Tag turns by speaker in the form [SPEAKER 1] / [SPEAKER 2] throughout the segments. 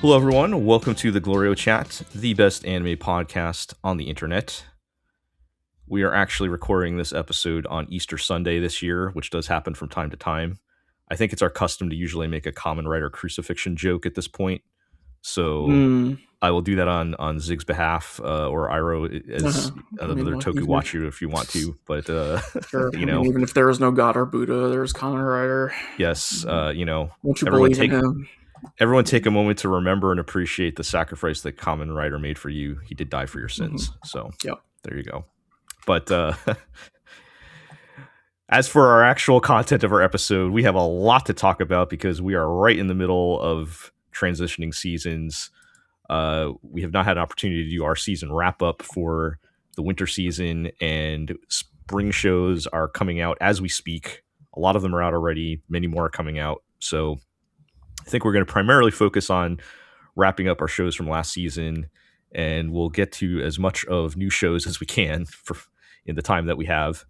[SPEAKER 1] Hello, everyone. Welcome to the GLORIO Chat, the best anime podcast on the internet. We are actually recording this episode on Easter Sunday this year, which does happen from time to time. I think it's our custom to usually make a Kamen Rider crucifixion joke at this point. So I will do that on Zig's behalf, or Iroh as another Tokuwachu if you want to. But,
[SPEAKER 2] sure. Even if there is no God or Buddha, there's Kamen Rider.
[SPEAKER 1] Yes,
[SPEAKER 2] won't you believe in him?
[SPEAKER 1] Everyone take a moment to remember and appreciate the sacrifice that Kamen Rider made for you. He did die for your sins. So there you go. But as for our actual content of our episode, we have a lot to talk about because we are right in the middle of transitioning seasons. We have not had an opportunity to do our season wrap up for the winter season, and spring shows are coming out as we speak. A lot of them are out already. Many more are coming out. So I think we're going to primarily focus on wrapping up our shows from last season, and we'll get to as much of new shows as we can in the time that we have,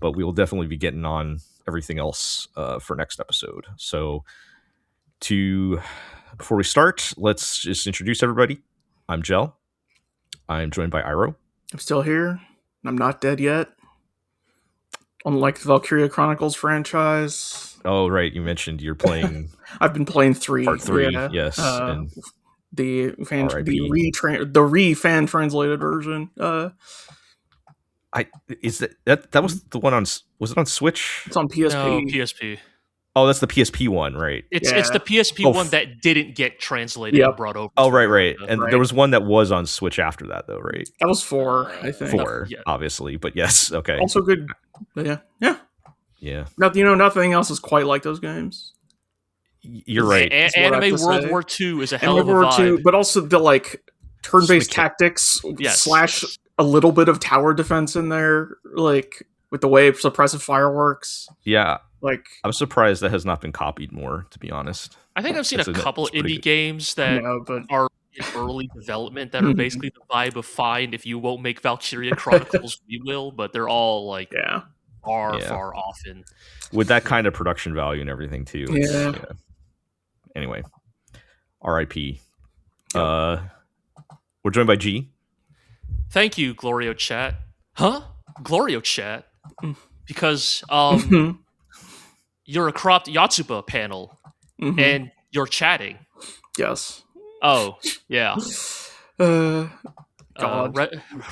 [SPEAKER 1] but we will definitely be getting on everything else for next episode. So before we start, let's just introduce everybody. I'm Jel. I'm joined by Iroh.
[SPEAKER 2] I'm still here. I'm not dead yet. Unlike the Valkyria Chronicles franchise.
[SPEAKER 1] Oh, right. You mentioned you're playing...
[SPEAKER 2] I've been playing 3.
[SPEAKER 1] Part 3, yes. And
[SPEAKER 2] the fan translated version.
[SPEAKER 1] That was the one on... Was it on Switch?
[SPEAKER 2] It's on PSP.
[SPEAKER 3] No, PSP.
[SPEAKER 1] Oh, that's the PSP one, right?
[SPEAKER 3] It's the PSP one that didn't get translated and brought over.
[SPEAKER 1] Oh, right. And there was one that was on Switch after that, though, right?
[SPEAKER 2] That was 4, I think.
[SPEAKER 1] 4, obviously, but yes, okay.
[SPEAKER 2] Also good. Yeah. Nothing else is quite like those games.
[SPEAKER 1] You're right.
[SPEAKER 3] Anime World War II is a hell of a vibe.
[SPEAKER 2] But also the turn-based tactics / a little bit of tower defense in there, with the way suppressive fireworks.
[SPEAKER 1] Yeah. I'm surprised that has not been copied more, to be honest.
[SPEAKER 3] I think I've seen a couple indie games that are in early development that are basically the vibe of fine. If you won't make Valkyria Chronicles, we will, but they're all far off in
[SPEAKER 1] with that kind of production value and everything too.
[SPEAKER 2] Yeah.
[SPEAKER 1] Anyway, R.I.P. We're joined by G.
[SPEAKER 3] Thank you, GLORIO Chat. GLORIO Chat? Because you're a cropped Yatsuba panel and you're chatting.
[SPEAKER 2] Yes.
[SPEAKER 3] Oh, yeah.
[SPEAKER 2] God.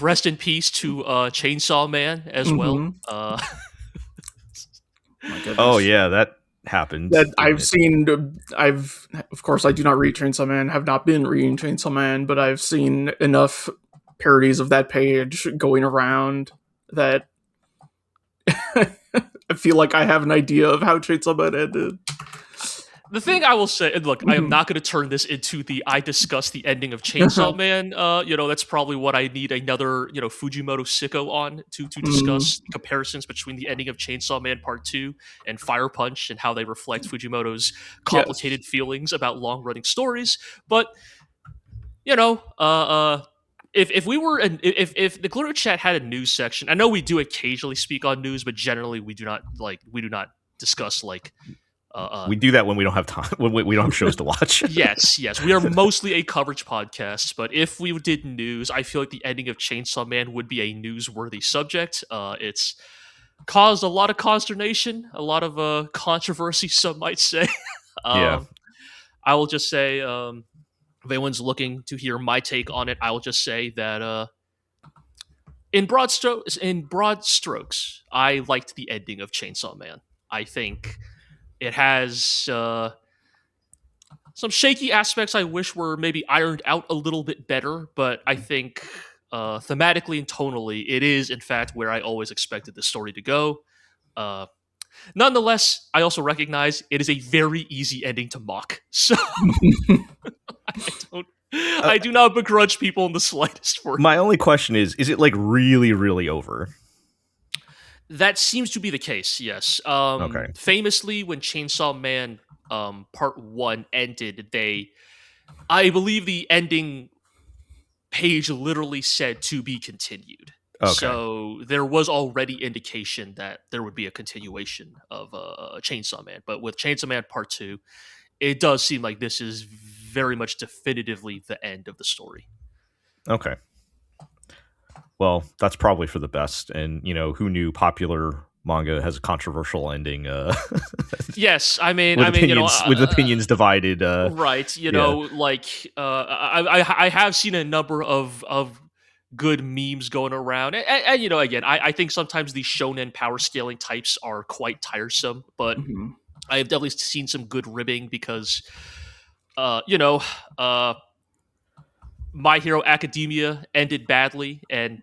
[SPEAKER 3] Rest in peace to Chainsaw Man as well.
[SPEAKER 1] Oh yeah, that happened.
[SPEAKER 2] Of course, I do not read Chainsaw Man. Have not been reading Chainsaw Man, but I've seen enough parodies of that page going around that I feel like I have an idea of how Chainsaw Man ended.
[SPEAKER 3] The thing I will say, and look, I am not going to turn this into I discuss the ending of Chainsaw Man. That's probably what I need another, Fujimoto sicko on to discuss comparisons between the ending of Chainsaw Man Part 2 and Fire Punch and how they reflect Fujimoto's complicated feelings about long-running stories. But, if the GLORIO Chat had a news section, I know we do occasionally speak on news, but generally we do not discuss
[SPEAKER 1] we do that when we don't have time, when we don't have shows to watch.
[SPEAKER 3] Yes. We are mostly a coverage podcast, but if we did news, I feel like the ending of Chainsaw Man would be a newsworthy subject. It's caused a lot of consternation, a lot of controversy, some might say. I will just say, if anyone's looking to hear my take on it, I will just say that in broad strokes, I liked the ending of Chainsaw Man. I think it has some shaky aspects I wish were maybe ironed out a little bit better, but I think thematically and tonally, it is, in fact, where I always expected the story to go. Nonetheless, I also recognize it is a very easy ending to mock. So I do not begrudge people in the slightest for it.
[SPEAKER 1] My only question is it really, really over?
[SPEAKER 3] That seems to be the case, yes.
[SPEAKER 1] Okay.
[SPEAKER 3] Famously, when Chainsaw Man Part 1 ended, I believe the ending page literally said to be continued. Okay. So there was already indication that there would be a continuation of Chainsaw Man. But with Chainsaw Man Part 2, it does seem like this is very much definitively the end of the story.
[SPEAKER 1] Okay. Well, that's probably for the best. And, who knew popular manga has a controversial ending?
[SPEAKER 3] Yes, I mean,
[SPEAKER 1] with opinions divided.
[SPEAKER 3] Right. I have seen a number of good memes going around. And again, I think sometimes these shonen power scaling types are quite tiresome, but I have definitely seen some good ribbing because, My Hero Academia ended badly, and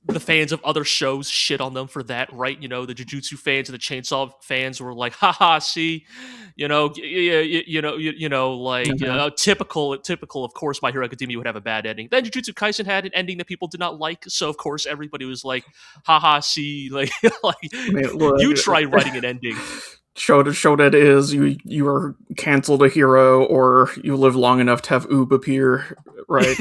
[SPEAKER 3] the fans of other shows shit on them for that, right? The Jujutsu fans and the Chainsaw fans were like, haha, see, typical, of course, My Hero Academia would have a bad ending. Then Jujutsu Kaisen had an ending that people did not like, so of course everybody was like, haha, see, you try writing an ending.
[SPEAKER 2] Show that is you are canceled a hero, or you live long enough to have Oob appear, right?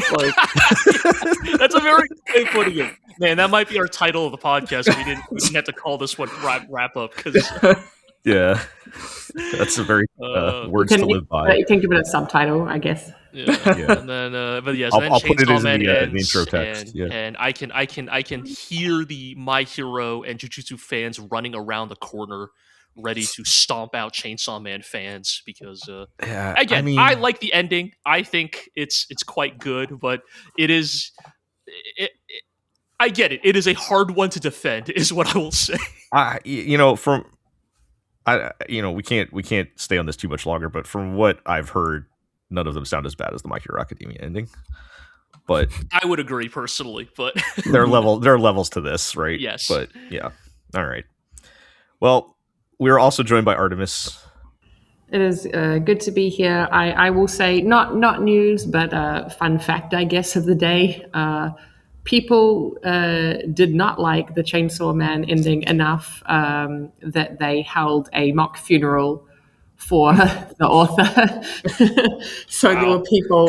[SPEAKER 3] That's a very good way of putting it. Man, that might be our title of the podcast. We didn't have to call this one wrap up because
[SPEAKER 1] yeah, that's a very words to live by.
[SPEAKER 4] You can give it a subtitle, I guess.
[SPEAKER 3] Yeah. And then, but yes,
[SPEAKER 1] I'll put it in
[SPEAKER 3] the
[SPEAKER 1] intro text.
[SPEAKER 3] And I can hear the My Hero and Jujutsu fans running around the corner, ready to stomp out Chainsaw Man fans because I like the ending. I think it's quite good, but it is. I get it. It is a hard one to defend, is what I will say.
[SPEAKER 1] We can't stay on this too much longer, but from what I've heard, none of them sound as bad as the My Hero Academia ending. But
[SPEAKER 3] I would agree personally, but
[SPEAKER 1] there are levels to this, right?
[SPEAKER 3] Yes.
[SPEAKER 1] But yeah. All right. Well, we are also joined by Artemis.
[SPEAKER 4] It is good to be here. I will say, not news, but fun fact, I guess, of the day. People did not like the Chainsaw Man ending enough that they held a mock funeral for the author. So there were people,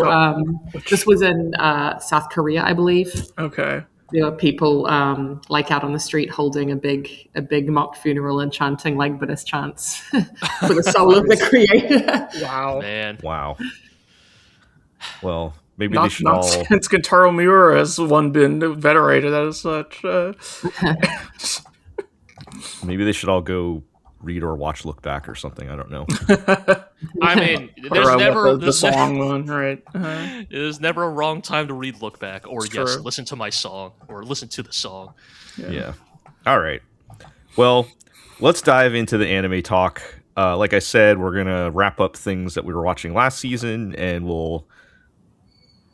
[SPEAKER 4] this was in South Korea, I believe.
[SPEAKER 2] Okay.
[SPEAKER 4] There were people out on the street holding a big mock funeral and chanting like Buddhist chants for the soul of the creator.
[SPEAKER 2] Wow.
[SPEAKER 3] Man.
[SPEAKER 1] Wow. Well, maybe they should all...
[SPEAKER 2] Since Kentaro Miura has been venerated as such.
[SPEAKER 1] Maybe they should all go read or watch Look Back or something. I don't know.
[SPEAKER 3] I mean, there's never...
[SPEAKER 2] the song one, right?
[SPEAKER 3] There's never a wrong time to read Look Back, or
[SPEAKER 2] it's
[SPEAKER 3] yes,
[SPEAKER 2] true.
[SPEAKER 3] listen to my song, or listen to the song.
[SPEAKER 1] Yeah. All right. Well, let's dive into the anime talk. Like I said, we're going to wrap up things that we were watching last season, and we'll,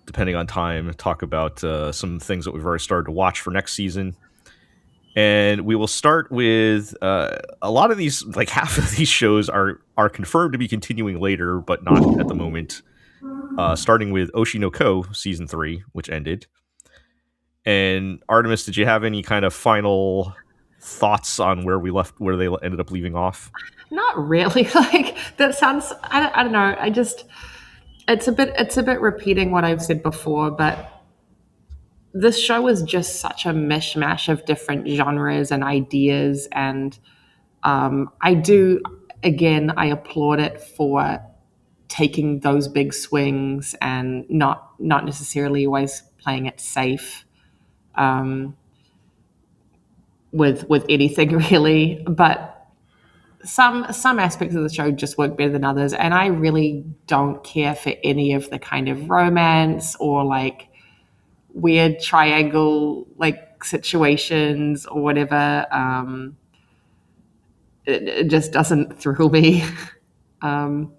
[SPEAKER 1] depending on time, talk about some things that we've already started to watch for next season. And we will start with a lot of these, like half of these shows are confirmed to be continuing later, but not at the moment. Starting with Oshi no Ko season 3, which ended. And Artemis, did you have any kind of final thoughts on where they ended up leaving off?
[SPEAKER 4] Not really. That sounds. I don't know. It's a bit repeating what I've said before, but this show is just such a mishmash of different genres and ideas, and I applaud it for taking those big swings and not necessarily always playing it safe with anything really, but some aspects of the show just work better than others, and I really don't care for any of the kind of romance or like weird triangle like situations or whatever. It just doesn't thrill me. And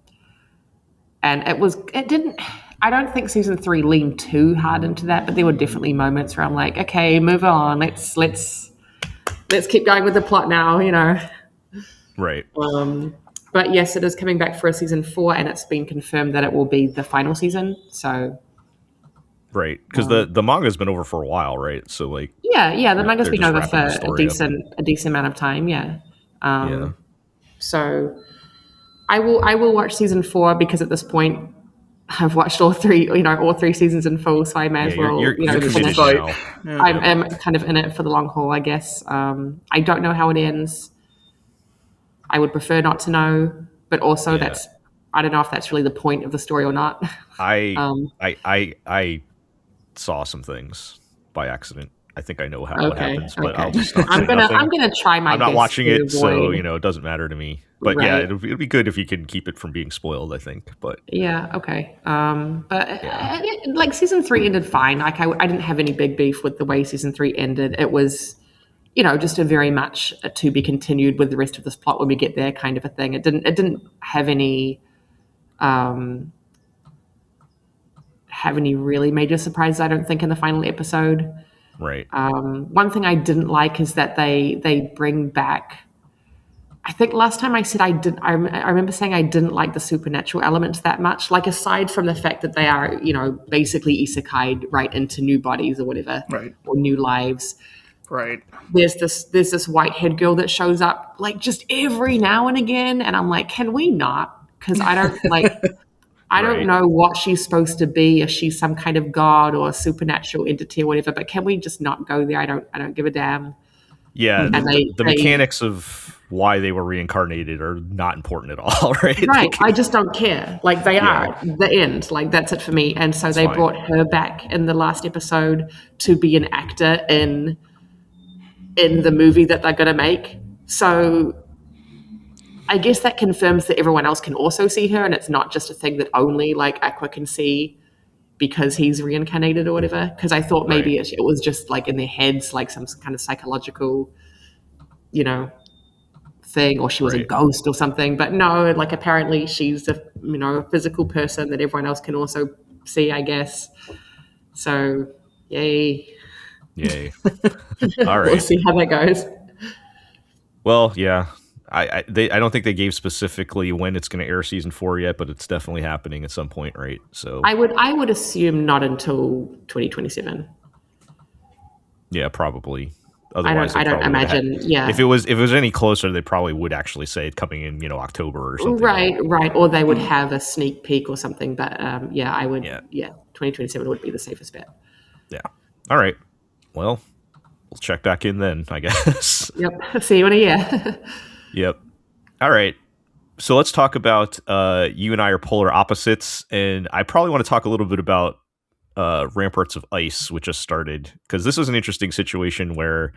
[SPEAKER 4] I don't think season 3 leaned too hard into that, but there were definitely moments where I'm like, okay, move on. Let's keep going with the plot now,
[SPEAKER 1] Right.
[SPEAKER 4] But yes, it is coming back for a season 4, and it's been confirmed that it will be the final season. So
[SPEAKER 1] right, because the manga's been over for a while, right? So like
[SPEAKER 4] the manga's been over for a decent amount of time. So I will watch season 4 because at this point I've watched all three seasons in full, so I may as well finish. I'm kind of in it for the long haul, I guess. I don't know how it ends. I would prefer not to know. but also that's, I don't know if that's really the point of the story or not.
[SPEAKER 1] I saw some things by accident. I think I know what happens, but I'll just not say
[SPEAKER 4] I'm
[SPEAKER 1] nothing.
[SPEAKER 4] gonna try my best.
[SPEAKER 1] I'm not watching it,
[SPEAKER 4] avoid...
[SPEAKER 1] so it doesn't matter to me. But yeah, it'd be good if you can keep it from being spoiled, I think. But
[SPEAKER 4] yeah, okay. Like season 3 ended fine. Like I didn't have any big beef with the way season 3 ended. It was, just a very much a to be continued with the rest of this plot when we get there kind of a thing. It didn't have any really major surprises, I don't think, in the final episode.
[SPEAKER 1] Right.
[SPEAKER 4] One thing I didn't like is that they bring back. I think last time I said I remember saying I didn't like the supernatural elements that much. Like aside from the fact that they are, basically isekai right into new bodies or whatever,
[SPEAKER 2] right,
[SPEAKER 4] or new lives.
[SPEAKER 2] Right.
[SPEAKER 4] There's this white-haired girl that shows up like just every now and again, and I'm like, can we not? Because I don't like. I don't know what she's supposed to be, if she's some kind of god or a supernatural entity or whatever, but can we just not go there? I don't give a damn.
[SPEAKER 1] Yeah, the mechanics of why they were reincarnated are not important at all, right?
[SPEAKER 4] Right. I just don't care. Like they are the end. Like that's it for me. And so they brought her back in the last episode to be an actor in the movie that they're going to make. So I guess that confirms that everyone else can also see her, and it's not just a thing that only like Aqua can see because he's reincarnated or whatever. Because I thought maybe it was just like in their heads, like some kind of psychological, thing, or she was a ghost or something. But no, like apparently she's a physical person that everyone else can also see, I guess. So yay.
[SPEAKER 1] All right.
[SPEAKER 4] We'll see how that goes.
[SPEAKER 1] Well, yeah. I don't think they gave specifically when it's going to air season 4 yet, but it's definitely happening at some point, right? So
[SPEAKER 4] I would assume not until 2027.
[SPEAKER 1] Yeah, probably. Otherwise,
[SPEAKER 4] I don't imagine. Yeah,
[SPEAKER 1] if it was any closer, they probably would actually say it coming in, October or something.
[SPEAKER 4] Right. Or they would have a sneak peek or something. But I would. Yeah, 2027 would be the safest bet.
[SPEAKER 1] Yeah. All right. Well, we'll check back in then, I guess.
[SPEAKER 4] Yep. See you in a year.
[SPEAKER 1] Yep. All right. So let's talk about you and I are polar opposites, and I probably want to talk a little bit about Ramparts of Ice, which just started, because this is an interesting situation where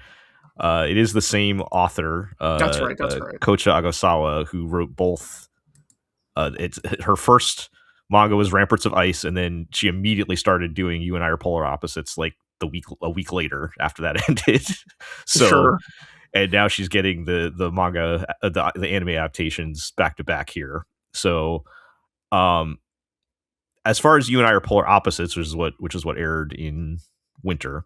[SPEAKER 1] it is the same author.
[SPEAKER 2] That's right.
[SPEAKER 1] Kocha Agasawa, who wrote both. It's her first manga was Ramparts of Ice, and then she immediately started doing You and I Are Polar Opposites like a week later after that ended. So. Sure. And now she's getting the manga, the anime adaptations back to back here. So, as far as You and I Are Polar Opposites, which is what aired in winter,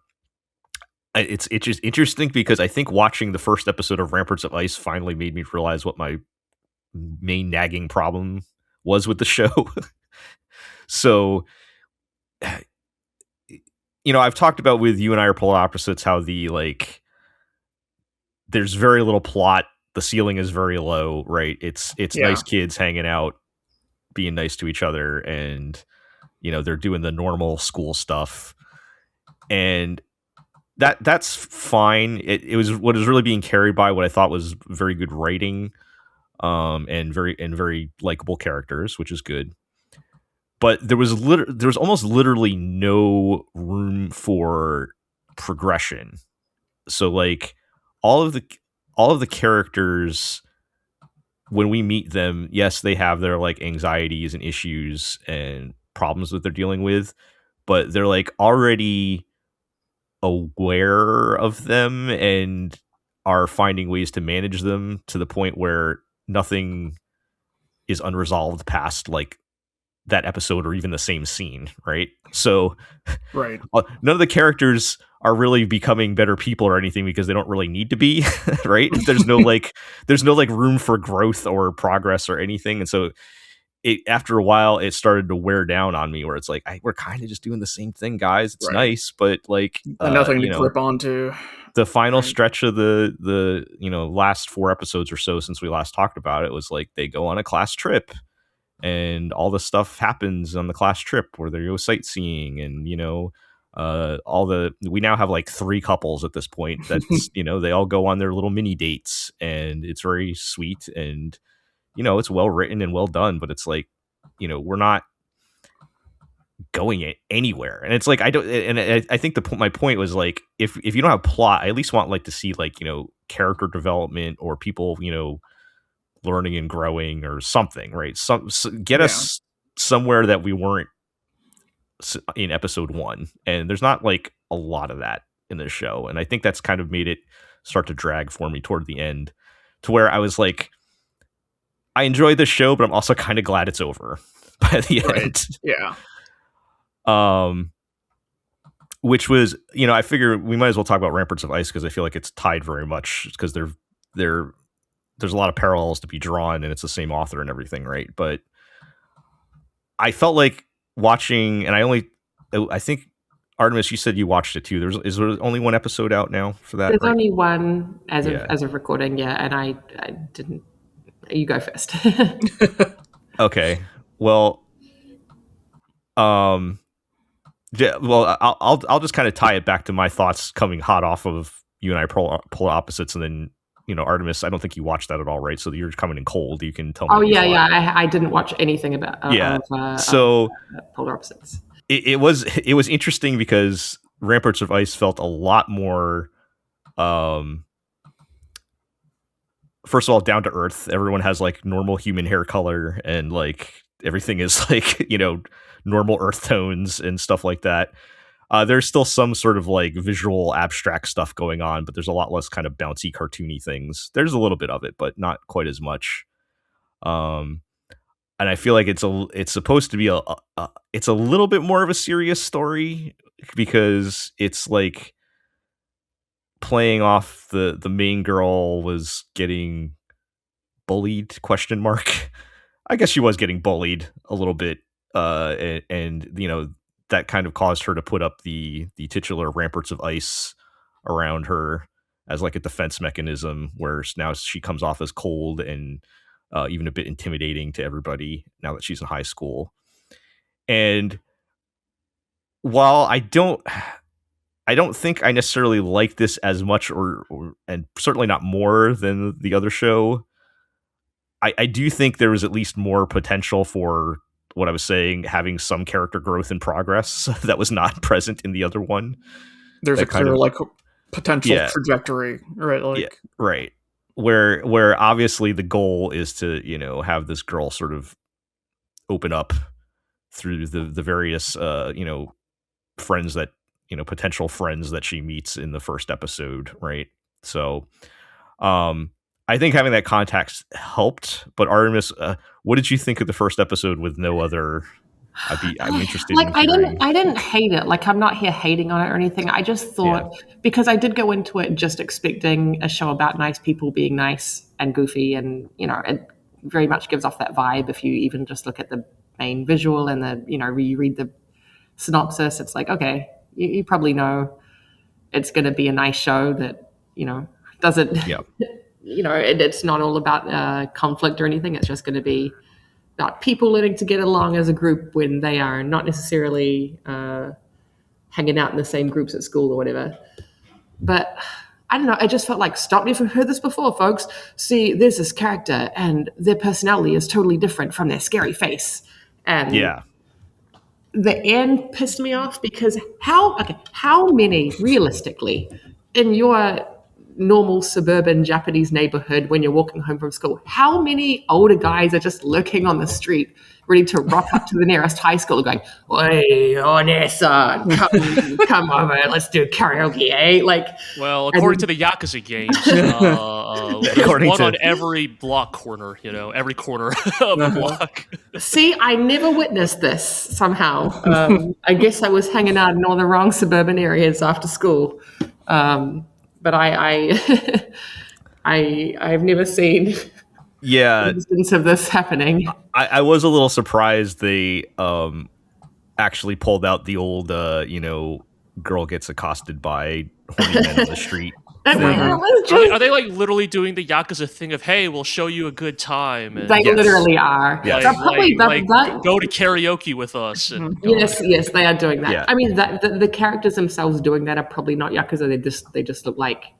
[SPEAKER 1] it's just interesting because I think watching the first episode of Ramparts of Ice finally made me realize what my main nagging problem was with the show. So, I've talked about with You and I Are Polar Opposites how there's very little plot. The ceiling is very low, right? It's nice kids hanging out, being nice to each other, and they're doing the normal school stuff, and that's fine. It was what was really being carried by what I thought was very good writing, and very likable characters, which is good. But there was almost literally no room for progression. So all of the characters, when we meet them, yes, they have their anxieties and issues and problems that they're dealing with, but they're already aware of them and are finding ways to manage them to the point where nothing is unresolved past that episode or even the same scene, right? So
[SPEAKER 2] right.
[SPEAKER 1] None of the characters are really becoming better people or anything because they don't really need to be, right? There's no room for growth or progress or anything. And so after a while it started to wear down on me, where it's we're kind of just doing the same thing, guys. It's nice, but
[SPEAKER 2] nothing to grip onto.
[SPEAKER 1] The final stretch of the last 4 episodes or so since we last talked about it was they go on a class trip. And all the stuff happens on the class trip where they go sightseeing, and we now have 3 couples at this point. That's they all go on their little mini dates, and it's very sweet. And it's well written and well done, but it's like, we're not going anywhere. And it's like, I think my point was like, if you don't have plot, I at least want like to see like, character development or people, learning and growing or something, right? Get us somewhere that we weren't in episode 1. And there's not like a lot of that in this show. And I think that's kind of made it start to drag for me toward the end, to where I was like, I enjoyed this show, but I'm also kind of glad it's over by the end.
[SPEAKER 2] Yeah.
[SPEAKER 1] Which was, I figure we might as well talk about Ramparts of Ice, because I feel like it's tied very much, because there's a lot of parallels to be drawn, and it's the same author and everything, right? But I felt like watching, and I think Artemis, you said you watched it too. Is there only one episode out now for that?
[SPEAKER 4] There's only one as of recording, and I didn't. You go first.
[SPEAKER 1] Okay. Well, I'll just kind of tie it back to my thoughts coming hot off of you and I polar opposites, and then Artemis, I don't think you watched that at all, right? So you're coming in cold. You can tell me.
[SPEAKER 4] Oh yeah. I didn't watch anything about.
[SPEAKER 1] So
[SPEAKER 4] polar opposites.
[SPEAKER 1] It was interesting because Ramparts of Ice felt a lot more. First of all, down to earth. Everyone has like normal human hair color, and like everything is like normal earth tones and stuff like that. There's still some sort of like visual abstract stuff going on, but there's a lot less kind of bouncy cartoony things. There's a little bit of it, but not quite as much. And I feel like it's supposed to be it's a little bit more of a serious story, because it's like playing off the main girl was getting bullied ? I guess she was getting bullied a little bit, and that kind of caused her to put up the titular Ramparts of Ice around her as like a defense mechanism, where now she comes off as cold and even a bit intimidating to everybody now that she's in high school. And while I don't think I necessarily like this as much, and certainly not more than the other show, I do think there was at least more potential for what I was saying, having some character growth and progress that was not present in the other one.
[SPEAKER 2] There's a clear like potential trajectory, right? Like
[SPEAKER 1] right. Where obviously the goal is to, have this girl sort of open up through the various friends that, potential friends that she meets in the first episode, right? So I think having that context helped. But Artemis, what did you think of the first episode with no other? I'm interested.
[SPEAKER 4] Like, I didn't hate it. Like, I'm not here hating on it or anything. I just thought, because I did go into it just expecting a show about nice people being nice and goofy, and it very much gives off that vibe. If you even just look at the main visual and you read the synopsis, it's like, okay, you probably know it's going to be a nice show that doesn't. Yeah. It's not all about conflict or anything. It's just going to be about people learning to get along as a group when they are not necessarily hanging out in the same groups at school or whatever. But I don't know. I just felt like, stop. You've heard this before, folks. See, there's this character and their personality is totally different from their scary face. And the end pissed me off, because how many realistically in your normal suburban Japanese neighborhood, when you're walking home from school, how many older guys are just lurking on the street ready to rock up to the nearest high school going, "Oi, Onesa, come over, let's do karaoke, eh?" Like,
[SPEAKER 3] well, according to the Yakuza games, there's one on every block corner, every corner of the block.
[SPEAKER 4] See, I never witnessed this somehow. I guess I was hanging out in all the wrong suburban areas after school. But I've never seen instance of this happening.
[SPEAKER 1] I was a little surprised they actually pulled out the old girl gets accosted by horny men on the street.
[SPEAKER 3] Are they like literally doing the Yakuza thing of, hey, we'll show you a good time? And
[SPEAKER 4] they literally are.
[SPEAKER 1] Yes.
[SPEAKER 3] Go to karaoke with us. And
[SPEAKER 4] yes, they are doing that. Yeah. I mean, the characters themselves doing that are probably not Yakuza. They just look like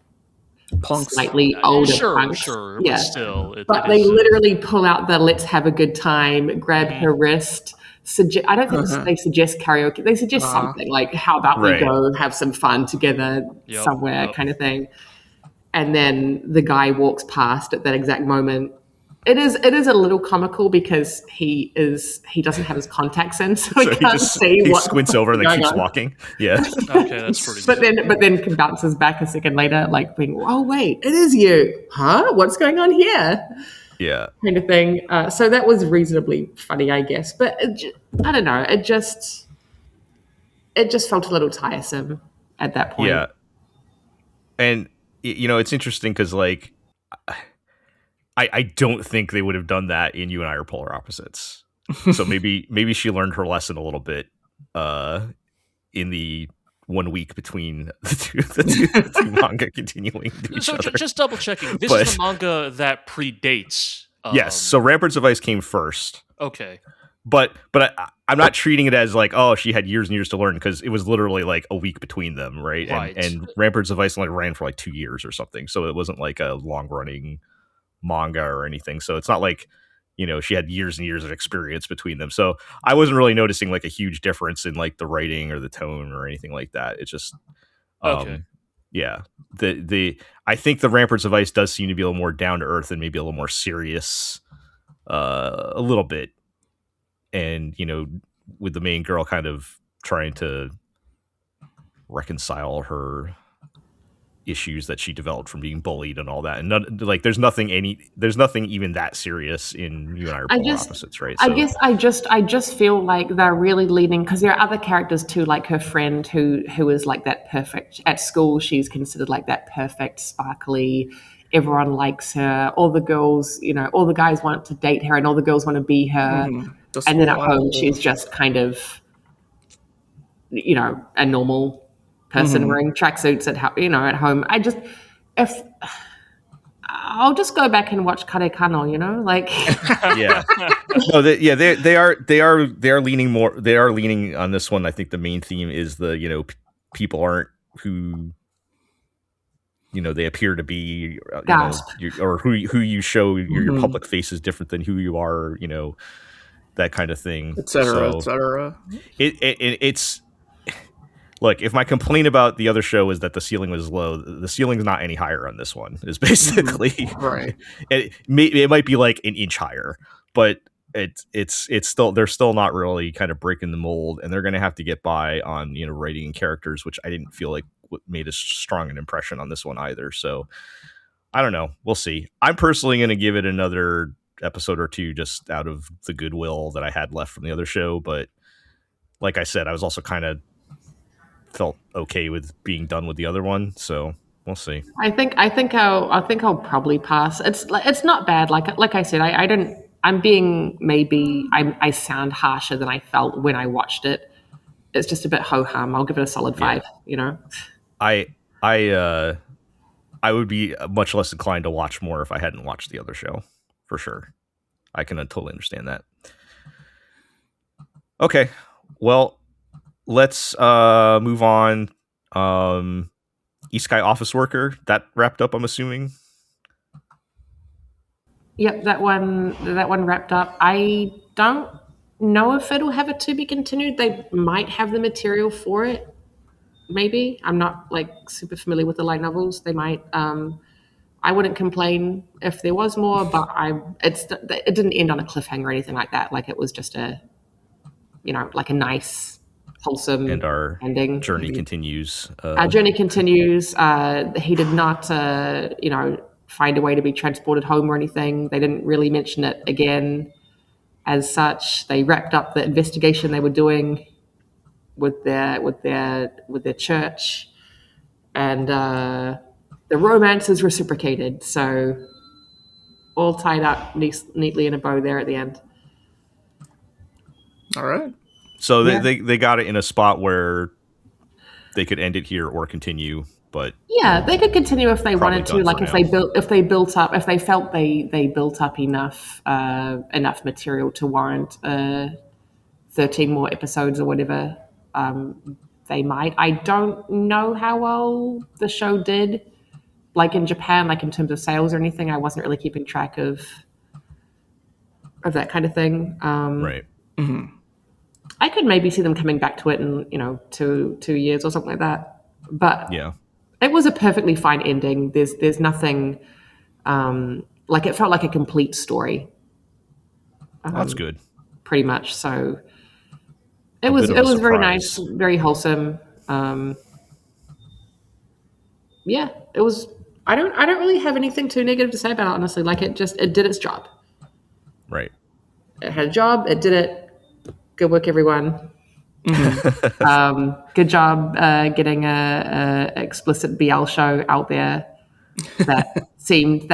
[SPEAKER 4] slightly older punks.
[SPEAKER 3] Sure,
[SPEAKER 4] yeah.
[SPEAKER 3] But still.
[SPEAKER 4] But they literally pull out the let's have a good time, grab her wrist. I don't think they suggest karaoke. They suggest something like, how about we go have some fun together somewhere kind of thing. And then the guy walks past at that exact moment. It is a little comical because he doesn't have his contacts in, so he can't see
[SPEAKER 1] he
[SPEAKER 4] what
[SPEAKER 1] squints over and then keeps walking. Yeah.
[SPEAKER 3] Okay, that's pretty good.
[SPEAKER 4] But then bounces back a second later, like being, oh wait, it is you. Huh? What's going on here?
[SPEAKER 1] Yeah.
[SPEAKER 4] Kind of thing. So that was reasonably funny, I guess. But I don't know. It just felt a little tiresome at that point.
[SPEAKER 1] Yeah. And it's interesting because like I don't think they would have done that in You and I Are Polar Opposites. So maybe she learned her lesson a little bit in the 1 week between the two manga continuing to each other.
[SPEAKER 3] Just double checking. This is the manga that predates.
[SPEAKER 1] Yes. So Ramparts of Ice came first.
[SPEAKER 3] Okay.
[SPEAKER 1] But I'm not treating it as like, oh, she had years and years to learn, because it was literally like a week between them, right? And Ramparts of Ice like ran for like 2 years or something. So it wasn't like a long running manga or anything. So it's not like, she had years and years of experience between them. So I wasn't really noticing like a huge difference in like the writing or the tone or anything like that. It's just yeah. I think the Ramparts of Ice does seem to be a little more down to earth and maybe a little more serious a little bit. And, with the main girl kind of trying to reconcile her issues that she developed from being bullied and all that, and there's nothing even that serious in You and I Are Polar Opposites, right?
[SPEAKER 4] I guess I just feel like they're really leaning, because there are other characters too, like her friend who is like that perfect at school. She's considered like that perfect, sparkly. Everyone likes her. All the girls, all the guys want to date her, and all the girls want to be her. And then at home, she's just kind of, a normal person wearing tracksuits at home. I'll just go back and watch Karekano, like.
[SPEAKER 1] Yeah. No, they are leaning more. They are leaning on this one. I think the main theme is the people aren't who they appear to be, or who you show your public face is different than who you are, that kind of thing,
[SPEAKER 2] etc. etc.
[SPEAKER 1] It's look, if my complaint about the other show is that the ceiling was low, the ceiling's not any higher on this one. Is basically
[SPEAKER 2] right.
[SPEAKER 1] It might be like an inch higher, but it's still, they're still not really kind of breaking the mold, and they're going to have to get by on writing and characters, which I didn't feel like made as strong an impression on this one either. So I don't know. We'll see. I'm personally going to give it another episode or two just out of the goodwill that I had left from the other show. But like I said, I was also kind of felt okay with being done with the other one. So we'll see.
[SPEAKER 4] I think I'll probably pass. It's not bad. Like I said, I sound harsher than I felt when I watched it. It's just a bit ho-hum. I'll give it a solid 5,
[SPEAKER 1] I would be much less inclined to watch more if I hadn't watched the other show, for sure. I can totally understand that. Okay, well, let's move on. Isekai Office Worker, that wrapped up, I'm assuming.
[SPEAKER 4] Yep, that one wrapped up. I don't know if it'll have a to be continued. They might have the material for it. Maybe. I'm not super familiar with the light novels. They might. I wouldn't complain if there was more, but it didn't end on a cliffhanger or anything like that. Like, it was just a nice, wholesome
[SPEAKER 1] and our
[SPEAKER 4] ending.
[SPEAKER 1] Journey continues.
[SPEAKER 4] Our journey continues. He did not, find a way to be transported home or anything. They didn't really mention it again as such. They wrapped up the investigation they were doing with their church, and the romance is reciprocated, so all tied up neatly in a bow there at the end.
[SPEAKER 2] All right.
[SPEAKER 1] So they got it in a spot where they could end it here or continue, but
[SPEAKER 4] they could continue if they wanted to. Like, if they felt they built up enough material to warrant 13 more episodes or whatever. They might. I don't know how well the show did like in Japan, like in terms of sales or anything. I wasn't really keeping track of that kind of thing.
[SPEAKER 1] Right.
[SPEAKER 2] Mm-hmm.
[SPEAKER 4] I could maybe see them coming back to it in, 2 years or something like that. But
[SPEAKER 1] yeah,
[SPEAKER 4] it was a perfectly fine ending. There's nothing like it felt like a complete story.
[SPEAKER 1] That's good.
[SPEAKER 4] Pretty much. So it was very nice, very wholesome. Yeah, it was. I don't really have anything too negative to say about it, honestly. Like it did its job.
[SPEAKER 1] Right.
[SPEAKER 4] It had a job. It did it. Good work, everyone. Mm-hmm. Good job getting a explicit BL show out there that seemed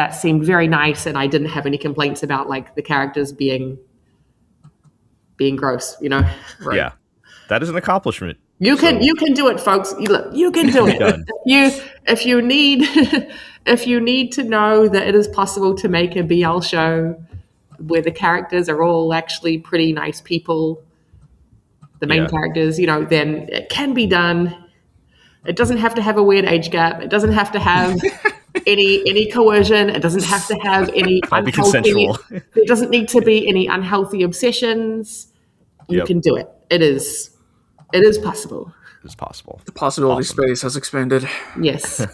[SPEAKER 4] very nice, and I didn't have any complaints about like the characters being gross. Right.
[SPEAKER 1] Yeah, that is an accomplishment.
[SPEAKER 4] You can do it, folks. You can do it. If you need if you need to know that it is possible to make a BL show where the characters are all actually pretty nice people, the main characters, then it can be done. It doesn't have to have a weird age gap. It doesn't have to have any coercion. It doesn't have to have any
[SPEAKER 1] be consensual.
[SPEAKER 4] There doesn't need to be any unhealthy obsessions. You can do it. It is possible.
[SPEAKER 1] It is possible.
[SPEAKER 2] The possibility space has expanded.
[SPEAKER 4] Yes.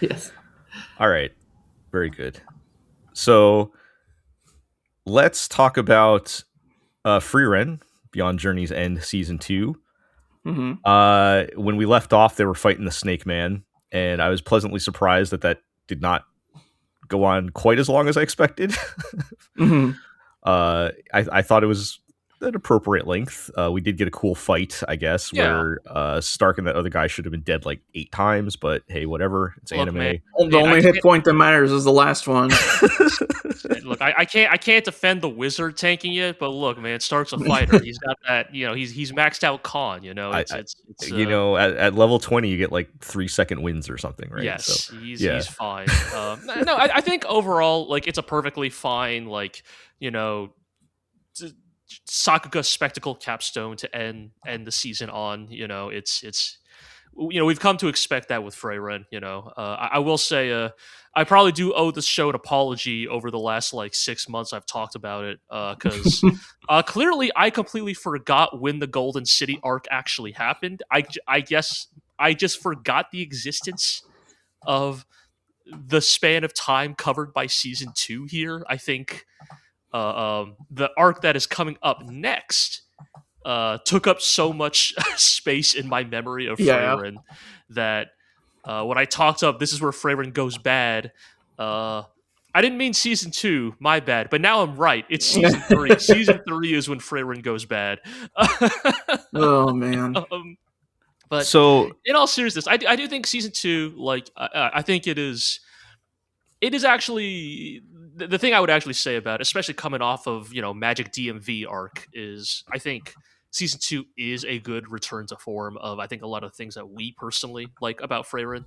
[SPEAKER 4] Yes.
[SPEAKER 1] All right. Very good. So let's talk about Frieren, Beyond Journey's End, Season 2.
[SPEAKER 2] Mm-hmm.
[SPEAKER 1] When we left off, they were fighting the Snake Man, and I was pleasantly surprised that did not go on quite as long as I expected.
[SPEAKER 2] Mm-hmm.
[SPEAKER 1] I thought it was an appropriate length. We did get a cool fight, I guess, where Stark and that other guy should have been dead like 8 times, but hey, whatever. It's anime.
[SPEAKER 2] Man, the only hit point that matters is the last one.
[SPEAKER 3] Look, I can't defend the wizard tanking it, but look, man, Stark's a fighter. He's got that, he's maxed out con, It's
[SPEAKER 1] at level 20 you get like 3-second wins or something, right?
[SPEAKER 3] Yes,
[SPEAKER 1] so,
[SPEAKER 3] he's fine. No, I think overall, like, it's a perfectly fine, like, Sakuga spectacle capstone to end the season on. It's we've come to expect that with Frieren. I will say I probably do owe the show an apology over the last like 6 months I've talked about it, because clearly I completely forgot when the Golden City arc actually happened. I guess I just forgot the existence of the span of time covered by season 2 here. I think the arc that is coming up next took up so much space in my memory of Frieren that when I talked up, this is where Frieren goes bad. I didn't mean season 2, my bad, but now I'm right. It's season 3. Season 3 is when Frieren goes bad.
[SPEAKER 2] Oh man.
[SPEAKER 3] But
[SPEAKER 1] so,
[SPEAKER 3] in all seriousness, I do think season 2, like, I think it is actually the thing I would actually say about it, especially coming off of Magic DMV arc, is I think season 2 is a good return to form of I think a lot of things that we personally like about Frieren.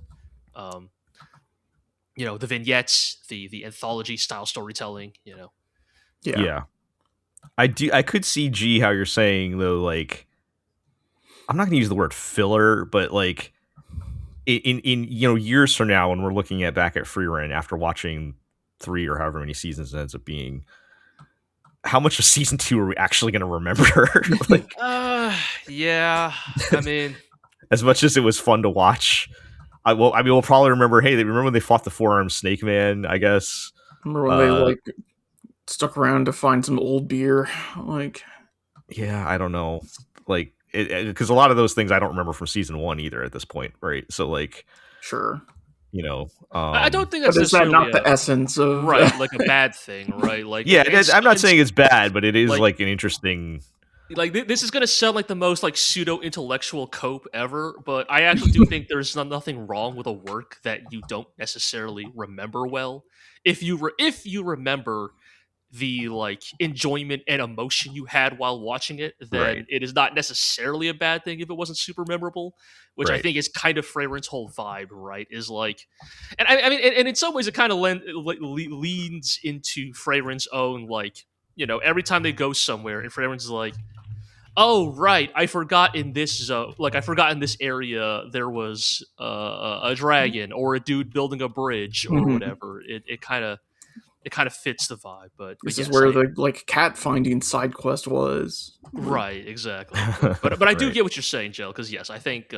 [SPEAKER 3] The vignettes, the anthology style storytelling.
[SPEAKER 1] Yeah. I could see G how you're saying though, like, I'm not going to use the word filler, but like in years from now when we're looking back at Frieren after watching 3 or however many seasons it ends up being, how much of season 2 are we actually going to remember? Like,
[SPEAKER 3] yeah, I mean,
[SPEAKER 1] as much as it was fun to watch, we'll probably remember. Hey, remember when they fought the 4-armed Snake Man? I guess.
[SPEAKER 2] Remember when they like stuck around to find some old beer? Like,
[SPEAKER 1] yeah, I don't know, like, because a lot of those things I don't remember from season 1 either at this point, right? So, like,
[SPEAKER 2] sure.
[SPEAKER 3] I don't think that's
[SPEAKER 2] necessarily not the essence of
[SPEAKER 3] right, like a bad thing, right? Like,
[SPEAKER 1] I'm not saying it's bad, but it is like an interesting.
[SPEAKER 3] Like, this is going to sound like the most like pseudo intellectual cope ever, but I actually do think there's nothing wrong with a work that you don't necessarily remember well. If you remember the like enjoyment and emotion you had while watching it, then it is not necessarily a bad thing if it wasn't super memorable, which I think is kind of Frieren's whole vibe, right? Is like, and I mean, and in some ways it kind of leans into Frieren's own, like, every time they go somewhere and Frieren's like, Oh right, I forgot in this zone. Like I forgot in this area there was a dragon or a dude building a bridge or whatever. It kind of fits the vibe. But
[SPEAKER 2] this
[SPEAKER 3] yes,
[SPEAKER 2] is where the cat finding side quest was.
[SPEAKER 3] Right, exactly. But I do get what you're saying, Jill. Because yes, I think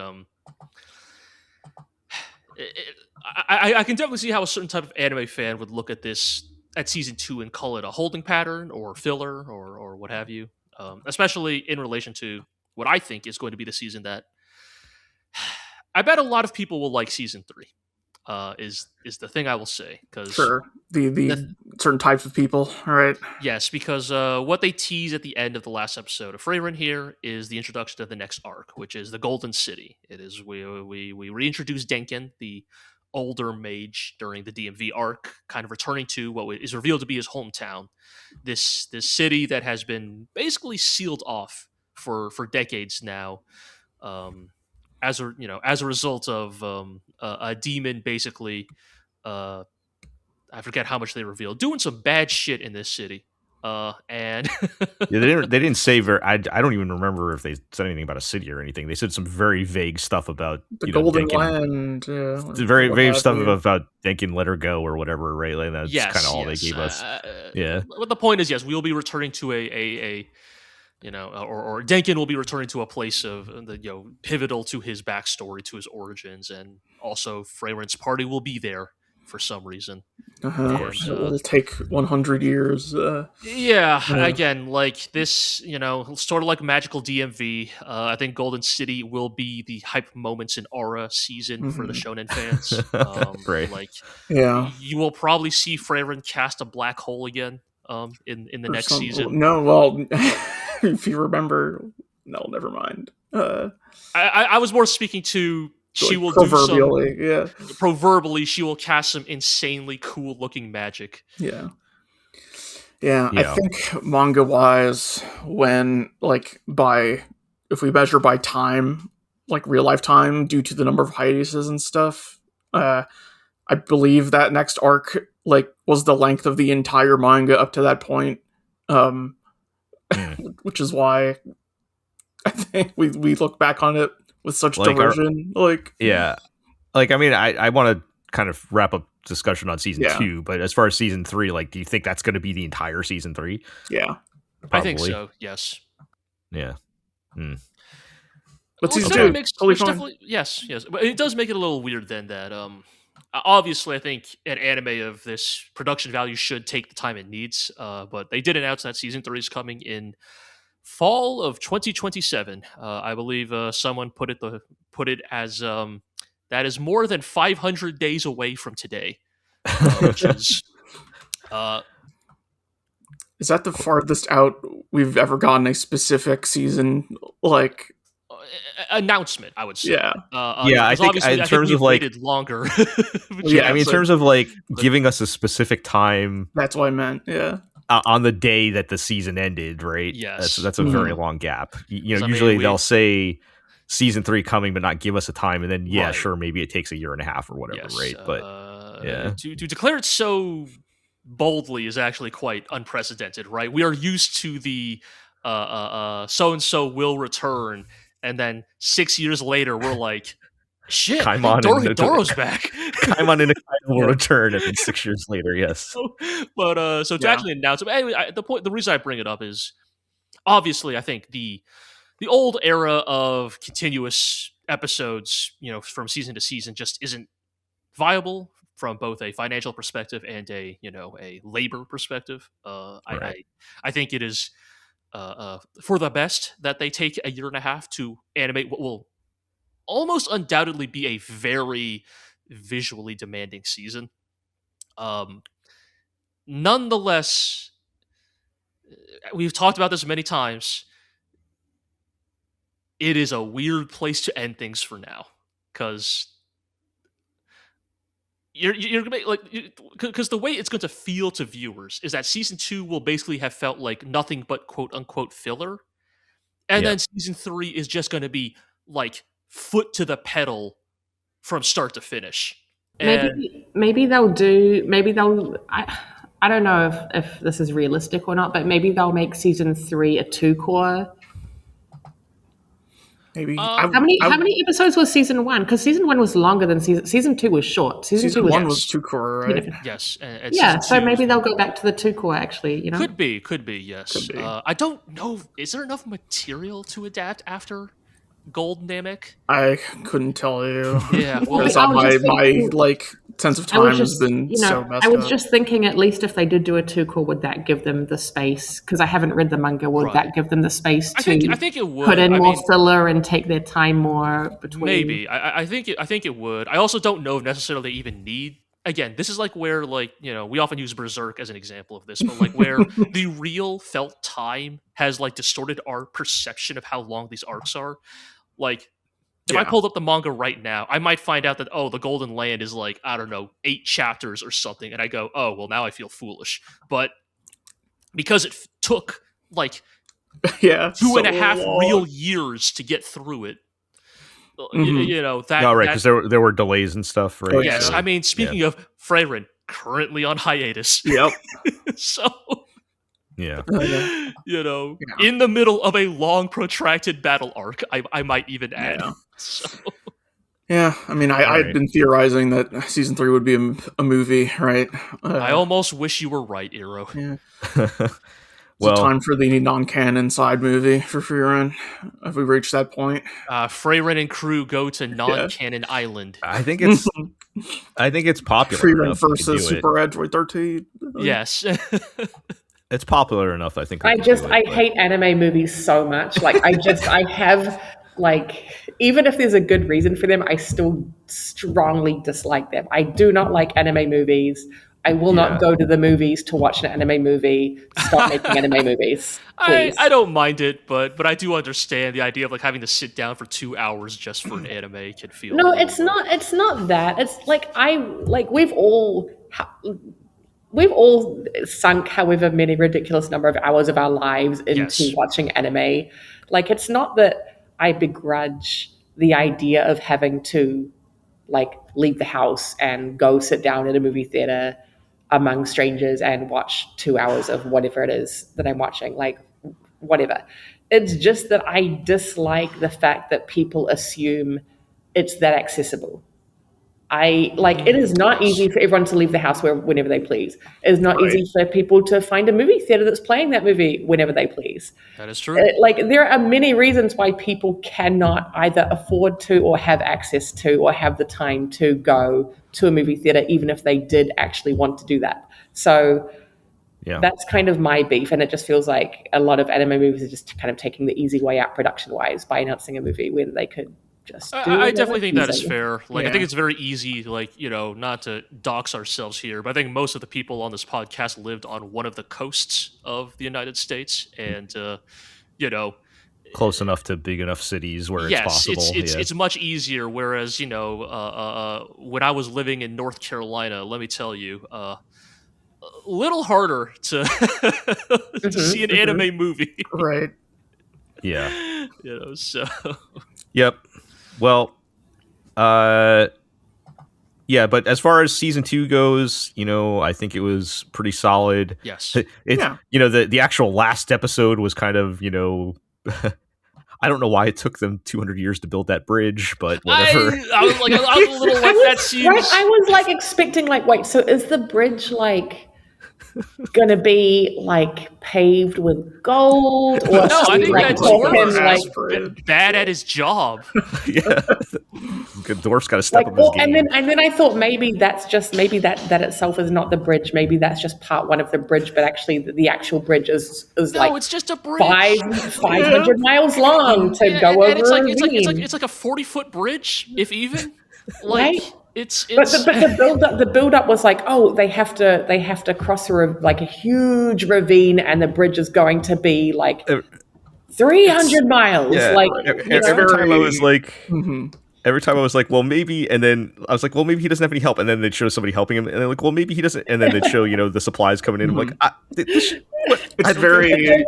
[SPEAKER 3] I can definitely see how a certain type of anime fan would look at this at season 2 and call it a holding pattern or filler or what have you. Especially in relation to what I think is going to be the season that I bet a lot of people will like season 3. Is the thing I will say, because
[SPEAKER 2] sure the certain types of people, right?
[SPEAKER 3] Yes, because what they tease at the end of the last episode of Frieren here is the introduction of the next arc, which is the Golden City. It is we reintroduce Denkin, the older mage during the DMV arc, kind of returning to what is revealed to be his hometown. This city that has been basically sealed off for decades now. As a result of a demon basically I forget how much they revealed, doing some bad shit in this city. And
[SPEAKER 1] yeah, they didn't say very. I don't even remember if they said anything about a city or anything. They said some very vague stuff about
[SPEAKER 2] the Golden Land. Yeah,
[SPEAKER 1] very vague stuff about Denkin let her go or whatever, right? Like that's kind of all they gave us. Yeah.
[SPEAKER 3] But the point is, yes, we will be returning to a or Denkin will be returning to a place of pivotal to his backstory, to his origins, and also Freyren's party will be there for some reason.
[SPEAKER 2] It will take 100 years.
[SPEAKER 3] Again, like this, sort of like magical DMV. I think Golden City will be the hype moments in Aura season for the shonen fans.
[SPEAKER 1] Right.
[SPEAKER 3] Like, you will probably see Frieren cast a black hole again. In the next season.
[SPEAKER 2] No, well, if you remember, no, never mind.
[SPEAKER 3] I was more speaking to. She will proverbially, she will cast some insanely cool looking magic.
[SPEAKER 2] Yeah. I think manga wise, when if we measure by time, like real life time, due to the number of hiatuses and stuff, I believe that next arc was the length of the entire manga up to that point, which is why I think we look back on it with such derision.
[SPEAKER 1] I mean, I want to kind of wrap up discussion on season 2, but as far as season 3, do you think that's going to be the entire season 3?
[SPEAKER 2] Yeah,
[SPEAKER 1] probably.
[SPEAKER 3] I think so. Yes.
[SPEAKER 1] Yeah.
[SPEAKER 2] But season 2
[SPEAKER 3] makes definitely yes, but it does make it a little weird then that obviously I think an anime of this production value should take the time it needs, but they did announce that season 3 is coming in fall of 2027. I believe someone put it as that is more than 500 days away from today, which is
[SPEAKER 2] is that the farthest out we've ever gotten a specific season
[SPEAKER 3] announcement? I would say.
[SPEAKER 1] I think in terms of
[SPEAKER 3] waited longer.
[SPEAKER 1] In terms of giving us a specific time.
[SPEAKER 2] That's what I meant. Yeah.
[SPEAKER 1] On the day that the season ended, right?
[SPEAKER 3] Yes,
[SPEAKER 1] that's a very long gap. Usually they'll say season 3 coming, but not give us a time, and then sure, maybe it takes a year and a half or whatever, right? But
[SPEAKER 3] to declare it so boldly is actually quite unprecedented, right? We are used to the so and so will return, and then 6 years later we're like, shit, DOROHEDORO's back.
[SPEAKER 1] Kaimon and Akane will return, and then 6 years later, yes.
[SPEAKER 3] So to actually announce it, anyway, the reason I bring it up is obviously I think the old era of continuous episodes, from season to season, just isn't viable from both a financial perspective and a labor perspective.
[SPEAKER 1] Right.
[SPEAKER 3] I think it is for the best that they take a year and a half to animate what will almost undoubtedly be a very visually demanding season. Nonetheless, we've talked about this many times. It is a weird place to end things for now, because you're gonna because the way it's going to feel to viewers is that season 2 will basically have felt like nothing but quote unquote filler, and then season 3 is just going to be foot to the pedal from start to finish.
[SPEAKER 4] Maybe they'll I don't know if this is realistic or not, but maybe they'll make season 3 a 2-core
[SPEAKER 2] maybe.
[SPEAKER 4] How many episodes was season 1? Because season 1 was longer than season 2 was short. Season 2
[SPEAKER 2] was 2 core, right?
[SPEAKER 3] Yes. And
[SPEAKER 4] yeah, so maybe they'll go back to the 2 core, actually, you know?
[SPEAKER 3] Could be, yes.
[SPEAKER 2] Could be.
[SPEAKER 3] I don't know. Is there enough material to adapt after Gold Namek?
[SPEAKER 2] I couldn't tell you.
[SPEAKER 3] Yeah, well,
[SPEAKER 2] my sense of time has been so messed up.
[SPEAKER 4] I was just thinking, at least if they did do a 2 core, would that give them the space? Because I haven't read the manga. Would that give them the space to
[SPEAKER 3] I think it would.
[SPEAKER 4] put in more filler and take their time more between?
[SPEAKER 3] Maybe. I think it would. I also don't know if necessarily they even need. Again, this is where we often use Berserk as an example of this, but where the real felt time has distorted our perception of how long these arcs are. If I pulled up the manga right now, I might find out that, the Golden Land is 8 chapters or something, and I go, oh, well, now I feel foolish. But because it took 2.5 real years to get through it, that
[SPEAKER 1] right, because there were delays and stuff, right?
[SPEAKER 3] Yes, I mean, speaking of Frieren, currently on hiatus.
[SPEAKER 2] Yep.
[SPEAKER 3] So.
[SPEAKER 1] Yeah.
[SPEAKER 3] In the middle of a long, protracted battle arc, I might even add.
[SPEAKER 2] Yeah.
[SPEAKER 3] So.
[SPEAKER 2] Yeah, I mean, I'd been theorizing that season 3 would be a movie, right?
[SPEAKER 3] I almost wish you were right, Iro.
[SPEAKER 2] Yeah. Well, time for the non-canon side movie for Frieren. Have we reached that point?
[SPEAKER 3] Frieren and crew go to non-canon island.
[SPEAKER 1] I think it's popular.
[SPEAKER 2] Frieren versus Super Android 13.
[SPEAKER 3] Yes.
[SPEAKER 1] It's popular enough, I think.
[SPEAKER 4] I hate anime movies so much. Even if there's a good reason for them, I still strongly dislike them. I do not like anime movies. I will not go to the movies to watch an anime movie. Stop making anime movies, please.
[SPEAKER 3] I don't mind it, but I do understand the idea of having to sit down for 2 hours just for an anime can feel.
[SPEAKER 4] No, it's not. It's not that. It's we've all sunk however many ridiculous number of hours of our lives into watching anime. It's not that I begrudge the idea of having to leave the house and go sit down at a movie theater among strangers and watch 2 hours of whatever it is that I'm watching, whatever. It's just that I dislike the fact that people assume it's that accessible. It is not easy for everyone to leave the house whenever they please. It is not easy for people to find a movie theater that's playing that movie whenever they please.
[SPEAKER 3] That is true.
[SPEAKER 4] There are many reasons why people cannot either afford to or have access to or have the time to go to a movie theater, even if they did actually want to do that. So that's kind of my beef, and it just feels like a lot of anime movies are just kind of taking the easy way out production-wise by announcing a movie when they could just do
[SPEAKER 3] I definitely think that is fair. I think it's very easy, not to dox ourselves here, but I think most of the people on this podcast lived on one of the coasts of the United States, and
[SPEAKER 1] close enough to big enough cities where it's possible.
[SPEAKER 3] It's much easier. Whereas when I was living in North Carolina, let me tell you, a little harder to to see an anime movie.
[SPEAKER 2] Right.
[SPEAKER 1] Yeah.
[SPEAKER 3] So.
[SPEAKER 1] Yep. Well, but as far as season 2 goes, I think it was pretty solid.
[SPEAKER 3] Yes.
[SPEAKER 1] The actual last episode was kind of, I don't know why it took them 200 years to build that bridge, but whatever.
[SPEAKER 3] I was a little that seems.
[SPEAKER 4] Right, I was expecting wait, so is the bridge gonna be paved with gold, or
[SPEAKER 3] no? I think that
[SPEAKER 2] dwarf
[SPEAKER 3] bad at his job.
[SPEAKER 1] Good dwarf's got to step up his game.
[SPEAKER 4] And then I thought maybe that itself is not the bridge. Maybe that's just part one of the bridge, but actually the actual bridge is
[SPEAKER 3] it's just a bridge
[SPEAKER 4] 500 miles long to go over.
[SPEAKER 3] It's like a 40-foot bridge, if even.
[SPEAKER 4] Right?
[SPEAKER 3] It's
[SPEAKER 4] but the build up was they have to cross a huge ravine, and the bridge is going to be 300 miles.
[SPEAKER 1] Every time I was every time I was like, well, maybe, and then I was like, well, maybe he doesn't have any help, and then they'd show somebody helping him, and they're like, well, maybe he doesn't, and then they'd show the supplies coming in. I'm like,
[SPEAKER 4] it did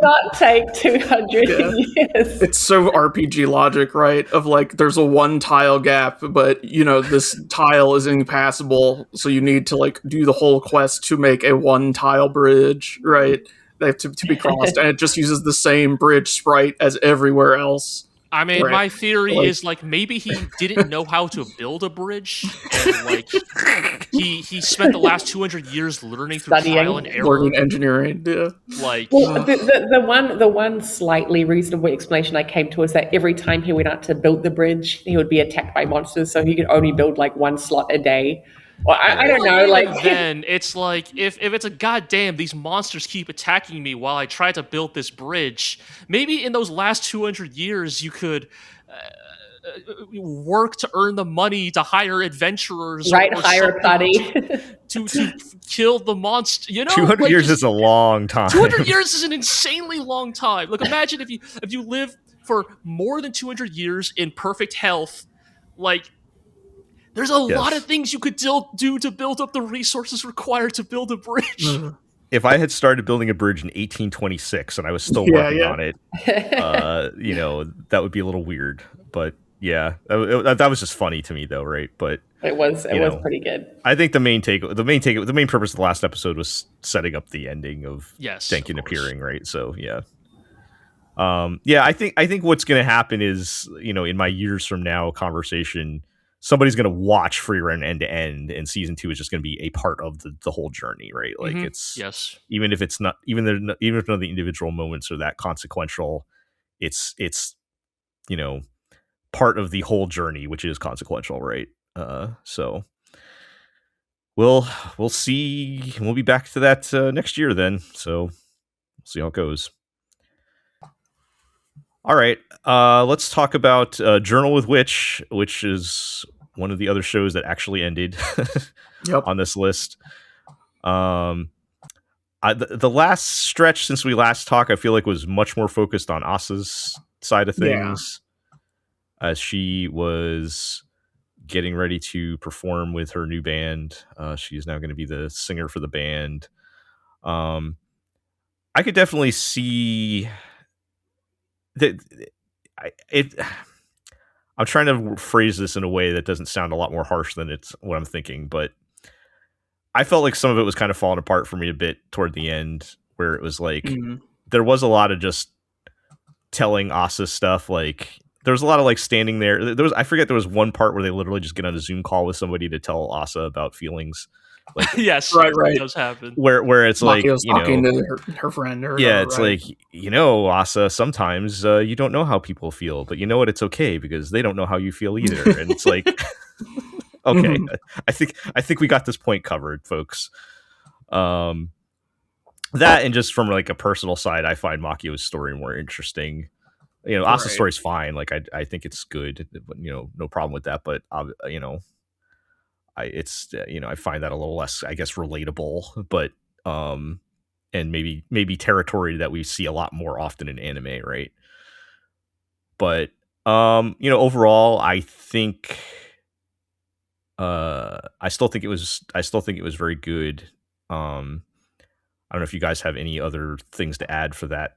[SPEAKER 4] not take 200 years.
[SPEAKER 2] It's so RPG logic, right? Of there's a one tile gap, but this tile is impassable, so you need to do the whole quest to make a one tile bridge, right? They have to be crossed, and it just uses the same bridge sprite as everywhere else.
[SPEAKER 3] I mean,
[SPEAKER 2] Right.
[SPEAKER 3] my theory
[SPEAKER 2] Like-
[SPEAKER 3] is like maybe he didn't know how to build a bridge, and like he spent the last 200 years learning through
[SPEAKER 4] Studying.
[SPEAKER 3] trial and error.
[SPEAKER 2] Learning engineering. Yeah.
[SPEAKER 3] Like,
[SPEAKER 4] Well, the one slightly reasonable explanation I came to is that every time he went out to build the bridge, he would be attacked by monsters, so he could only build like one slot a day. Well, I don't know.
[SPEAKER 3] even
[SPEAKER 4] Like,
[SPEAKER 3] then, it's like if it's a goddamn these monsters keep attacking me while I try to build this bridge. Maybe in those last 200 years, you could work to earn the money to hire adventurers,
[SPEAKER 4] right,
[SPEAKER 3] or
[SPEAKER 4] hire a party.
[SPEAKER 3] to kill the monster. You know,
[SPEAKER 1] 200
[SPEAKER 3] like,
[SPEAKER 1] years is a long time.
[SPEAKER 3] 200 years is an insanely long time. Like, imagine if you live for more than 200 years in perfect health, like. There's a lot of things you could do to build up the resources required to build a bridge.
[SPEAKER 1] If I had started building a bridge in 1826 and I was still working on it, you know, that would be a little weird. But yeah, that was just funny to me, though, right? But
[SPEAKER 4] it was pretty good.
[SPEAKER 1] I think the main purpose of the last episode was setting up the ending of Denkin appearing, right? So yeah. I think what's going to happen is, you know, in my years from now conversation, somebody's going to watch Frieren end to end, and season 2 is just going to be a part of the whole journey, right? Like it's even if it's not even if none of the individual moments are that consequential, it's you know, part of the whole journey, which is consequential, right? So we'll see. We'll be back to that next year then. So we'll see how it goes. All right, let's talk about Journal with Witch, which is one of the other shows that actually ended on this list. The last stretch since we last talked, I feel like was much more focused on Asa's side of things, as she was getting ready to perform with her new band. She is now going to be the singer for the band. I could definitely see that I'm trying to phrase this in a way that doesn't sound a lot more harsh than it's what I'm thinking, but I felt like some of it was kind of falling apart for me a bit toward the end, where it was like there was a lot of just telling Asa stuff. Like there was a lot of like standing there. I forget, there was one part where they literally just get on a Zoom call with somebody to tell Asa about feelings. Like,
[SPEAKER 3] yes,
[SPEAKER 2] right.
[SPEAKER 3] It does happen.
[SPEAKER 1] Where it's like, you
[SPEAKER 2] talking
[SPEAKER 1] know,
[SPEAKER 2] to her friend.
[SPEAKER 1] It's like, you know, Asa, sometimes you don't know how people feel, but you know what? It's okay because they don't know how you feel either. And it's like, okay, I think we got this point covered, folks. That, and just from like a personal side, I find Makio's story more interesting. You know, Asa's story is fine. Like I think it's good. You know, no problem with that. But you know, I find that a little less, I guess, relatable, but and maybe territory that we see a lot more often in anime, right? But you know, overall, I think I still think it was very good. I don't know if you guys have any other things to add for that,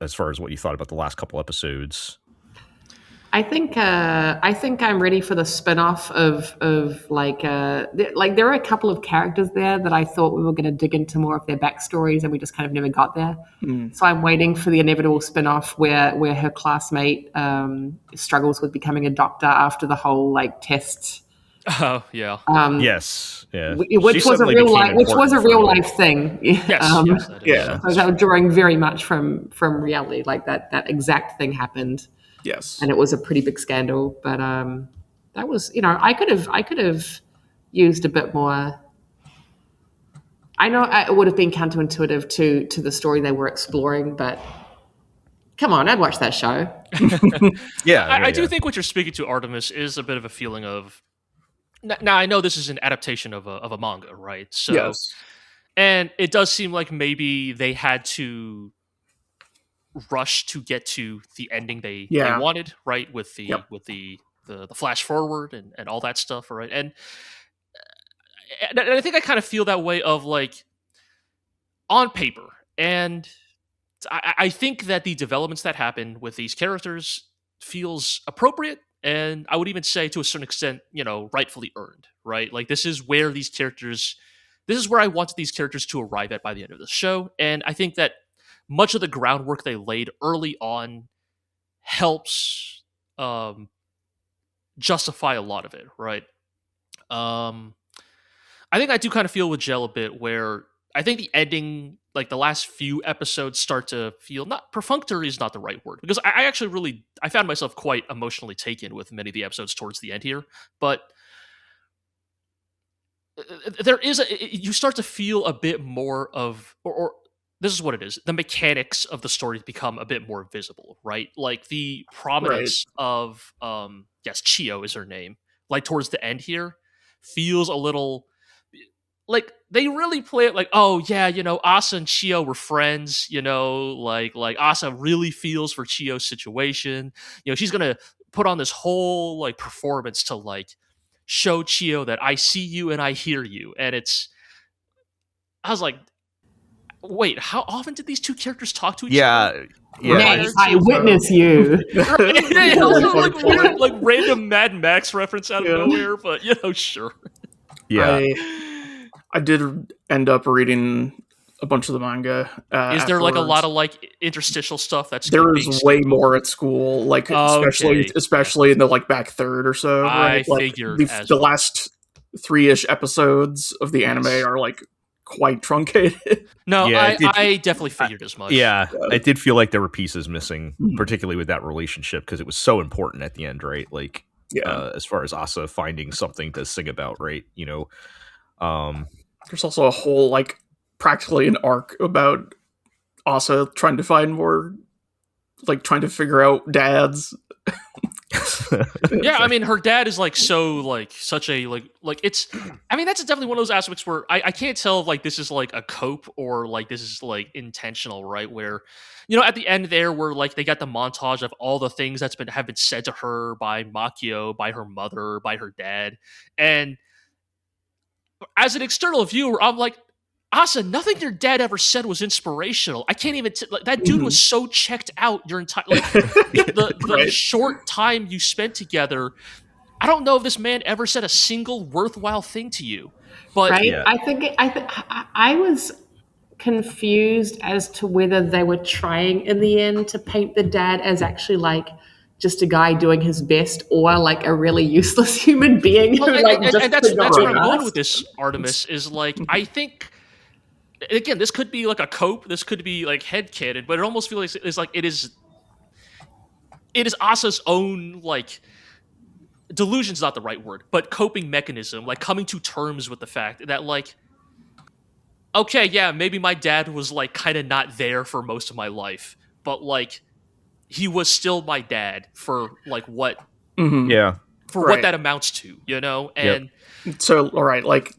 [SPEAKER 1] as far as what you thought about the last couple episodes.
[SPEAKER 4] I think I'm ready for the spin-off of like there are a couple of characters there that I thought we were going to dig into more of their backstories, and we just kind of never got there. So I'm waiting for the inevitable spin-off where her classmate struggles with becoming a doctor after the whole like test.
[SPEAKER 3] Oh yeah.
[SPEAKER 1] Yes. Yeah.
[SPEAKER 4] Which was a real life thing.
[SPEAKER 3] Yes.
[SPEAKER 4] So that was drawing very much from reality. Like that exact thing happened.
[SPEAKER 2] Yes.
[SPEAKER 4] And it was a pretty big scandal, but that was, you know, I could have used a bit more. I know it would have been counterintuitive to the story they were exploring, but come on, I'd watch that show.
[SPEAKER 3] I do think what you're speaking to, Artemis, is a bit of a feeling of. Now I know this is an adaptation of a manga, right? So,
[SPEAKER 2] yes.
[SPEAKER 3] And it does seem like maybe they had to rush to get to the ending they wanted, right? With the flash forward and all that stuff, right? And I think I kind of feel that way of like on paper, and I think that the developments that happen with these characters feels appropriate, and I would even say to a certain extent, you know, rightfully earned, right? Like this is where I wanted these characters to arrive at by the end of the show, and I think that much of the groundwork they laid early on helps justify a lot of it, right? I think I do kind of feel with Gel a bit, where I think the ending, like the last few episodes, start to feel, not perfunctory is not the right word, because I actually really, I found myself quite emotionally taken with many of the episodes towards the end here, but there is you start to feel a bit more of, or this is what it is, the mechanics of the story become a bit more visible, right? Like the prominence of yes, Chio is her name, like towards the end here feels a little like they really play it like, oh yeah, you know, Asa and Chio were friends, you know, like Asa really feels for Chio's situation. You know, she's gonna put on this whole like performance to like show Chio that I see you and I hear you. And I was like, wait, how often did these two characters talk to each other?
[SPEAKER 1] Yeah.
[SPEAKER 4] Next, I witness you.
[SPEAKER 3] It also like weird, like random Mad Max reference out of nowhere, but you know, sure.
[SPEAKER 1] Yeah.
[SPEAKER 2] I did end up reading a bunch of the manga.
[SPEAKER 3] Is there like a lot of like interstitial stuff that's
[SPEAKER 2] there is way more at school, like especially in the like back third or so.
[SPEAKER 3] I
[SPEAKER 2] right? Like,
[SPEAKER 3] figured
[SPEAKER 2] the last 3-ish episodes of the anime are like quite truncated.
[SPEAKER 3] No, yeah, I definitely figured as much.
[SPEAKER 1] Yeah, I did feel like there were pieces missing, particularly with that relationship, because it was so important at the end, right? Like, as far as Asa finding something to sing about, right? You know,
[SPEAKER 2] there's also a whole like practically an arc about Asa trying to find more, like trying to figure out dads.
[SPEAKER 3] Yeah, I mean, her dad is like so like such a like it's. I mean, that's definitely one of those aspects where I can't tell if like this is like a cope or like this is like intentional, right? Where, you know, at the end there, where like they got the montage of all the things have been said to her by Makio, by her mother, by her dad, and as an external viewer, I'm like, Asa, nothing your dad ever said was inspirational. I can't even like that dude was so checked out your entire like the short time you spent together. I don't know if this man ever said a single worthwhile thing to you. But
[SPEAKER 4] I was confused as to whether they were trying in the end to paint the dad as actually like just a guy doing his best, or like a really useless human being.
[SPEAKER 3] Well, and that's where I'm going with this, Artemis, is like, I think, again, this could be like a cope, this could be like headcanon, but it almost feels like it is Asa's own, like, delusion's not the right word, but coping mechanism, like coming to terms with the fact that, like, okay, yeah, maybe my dad was like kind of not there for most of my life, but like, he was still my dad for like what, what that amounts to, you know? And
[SPEAKER 2] so, all right, like,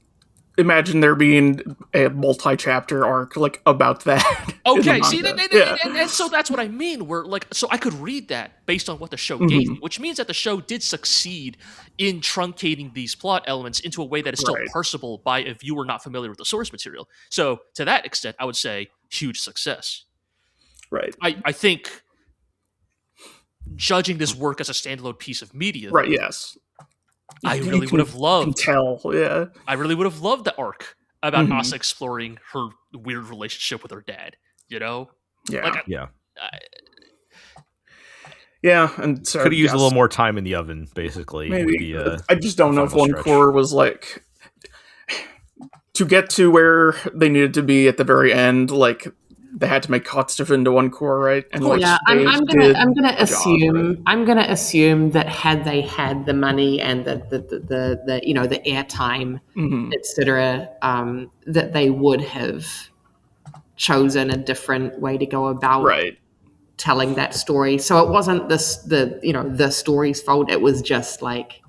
[SPEAKER 2] imagine there being a multi-chapter arc like about that.
[SPEAKER 3] Okay, see, and so that's what I mean. Where like, so I could read that based on what the show gave me, which means that the show did succeed in truncating these plot elements into a way that is still parsable by a viewer not familiar with the source material. So to that extent, I would say huge success.
[SPEAKER 2] Right.
[SPEAKER 3] I think, judging this work as a standalone piece of media,
[SPEAKER 2] right? Yes.
[SPEAKER 3] I really would have loved.
[SPEAKER 2] I
[SPEAKER 3] really would have loved the arc about Asa exploring her weird relationship with her dad. You know,
[SPEAKER 2] and so
[SPEAKER 1] could have used a little more time in the oven, basically.
[SPEAKER 2] Maybe I just don't know if one core was like to get to where they needed to be at the very end. Like they had to make hot stuff into one core, right? And
[SPEAKER 4] I'm gonna assume that had they had the money and the you know the airtime, etc., that they would have chosen a different way to go about telling that story. So it wasn't the story's fault. It was just like,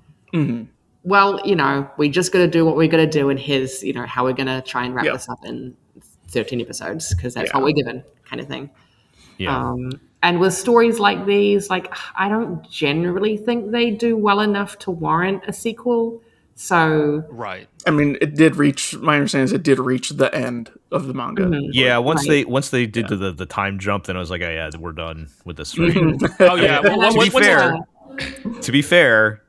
[SPEAKER 4] well, you know, we just got to do what we're going to do, and here's, you know, how we're going to try and wrap this up in 13 episodes, because that's what we're given, kind of thing. And with stories like these, like, I don't generally think they do well enough to warrant a sequel. So
[SPEAKER 2] I mean, it did reach, my understanding is it did reach the end of the manga.
[SPEAKER 1] Once they did the time jump, then I was like, oh yeah, we're done with this.
[SPEAKER 3] Oh yeah.
[SPEAKER 1] To be fair,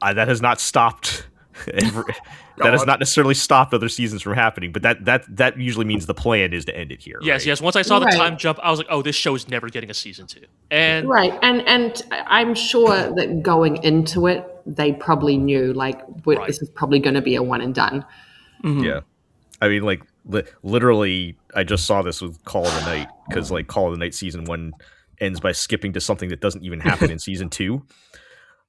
[SPEAKER 1] that has not stopped That has not necessarily stopped other seasons from happening, but that usually means the plan is to end it here.
[SPEAKER 3] Yes,
[SPEAKER 1] right?
[SPEAKER 3] yes. Once I saw the time jump, I was like, oh, this show is never getting a season 2. And
[SPEAKER 4] and I'm sure that going into it, they probably knew like this is probably going to be a one and done.
[SPEAKER 2] Mm-hmm.
[SPEAKER 1] Yeah, I mean, like literally, I just saw this with Call of the Night, because like Call of the Night season 1 ends by skipping to something that doesn't even happen in season 2.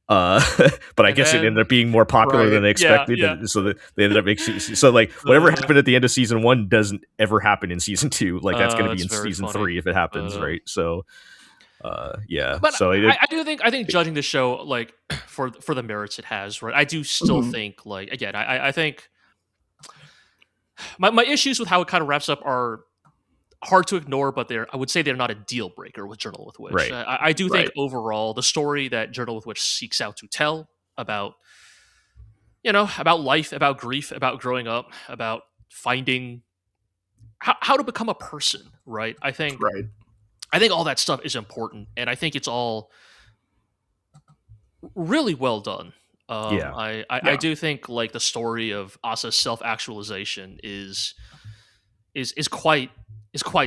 [SPEAKER 1] But I guess it ended up being more popular than they expected, so that they ended up making so like whatever happened at the end of season 1 doesn't ever happen in season 2. Like that's going to be in season 3 if it happens, right? So,
[SPEAKER 3] but
[SPEAKER 1] so
[SPEAKER 3] I think judging the show like for the merits it has, right? I do still think like again, I think my issues with how it kind of wraps up are hard to ignore, but I would say they're not a deal breaker with Journal with Witch.
[SPEAKER 1] Right.
[SPEAKER 3] I do think overall the story that Journal with Witch seeks out to tell about, about life, about grief, about growing up, about finding how to become a person, right? I think all that stuff is important, and I think it's all really well done. I do think like the story of Asa's self-actualization is quite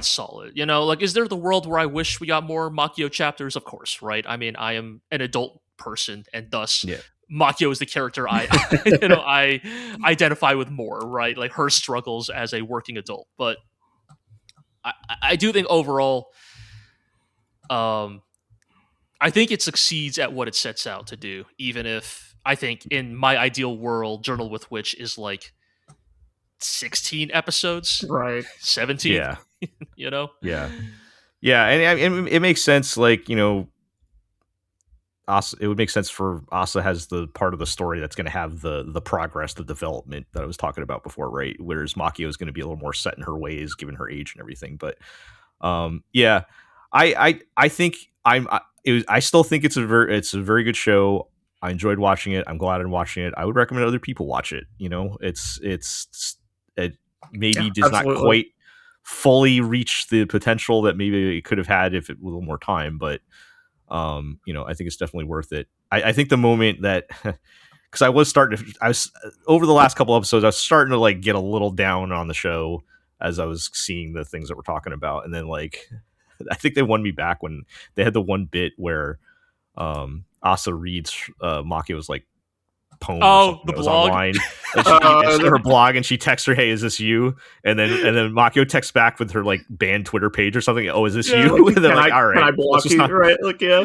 [SPEAKER 3] solid. Like, is there the world where I wish we got more Makio chapters? Of course, right? I mean, I am an adult person, and thus Makio is the character I identify with more, right? Like her struggles as a working adult. But I do think overall, I think it succeeds at what it sets out to do, even if I think in my ideal world, Journal with Witch is like 16 episodes,
[SPEAKER 2] right?
[SPEAKER 3] 17.
[SPEAKER 1] Yeah.
[SPEAKER 3] Yeah,
[SPEAKER 1] and it makes sense. Like, Asa, it would make sense for Asa has the part of the story that's going to have the progress, the development that I was talking about before, right? Whereas Makio is going to be a little more set in her ways, given her age and everything. But I think I still think it's a very good show. I enjoyed watching it. I'm glad I'm watching it. I would recommend other people watch it. It maybe does not quite fully reach the potential that maybe it could have had if it with a little more time, but I think it's definitely worth it. I think the moment that because I was over the last couple episodes, I was starting to like get a little down on the show as I was seeing the things that we're talking about, and then like I think they won me back when they had the one bit where Asa reads Makio's like poem
[SPEAKER 3] the blog
[SPEAKER 1] online. And her blog, and she texts her, "Hey, is this you?" And then Makio texts back with her like banned Twitter page or something. "Oh, is this you?" And they're like, "All right,
[SPEAKER 2] can I block you?" Right? Like,
[SPEAKER 1] they're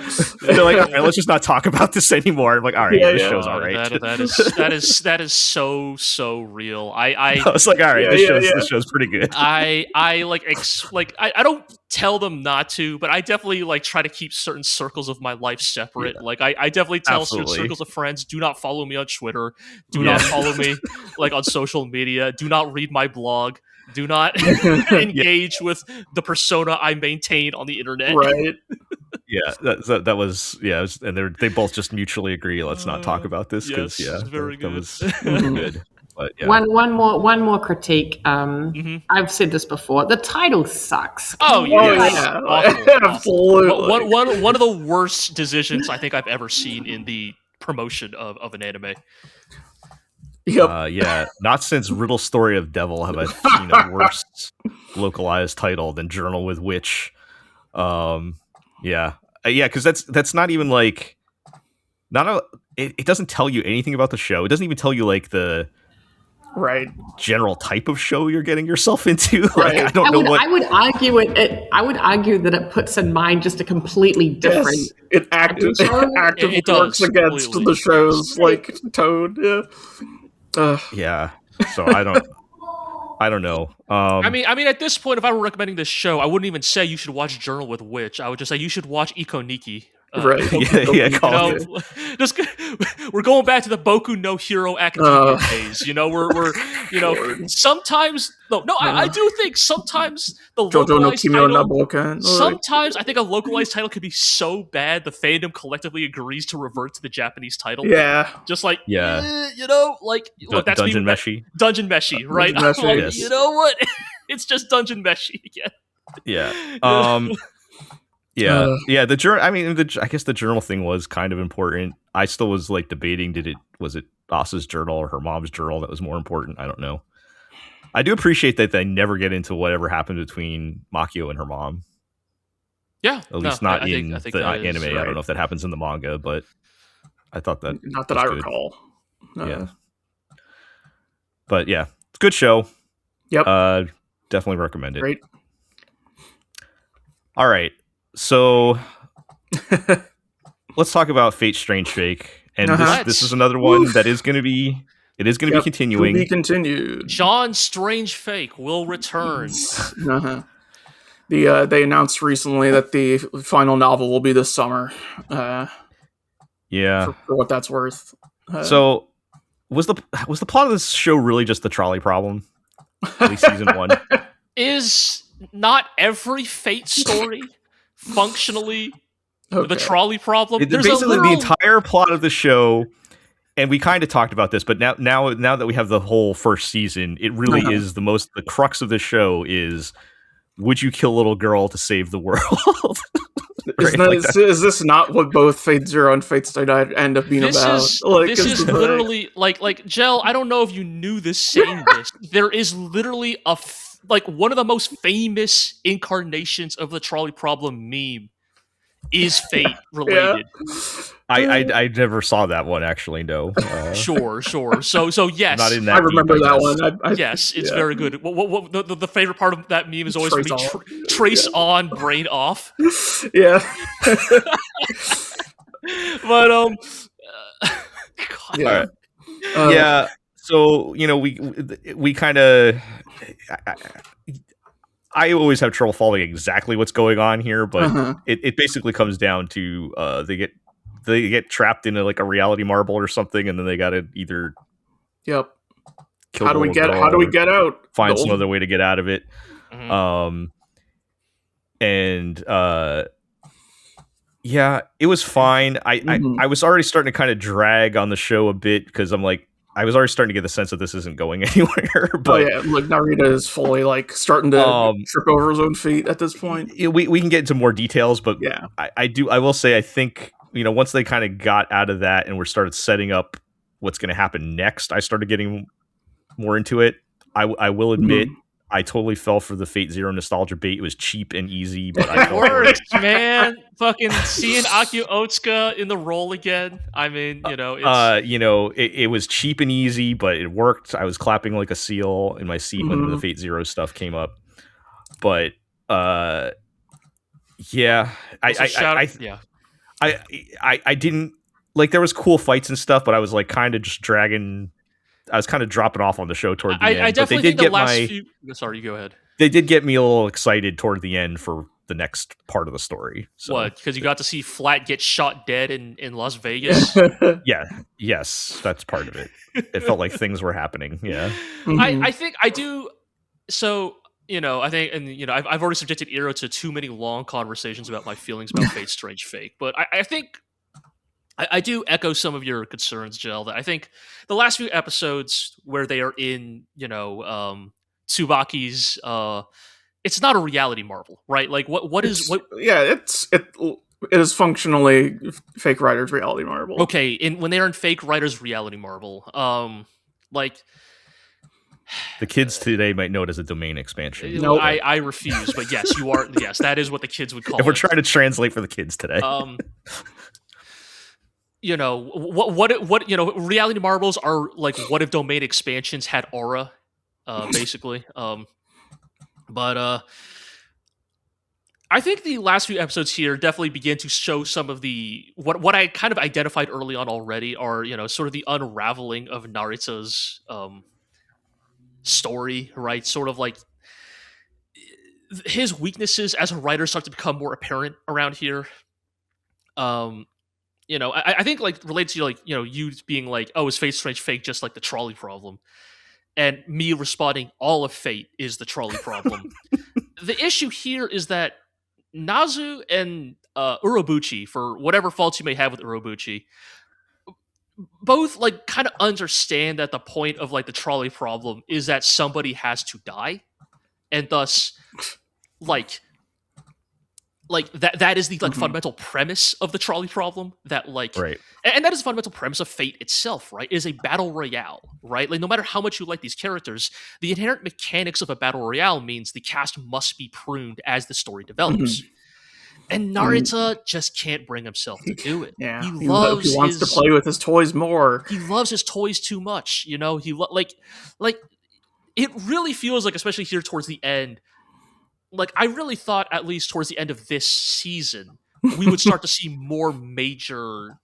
[SPEAKER 1] like, "All right, let's just not talk about this anymore." I'm like, "All right, this show's all right."
[SPEAKER 3] That is so real. I
[SPEAKER 1] was like, "All right, this show's pretty good."
[SPEAKER 3] I don't tell them not to, but I definitely like try to keep certain circles of my life separate. Like I definitely tell certain circles of friends, do not follow me on Twitter, do not follow me like on social media, do not read my blog, do not engage with the persona I maintain on the internet.
[SPEAKER 2] Right.
[SPEAKER 1] That was and they both just mutually agree, let's not talk about this, because
[SPEAKER 3] very good.
[SPEAKER 1] That was good. But,
[SPEAKER 4] one more critique. I've said this before. The title sucks.
[SPEAKER 3] Oh yeah,
[SPEAKER 2] awful. Absolutely.
[SPEAKER 3] One of the worst decisions I think I've ever seen in the promotion of an anime.
[SPEAKER 2] Yep.
[SPEAKER 1] Not since Riddle Story of Devil have I seen a worse localized title than Journal with Witch. Because that's not even like it doesn't tell you anything about the show. It doesn't even tell you like the general type of show you're getting yourself into. Like, I don't know what
[SPEAKER 4] I would argue that it puts in mind just a completely different.
[SPEAKER 2] Yes, it actively works against completely. The show's like tone.
[SPEAKER 1] Yeah. So I don't know.
[SPEAKER 3] I mean, at this point, if I were recommending this show, I wouldn't even say you should watch Journal with Witch. I would just say you should watch Ikoniki.
[SPEAKER 2] Right.
[SPEAKER 3] Just we're going back to the Boku no Hero Academia days. We're sometimes I do think sometimes the localized title. Sometimes I think a localized title could be so bad the fandom collectively agrees to revert to the Japanese title.
[SPEAKER 2] Yeah.
[SPEAKER 3] Just like that's
[SPEAKER 1] Dungeon Meshi.
[SPEAKER 3] Dungeon Meshi, right?
[SPEAKER 2] Dungeon Meshi,
[SPEAKER 3] yes. You know what? It's just Dungeon Meshi again.
[SPEAKER 1] Yeah. The journal. I mean, I guess the journal thing was kind of important. I still was like debating: was it Asa's journal or her mom's journal that was more important. I don't know. I do appreciate that they never get into whatever happened between Makio and her mom.
[SPEAKER 3] Yeah,
[SPEAKER 1] at least not in
[SPEAKER 3] I think
[SPEAKER 1] the
[SPEAKER 3] that
[SPEAKER 1] anime.
[SPEAKER 3] is,
[SPEAKER 1] I don't know if that happens in the manga, but I thought that
[SPEAKER 2] not that I recall.
[SPEAKER 1] Yeah, but yeah, it's a good show.
[SPEAKER 2] Yep,
[SPEAKER 1] definitely recommend it.
[SPEAKER 2] Great.
[SPEAKER 1] All right, so let's talk about Fate Strange Fake, and this is another one that is going to be. It is going to be continuing.
[SPEAKER 2] To be continued.
[SPEAKER 3] John Strange Fake will return.
[SPEAKER 2] They announced recently that the final novel will be this summer.
[SPEAKER 1] Yeah,
[SPEAKER 2] for what that's worth.
[SPEAKER 1] So, was the plot of this show really just the trolley problem? At least season 1.
[SPEAKER 3] Is not every Fate story functionally the trolley problem?
[SPEAKER 1] There's basically the entire plot of the show. And we kind of talked about this, but now that we have the whole first season, it really is the crux of the show is, would you kill a little girl to save the world? Right?
[SPEAKER 2] Is this not what both Fate Zero and Fate Stay Night end up being about?
[SPEAKER 3] This is literally like Jel. I don't know if you knew this saying this. There is literally one of the most famous incarnations of the trolley problem meme is Fate related.
[SPEAKER 1] I never saw that one actually. No.
[SPEAKER 3] Sure. So yes,
[SPEAKER 1] not in that.
[SPEAKER 2] I remember that one.
[SPEAKER 3] Yes, it's very good. What the favorite part of that meme is always trace on, brain off.
[SPEAKER 2] Yeah.
[SPEAKER 3] But
[SPEAKER 1] God. Right. Yeah. So we kind of. I always have trouble following exactly what's going on here, but it basically comes down to they get trapped in a reality marble or something, and then they got to either kill
[SPEAKER 2] how do we get out?
[SPEAKER 1] Find some other way to get out of it. Yeah, it was fine. I was already starting to kind of drag on the show a bit because I'm like, I was already starting to get the sense that this isn't going anywhere. But
[SPEAKER 2] Narita is fully starting to trip over his own feet at this point.
[SPEAKER 1] We can get into more details, but I will say I think once they kind of got out of that and we started setting up what's going to happen next, I started getting more into it. I will admit I totally fell for the Fate Zero nostalgia bait. It was cheap and easy, but I
[SPEAKER 3] worked, man. Fucking seeing Akio Otsuka in the role again. I mean,
[SPEAKER 1] it was cheap and easy, but it worked. I was clapping like a seal in my seat when the Fate Zero stuff came up. But I didn't there was cool fights and stuff, but I was kind of just dragging. I was kind of dropping off on the show toward the end.
[SPEAKER 3] I definitely think the last few... Sorry, go ahead.
[SPEAKER 1] They did get me a little excited toward the end for the next part of the story. So.
[SPEAKER 3] What? Because you got to see Flat get shot dead in Las Vegas?
[SPEAKER 1] Yes, that's part of it. It felt like things were happening, yeah.
[SPEAKER 3] I think I do... So, I think... And, I've already subjected Iro to too many long conversations about my feelings about Fate Strange Fake. But I think... I do echo some of your concerns, Jill, that I think the last few episodes where they are in, Tsubaki's, it's not a reality marvel, right? What is...
[SPEAKER 2] Yeah, it is functionally Fake Writer's reality marvel.
[SPEAKER 3] Okay, when they are in Fake Writer's reality marvel,
[SPEAKER 1] the kids today might know it as a domain expansion.
[SPEAKER 3] No, I refuse, but yes, you are... Yes, that is what the kids would call it.
[SPEAKER 1] If we're trying to translate for the kids today.
[SPEAKER 3] Reality marbles are what if domain expansions had aura, basically. But I think the last few episodes here definitely begin to show some of the what I kind of identified early on already are sort of the unraveling of Narita's story, right? Sort of his weaknesses as a writer start to become more apparent around here. I think relates to you being oh, is Fate Strange Fake just like the trolley problem? And me responding, all of Fate is the trolley problem. The issue here is that Nazu and Urobuchi, for whatever faults you may have with Urobuchi, both kind of understand that the point of the trolley problem is that somebody has to die, and thus like that is the like fundamental premise of the trolley problem, that like
[SPEAKER 1] Right.
[SPEAKER 3] and that is the fundamental premise of Fate itself, right? It is a battle royale, right? Like no matter how much you like these characters, the inherent mechanics of a battle royale means the cast must be pruned as the story develops. And Narita just can't bring himself to do it.
[SPEAKER 2] Yeah,
[SPEAKER 3] he wants
[SPEAKER 2] to play with his toys more.
[SPEAKER 3] He loves his toys too much, you know. He like it really feels like, especially here towards the end, like I really thought at least towards the end of this season we would start to see more major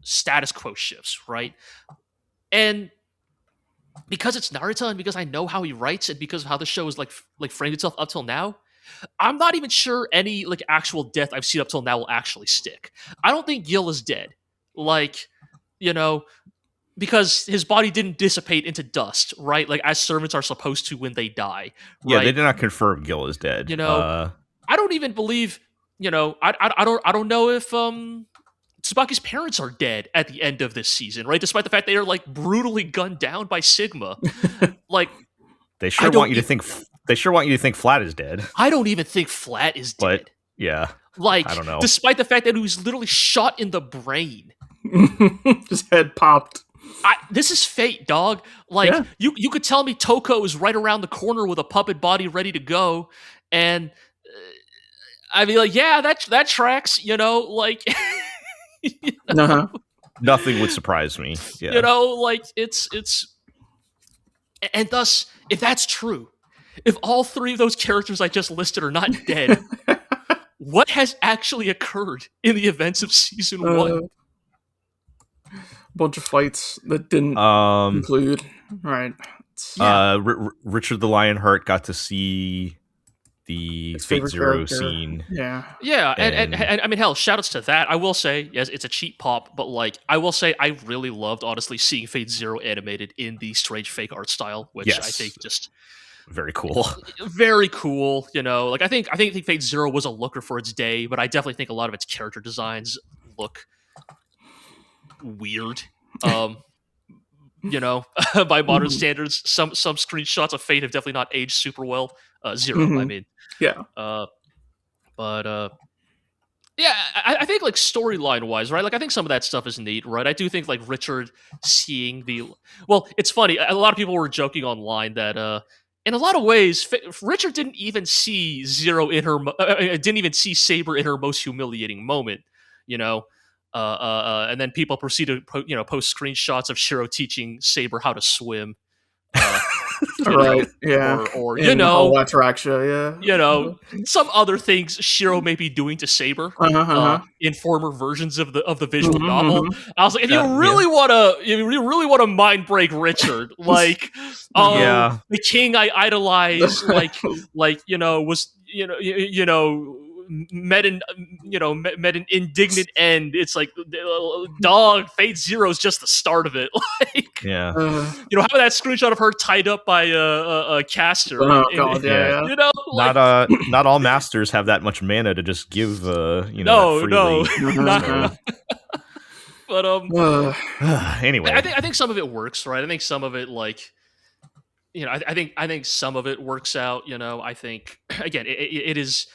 [SPEAKER 3] status quo shifts, right? And because it's Naruto, and because I know how he writes, and because of how the show is like framed itself up till now, I'm not even sure any like actual death I've seen up till now will actually stick. I don't think Gil is dead, like, you know, because his body didn't dissipate into dust, right? Like as servants are supposed to when they die.
[SPEAKER 1] Yeah,
[SPEAKER 3] right?
[SPEAKER 1] they did not confirm Gil is dead.
[SPEAKER 3] You know, I don't even believe. You know, I don't know if Tsubaki's parents are dead at the end of this season, right? Despite the fact they are like brutally gunned down by Sigma. Like
[SPEAKER 1] they sure want you to think. They sure want you to think Flat is dead.
[SPEAKER 3] I don't even think Flat is dead.
[SPEAKER 1] But yeah,
[SPEAKER 3] like
[SPEAKER 1] I don't know.
[SPEAKER 3] Despite the fact that he was literally shot in the brain,
[SPEAKER 2] his head popped.
[SPEAKER 3] This is Fate, dog. Like you could tell me Toko is right around the corner with a puppet body ready to go, and I mean, like, yeah, that tracks. You know, like, you know?
[SPEAKER 1] Nothing would surprise me. Yeah.
[SPEAKER 3] You know, like it's, and thus, if that's true, if all three of those characters I just listed are not dead, what has actually occurred in the events of season 1?
[SPEAKER 2] Bunch of fights that didn't conclude. Right.
[SPEAKER 1] Richard the Lionheart got to see the Fate Zero scene.
[SPEAKER 2] Yeah.
[SPEAKER 3] And I mean, hell, shoutouts to that. I will say, yes, it's a cheap pop, but like, I will say, I really loved, honestly, seeing Fate Zero animated in the strange fake art style, which I think just
[SPEAKER 1] very cool.
[SPEAKER 3] Very cool. You know, like I think Fate Zero was a looker for its day, but I definitely think a lot of its character designs look weird. You know, by modern standards, some screenshots of Fate have definitely not aged super well. Zero, I mean.
[SPEAKER 2] Yeah.
[SPEAKER 3] Yeah, I think like storyline wise, right? Like I think some of that stuff is neat, right? I do think like Richard seeing it's funny. A lot of people were joking online that in a lot of ways, Richard didn't even see Zero in her, didn't even see Saber in her most humiliating moment, you know. And then people proceeded to post screenshots of Shiro teaching Saber how to swim.
[SPEAKER 2] Right, yeah.
[SPEAKER 3] Or you know,
[SPEAKER 2] Ataraxia, yeah.
[SPEAKER 3] You know, some other things Shiro may be doing to Saber in former versions of the visual novel. I was like, if you really want to mind break Richard, like, the king I idolize, like you know, was met an indignant end. It's like, dog, Fate Zero is just the start of it. Like,
[SPEAKER 1] you know,
[SPEAKER 3] having that screenshot of her tied up by a caster.
[SPEAKER 2] God,
[SPEAKER 3] you know, like,
[SPEAKER 1] not all masters have that much mana to just give.
[SPEAKER 3] No. But
[SPEAKER 1] anyway,
[SPEAKER 3] I think some of it works, right? I think some of it, like, you know, I think some of it works out. You know, I think again, it is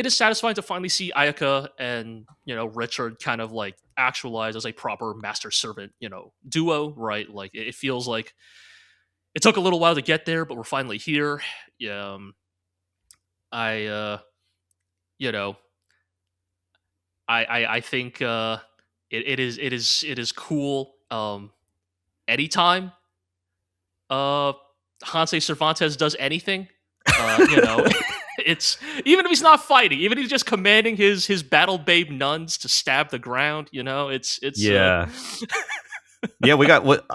[SPEAKER 3] satisfying to finally see Ayaka and, you know, Richard kind of like actualize as a proper master servant, you know, duo, right? Like it feels like it took a little while to get there, but we're finally here. Yeah, I think it is cool. Anytime Hanse Cervantes does anything, you know. It's even if he's not fighting, even if he's just commanding his battle babe nuns to stab the ground, you know, it's
[SPEAKER 1] yeah. We got what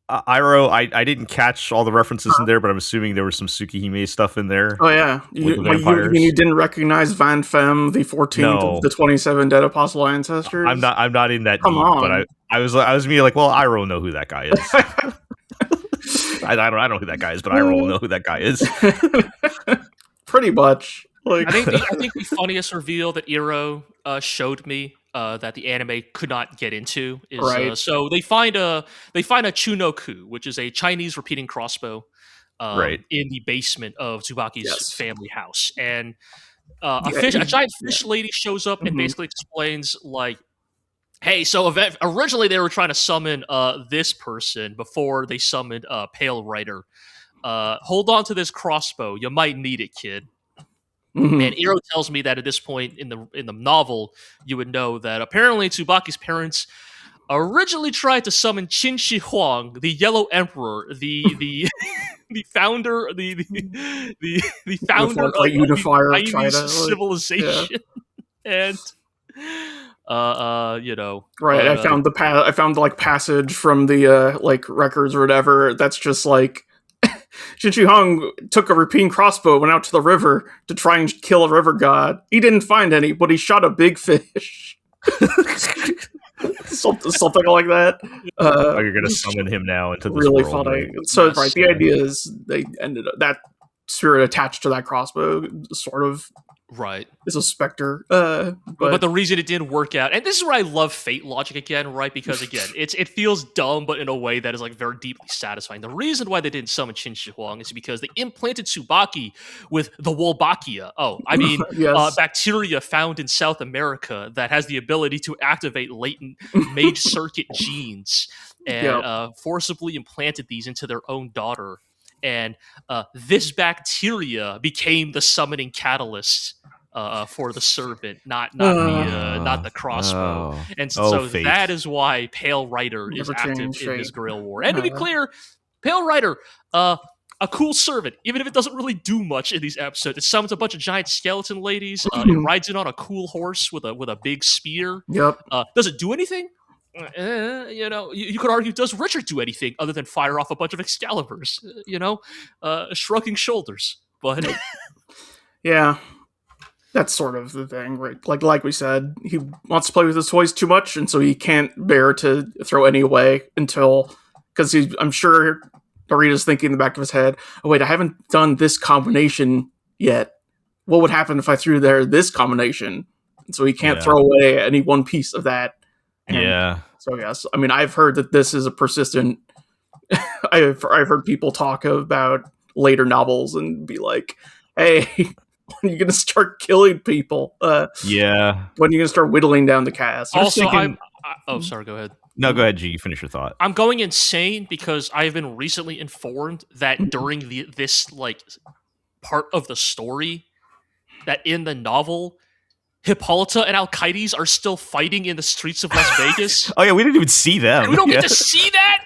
[SPEAKER 1] Iroh. I didn't catch all the references in there, but I'm assuming there was some Tsukihime stuff in there.
[SPEAKER 2] Oh yeah, you didn't recognize Van Femme, the 14th of the 27 dead apostle ancestors.
[SPEAKER 1] I'm not in that deep, but I was me like, well, Iroh will know who that guy is. I don't know who that guy is, but Iroh will know who that guy is.
[SPEAKER 2] Pretty much. Like,
[SPEAKER 3] I think the funniest reveal that Iro showed me that the anime could not get into is so they find a Chunoku, which is a Chinese repeating crossbow, in the basement of Tsubaki's family house, and a giant fish lady shows up and basically explains like, hey, so originally they were trying to summon this person before they summoned Pale Rider. Hold on to this crossbow. You might need it, kid. And Iro tells me that at this point in the novel, you would know that apparently Tsubaki's parents originally tried to summon Qin Shi Huang, the Yellow Emperor, the founder, the founder of
[SPEAKER 2] like unifier
[SPEAKER 3] the
[SPEAKER 2] of
[SPEAKER 3] Chinese civilization, and you know,
[SPEAKER 2] right. I found I found like passage from the like records or whatever. That's just like Qin Shi Huang took a repeating crossbow, went out to the river to try and kill a river god. He didn't find any, but he shot a big fish. something like that.
[SPEAKER 1] You're going to summon him now into this
[SPEAKER 2] really
[SPEAKER 1] world.
[SPEAKER 2] Funny. So right, the idea is they ended up that spirit attached to that crossbow, sort of.
[SPEAKER 3] Right.
[SPEAKER 2] Is a specter.
[SPEAKER 3] But the reason it didn't work out, and this is where I love fate logic again, right? Because again, it feels dumb, but in a way that is like very deeply satisfying. The reason why they didn't summon Qin Shi Huang is because they implanted Tsubaki with the Wolbachia.
[SPEAKER 2] Yes.
[SPEAKER 3] Bacteria found in South America that has the ability to activate latent mage circuit genes, and forcibly implanted these into their own daughter. And this bacteria became the summoning catalyst for the servant, not the crossbow. And so that is why Pale Rider is active in this Grail War. And to be clear, Pale Rider, a cool servant, even if it doesn't really do much in these episodes. It summons a bunch of giant skeleton ladies. It rides in on a cool horse with a big spear.
[SPEAKER 2] Yep.
[SPEAKER 3] Does it do anything? You know, you could argue, does Richard do anything other than fire off a bunch of Excaliburs? Shrugging shoulders. But
[SPEAKER 2] yeah, that's sort of the thing, right? Like we said, he wants to play with his toys too much, and so he can't bear to throw any away because I'm sure Narita's thinking in the back of his head, oh wait, I haven't done this combination yet. What would happen if I threw there this combination? And so he can't throw away any one piece of that. And so yes, I mean, I've heard that this is a persistent. I've heard people talk about later novels and be like, "Hey, when are you going to start killing people? When are you going to start whittling down the cast?"
[SPEAKER 3] Also, sorry, go ahead.
[SPEAKER 1] No, go ahead, G. You finish your thought.
[SPEAKER 3] I'm going insane because I've been recently informed that during this like part of the story, that in the novel, Hippolyta and Alcides are still fighting in the streets of Las Vegas.
[SPEAKER 1] Oh yeah, we didn't even see them.
[SPEAKER 3] And we don't get to see that?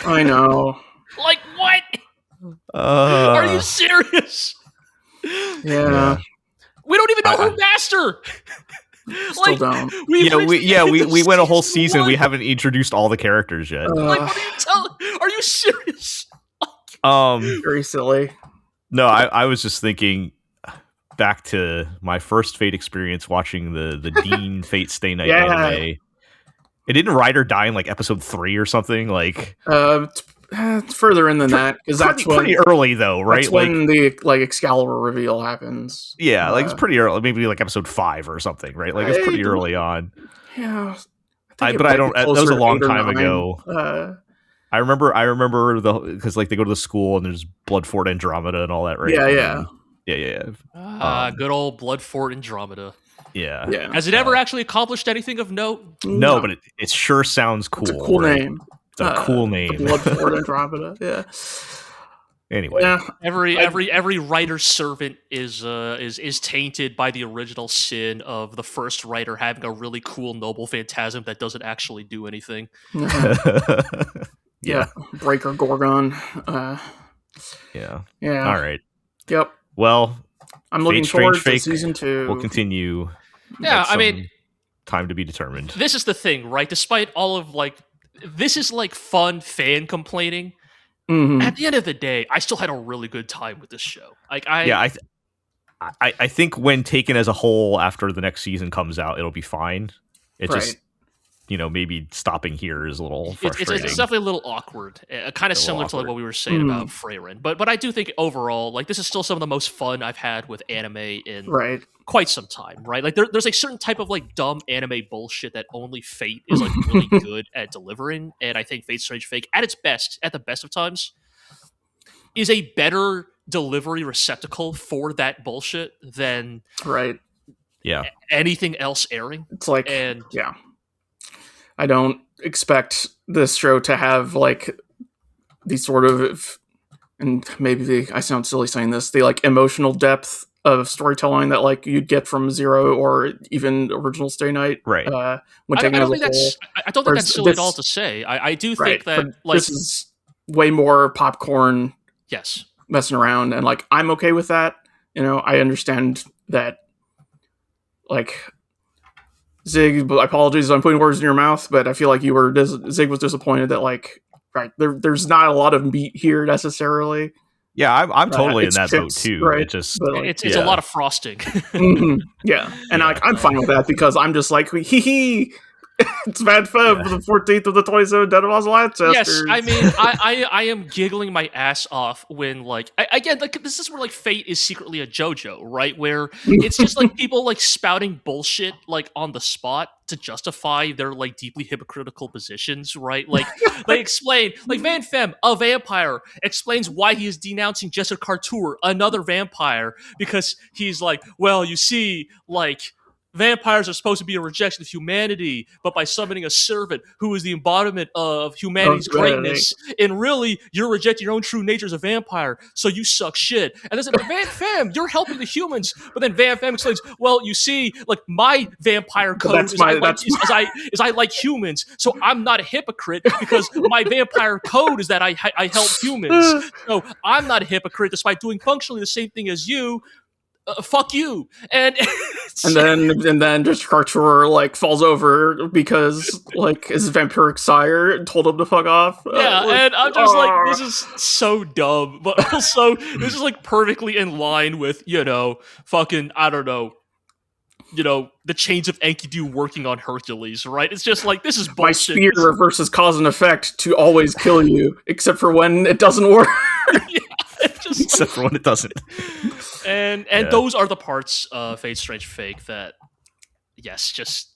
[SPEAKER 2] I know.
[SPEAKER 3] Like, what? Are you serious?
[SPEAKER 2] Yeah.
[SPEAKER 3] We don't even know her master.
[SPEAKER 2] Still don't.
[SPEAKER 1] We went a whole season. We haven't introduced all the characters yet.
[SPEAKER 3] Like, what are you telling? Are you serious?
[SPEAKER 2] Very silly.
[SPEAKER 1] No, I was just thinking back to my first Fate experience watching the Dean Fate Stay Night anime. It didn't Ryder die in like episode 3 or something? Like
[SPEAKER 2] it's further in than that, because that's
[SPEAKER 1] pretty early though, right?
[SPEAKER 2] That's when the Excalibur reveal happens.
[SPEAKER 1] Yeah, like it's pretty early, maybe like episode 5 or something, right? Like it's pretty early on.
[SPEAKER 2] Yeah,
[SPEAKER 1] I don't. That was a long time ago. I remember because like they go to the school and there's Bloodfort Andromeda and all that, right?
[SPEAKER 2] Yeah.
[SPEAKER 3] Good old Bloodfort Andromeda.
[SPEAKER 1] Yeah.
[SPEAKER 3] Has it ever actually accomplished anything of note?
[SPEAKER 1] No, but it sure sounds cool.
[SPEAKER 2] It's a cool name.
[SPEAKER 1] It's a cool name.
[SPEAKER 2] Bloodfort Andromeda. Yeah.
[SPEAKER 1] Anyway,
[SPEAKER 3] every writer's servant is tainted by the original sin of the first writer having a really cool noble phantasm that doesn't actually do anything.
[SPEAKER 2] Yeah. Breaker Gorgon.
[SPEAKER 1] Yeah.
[SPEAKER 2] All
[SPEAKER 1] right.
[SPEAKER 2] Yep.
[SPEAKER 1] Well,
[SPEAKER 2] I'm looking forward to season 2.
[SPEAKER 1] We'll continue.
[SPEAKER 3] Yeah, I mean,
[SPEAKER 1] time to be determined.
[SPEAKER 3] This is the thing, right? Despite all of this is like fun fan complaining.
[SPEAKER 2] Mm-hmm.
[SPEAKER 3] At the end of the day, I still had a really good time with this show.
[SPEAKER 1] I think when taken as a whole, after the next season comes out, it'll be fine. Just maybe stopping here is a little frustrating.
[SPEAKER 3] It's definitely a little awkward, kind of similar to like what we were saying about Frieren. But I do think overall, like, this is still some of the most fun I've had with anime in quite some time, right? Like there's a certain type of like dumb anime bullshit that only Fate is like really good at delivering, and I think Fate Strange Fake at the best of times is a better delivery receptacle for that bullshit than anything else airing.
[SPEAKER 2] It's like, I don't expect this show to have like these sort of, and maybe I sound silly saying this, the like emotional depth of storytelling that like you'd get from Zero or even original Stay Night.
[SPEAKER 1] Right.
[SPEAKER 3] I don't think that's silly at all to say. I do think that like
[SPEAKER 2] this is way more popcorn.
[SPEAKER 3] Yes.
[SPEAKER 2] Messing around, and like I'm okay with that. You know, I understand that. Like Zig, apologies, I'm putting words in your mouth, but I feel like Zig was disappointed that like there's not a lot of meat here necessarily.
[SPEAKER 1] Yeah, I'm totally in that boat too.
[SPEAKER 2] Right?
[SPEAKER 1] It just
[SPEAKER 3] it's a lot of frosting.
[SPEAKER 2] Yeah, and I'm fine with that because I'm just like hee. It's Mad Feb, the 14th of the 27 Dead of Oz Ancestors.
[SPEAKER 3] Yes, I mean, I am giggling my ass off when, like, again, like, this is where, like, Fate is secretly a JoJo, right? Where it's just, like, people, like, spouting bullshit, like, on the spot to justify their, like, deeply hypocritical positions, right? Like, they explain, like, Van Femme, a vampire, explains why he is denouncing Jessica Cartour, another vampire, because he's like, well, you see, like, vampires are supposed to be a rejection of humanity, but by summoning a servant who is the embodiment of humanity's greatness, and really, you're rejecting your own true nature as a vampire, so you suck shit. And then like, Van Femme, you're helping the humans. But then Van Femme explains, well, you see, like, my vampire code is I like humans, so I'm not a hypocrite because my vampire code is that I help humans. So I'm not a hypocrite despite doing functionally the same thing as you. Fuck you, and
[SPEAKER 2] then just Cartour like falls over because like his vampiric sire told him to fuck off.
[SPEAKER 3] And I'm just like, this is so dumb, but also this is like perfectly in line with fucking I don't know. The chains of Enkidu working on Hercules, right? It's just like, this is bullshit.
[SPEAKER 2] My spear reverses cause and effect to always kill you, except for when it doesn't work.
[SPEAKER 1] Except for when it doesn't.
[SPEAKER 3] And those are the parts of Fate Strange Fake that, yes, just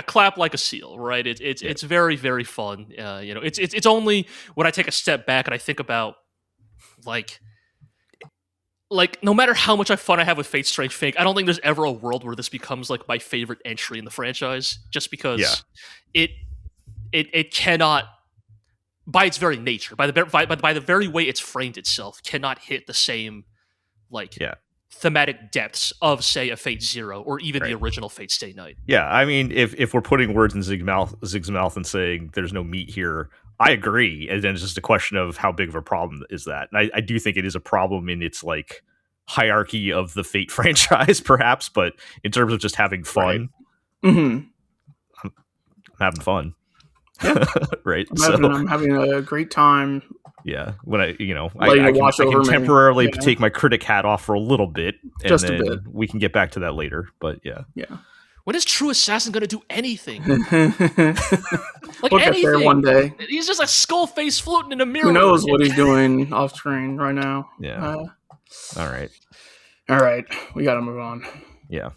[SPEAKER 3] clap like a seal, right? It's very, very fun. It's only when I take a step back and I think about like no matter how much fun I have with Fate Strange Fake, I don't think there's ever a world where this becomes like my favorite entry in the franchise, just because it cannot, by its very nature, by the very way it's framed itself, cannot hit the same thematic depths of, say, a Fate Zero or even the original Fate Stay Night.
[SPEAKER 1] Yeah, I mean, if we're putting words in Zig's mouth and saying there's no meat here, I agree. And then it's just a question of how big of a problem is that. And I do think it is a problem in its like hierarchy of the Fate franchise, perhaps. But in terms of just having fun, I'm having fun.
[SPEAKER 2] Yeah.
[SPEAKER 1] Right.
[SPEAKER 2] I'm having a great time.
[SPEAKER 1] Yeah, when I can temporarily take my critic hat off for a little bit, and
[SPEAKER 2] just
[SPEAKER 1] then
[SPEAKER 2] a bit.
[SPEAKER 1] We can get back to that later. But yeah.
[SPEAKER 3] When is True Assassin going to do anything? Like
[SPEAKER 2] we'll
[SPEAKER 3] anything.
[SPEAKER 2] Get there one day.
[SPEAKER 3] He's just a skull face floating in a mirror.
[SPEAKER 2] Who knows what he's doing off screen right now?
[SPEAKER 1] Yeah. All
[SPEAKER 2] right. We got to move on.
[SPEAKER 1] Yeah.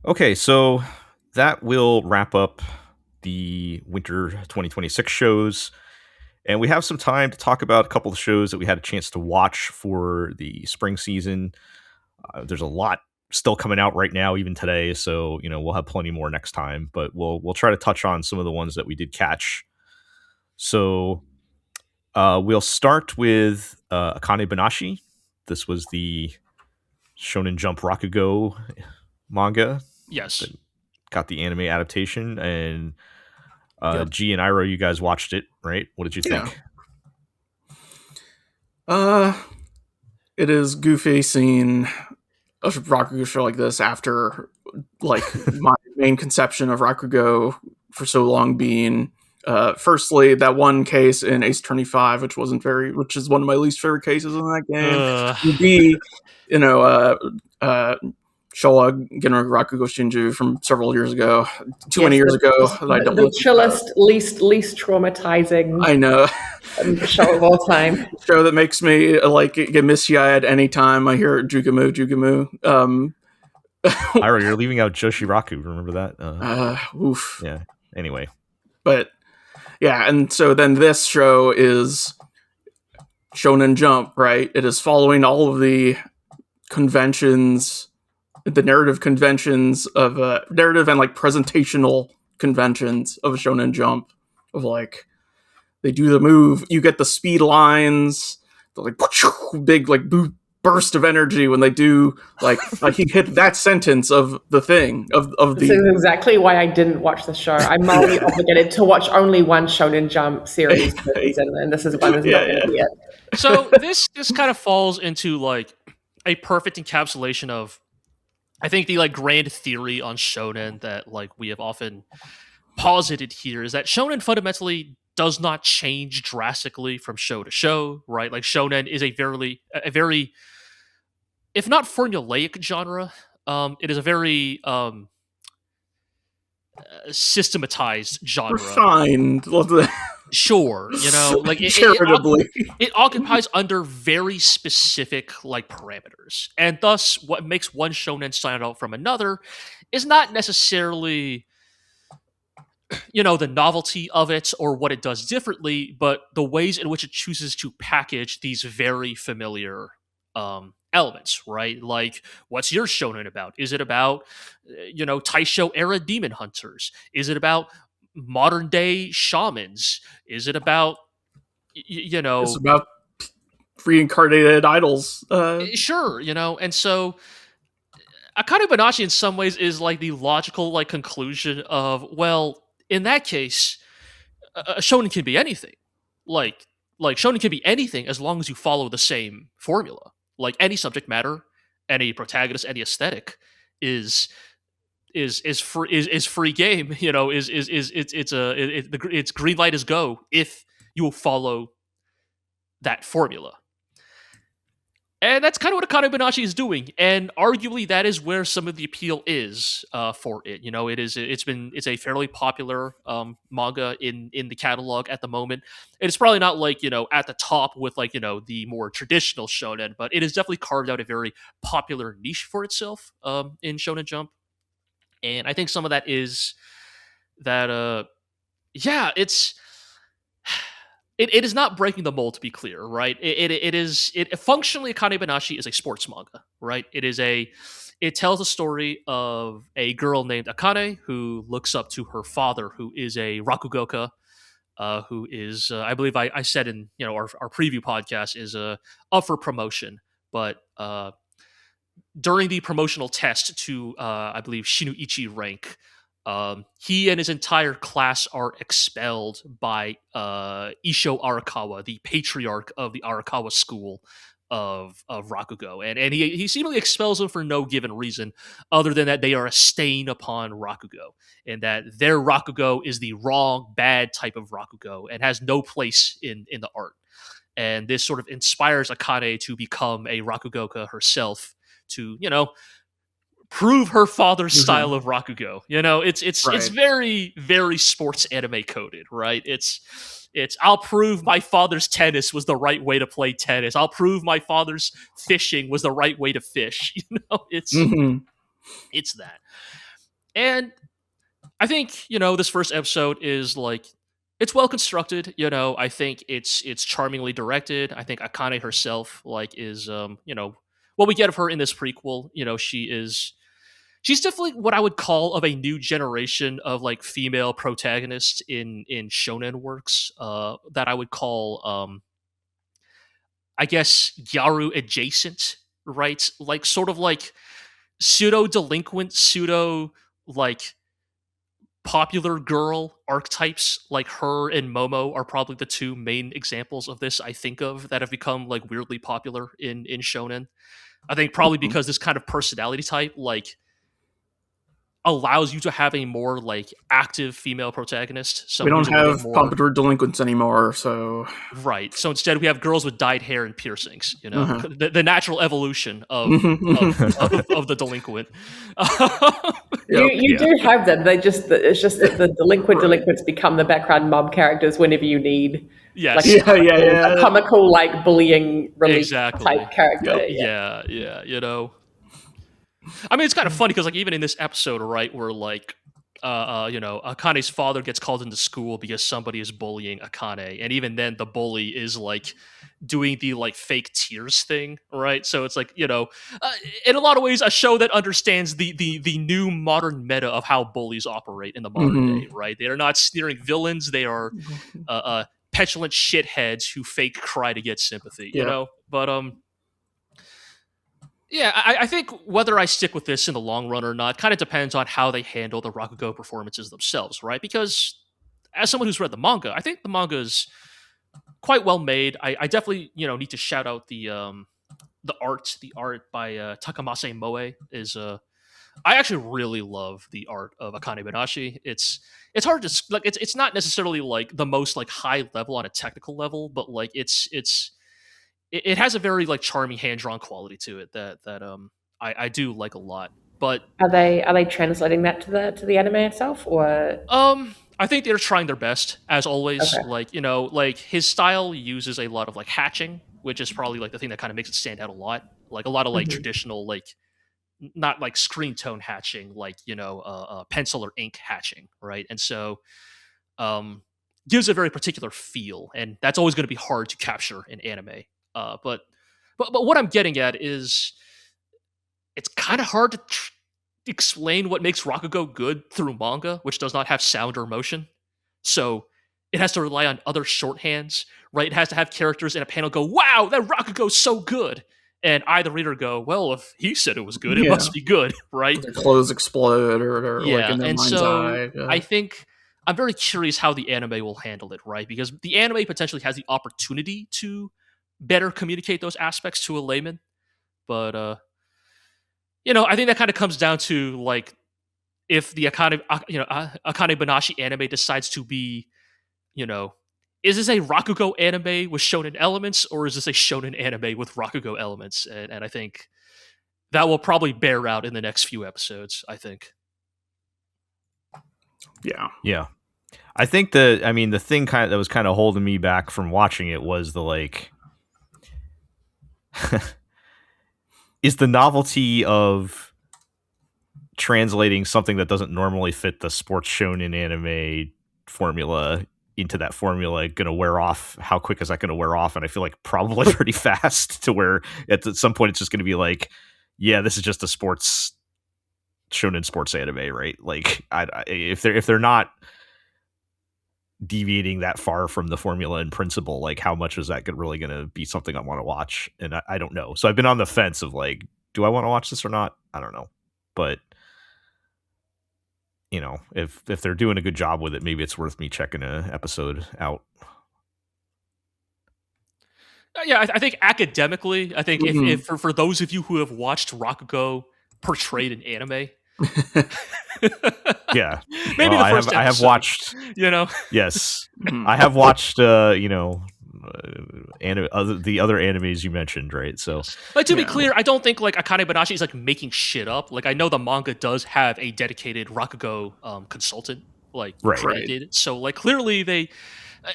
[SPEAKER 1] Okay, so that will wrap up the winter 2026 shows. And we have some time to talk about a couple of shows that we had a chance to watch for the spring season. There's a lot still coming out right now, even today. So, we'll have plenty more next time, but we'll try to touch on some of the ones that we did catch. So we'll start with Akane Banashi. This was the Shonen Jump Rakugo manga.
[SPEAKER 3] Yes.
[SPEAKER 1] Got the anime adaptation, and G and Iroh, you guys watched it, right? What did you think?
[SPEAKER 2] It is goofy seeing a Rakugo show like this after like my main conception of Rakugo for so long being firstly that one case in Ace Attorney 5, which is one of my least favorite cases in that game. B, Showa Genro Rakugo Shinju from several years ago, many years ago.
[SPEAKER 4] The chillest, least traumatizing.
[SPEAKER 2] I know.
[SPEAKER 4] Show of all time.
[SPEAKER 2] Show that makes me like get misty-eyed anytime I hear Jugamu.
[SPEAKER 1] Ira, you're leaving out Joshiraku. Remember that?
[SPEAKER 2] Oof.
[SPEAKER 1] Yeah. Anyway.
[SPEAKER 2] But yeah, and so then this show is Shonen Jump, right? It is following all of the conventions, the narrative conventions of narrative and like presentational conventions of Shonen Jump. Of like, they do the move, you get the speed lines, the like big like burst of energy when they do like he hit that sentence of the thing of the.
[SPEAKER 4] This is exactly why I didn't watch the show. I'm morally obligated to watch only one Shonen Jump series per season, and this is one that's not going to be it.
[SPEAKER 3] So this kind of falls into like a perfect encapsulation of, I think, the like grand theory on shonen that like we have often posited here is that shonen fundamentally does not change drastically from show to show, right? Like shonen is a very, if not formulaic genre, it is a very systematized genre.
[SPEAKER 2] Refined.
[SPEAKER 3] Sure, you know, like it occupies under very specific like parameters, and thus what makes one shonen stand out from another is not necessarily, you know, the novelty of it or what it does differently, but the ways in which it chooses to package these very familiar elements, right? Like, what's your shonen about? Is it about, you know, Taisho era demon hunters? Is it about modern day shamans? Is it about, you know,
[SPEAKER 2] it's about reincarnated idols?
[SPEAKER 3] Sure, you know, and so Akane Banashi in some ways is like the logical like conclusion of, well, in that case, a shonen can be anything. Like shonen can be anything as long as you follow the same formula. Like any subject matter, any protagonist, any aesthetic is free game. You know, it's green light is go if you will follow that formula. And that's kind of what Akane Banashi is doing, and arguably that is where some of the appeal is for it. You know, it's a fairly popular manga in the catalog at the moment. It's probably not like, you know, at the top with like, you know, the more traditional shonen, but it has definitely carved out a very popular niche for itself in Shonen Jump. And I think some of that is that yeah, It is not breaking the mold, to be clear, right? It is functionally, Akane Banashi is a sports manga, right? It tells a story of a girl named Akane who looks up to her father, who is a rakugoka, who is I believe I said in, you know, our preview podcast, is up for promotion, but during the promotional test to I believe Shinuichi rank, he and his entire class are expelled by Isho Arakawa, the patriarch of the Arakawa school of Rakugo. And he seemingly expels them for no given reason other than that they are a stain upon Rakugo, and that their Rakugo is the wrong, bad type of Rakugo and has no place in the art. And this sort of inspires Akane to become a Rakugoka herself to, you know, prove her father's style of Rakugo. You know, it's very, very sports anime coded, right? It's I'll prove my father's tennis was the right way to play tennis. I'll prove my father's fishing was the right way to fish. You know, it's that. And I think, you know, this first episode is like, it's well constructed. You know, I think it's charmingly directed. I think Akane herself like is you know, what we get of her in this prequel, you know, she's definitely what I would call of a new generation of like female protagonists in shonen works that I would call I guess Gyaru adjacent, right? Like sort of like pseudo delinquent, pseudo like popular girl archetypes. Like her and Momo are probably the two main examples of this I think of that have become like weirdly popular in shonen. I think probably because this kind of personality type like allows you to have a more like active female protagonist.
[SPEAKER 2] So we don't have popular delinquents anymore, so
[SPEAKER 3] right. So instead, we have girls with dyed hair and piercings. You know, the natural evolution of the delinquent.
[SPEAKER 4] You do have them. It's just that the delinquents become the background mob characters whenever you need.
[SPEAKER 3] Yes.
[SPEAKER 4] Like a comical like bullying relief type character.
[SPEAKER 3] Yeah. You know. I mean, it's kind of funny because, like, even in this episode, right, where like Akane's father gets called into school because somebody is bullying Akane, and even then, the bully is like doing the like fake tears thing, right? So it's like in a lot of ways, a show that understands the new modern meta of how bullies operate in the modern day, right? They are not sneering villains; they are petulant shitheads who fake cry to get sympathy, you know. But yeah, I think whether I stick with this in the long run or not kind of depends on how they handle the Rakugo performances themselves, right? Because as someone who's read the manga, I think the manga is quite well made. I definitely need to shout out the art. The art by Takamase Moe is I actually really love the art of Akane Banashi. It's hard to like. It's not necessarily like the most like high level on a technical level, but like it has a very like charming hand drawn quality to it that I do like a lot. But
[SPEAKER 4] are they translating that to the anime itself, or
[SPEAKER 3] I think they're trying their best as always.
[SPEAKER 4] Okay.
[SPEAKER 3] Like his style uses a lot of like hatching, which is probably like the thing that kind of makes it stand out a lot. Like a lot of like traditional like not like screen tone hatching, like pencil or ink hatching, right? And so gives a very particular feel, and that's always going to be hard to capture in anime. But what I'm getting at is it's kind of hard to explain what makes Rakugo good through manga, which does not have sound or motion. So it has to rely on other shorthands, right? It has to have characters in a panel go, "Wow, that Rakugo's so good," and I, the reader, go, "Well, if he said it was good, it must be good," right?
[SPEAKER 2] Their clothes explode, or like in their mind's eye.
[SPEAKER 3] I think I'm very curious how the anime will handle it, right? Because the anime potentially has the opportunity to better communicate those aspects to a layman, but I think that kind of comes down to like if the Akane Banashi anime decides to be, is this a Rakugo anime with shonen elements, or is this a shonen anime with Rakugo elements? And I think that will probably bear out in the next few episodes, I think.
[SPEAKER 1] Yeah. I think the thing that was kind of holding me back from watching it was the like is the novelty of translating something that doesn't normally fit the sports shonen anime formula into that formula going to wear off? How quick is that going to wear off? And I feel like probably pretty fast, to where at some point it's just going to be like, yeah, this is just a shonen sports anime, right? Like if they're not deviating that far from the formula in principle, like how much is that really going to be something I want to watch? And I don't know. So I've been on the fence of like, do I want to watch this or not? I don't know. But if they're doing a good job with it, maybe it's worth me checking an episode out.
[SPEAKER 3] Yeah, I think academically, I think if for those of you who have watched Rakugo portrayed in anime,
[SPEAKER 1] yeah,
[SPEAKER 3] maybe the first episode,
[SPEAKER 1] I have watched. Yes, I have watched. The other animes you mentioned, right? So,
[SPEAKER 3] like, to be clear, I don't think like Akane Banashi is like making shit up. Like, I know the manga does have a dedicated Rakugo consultant, like credited. So, like, clearly they.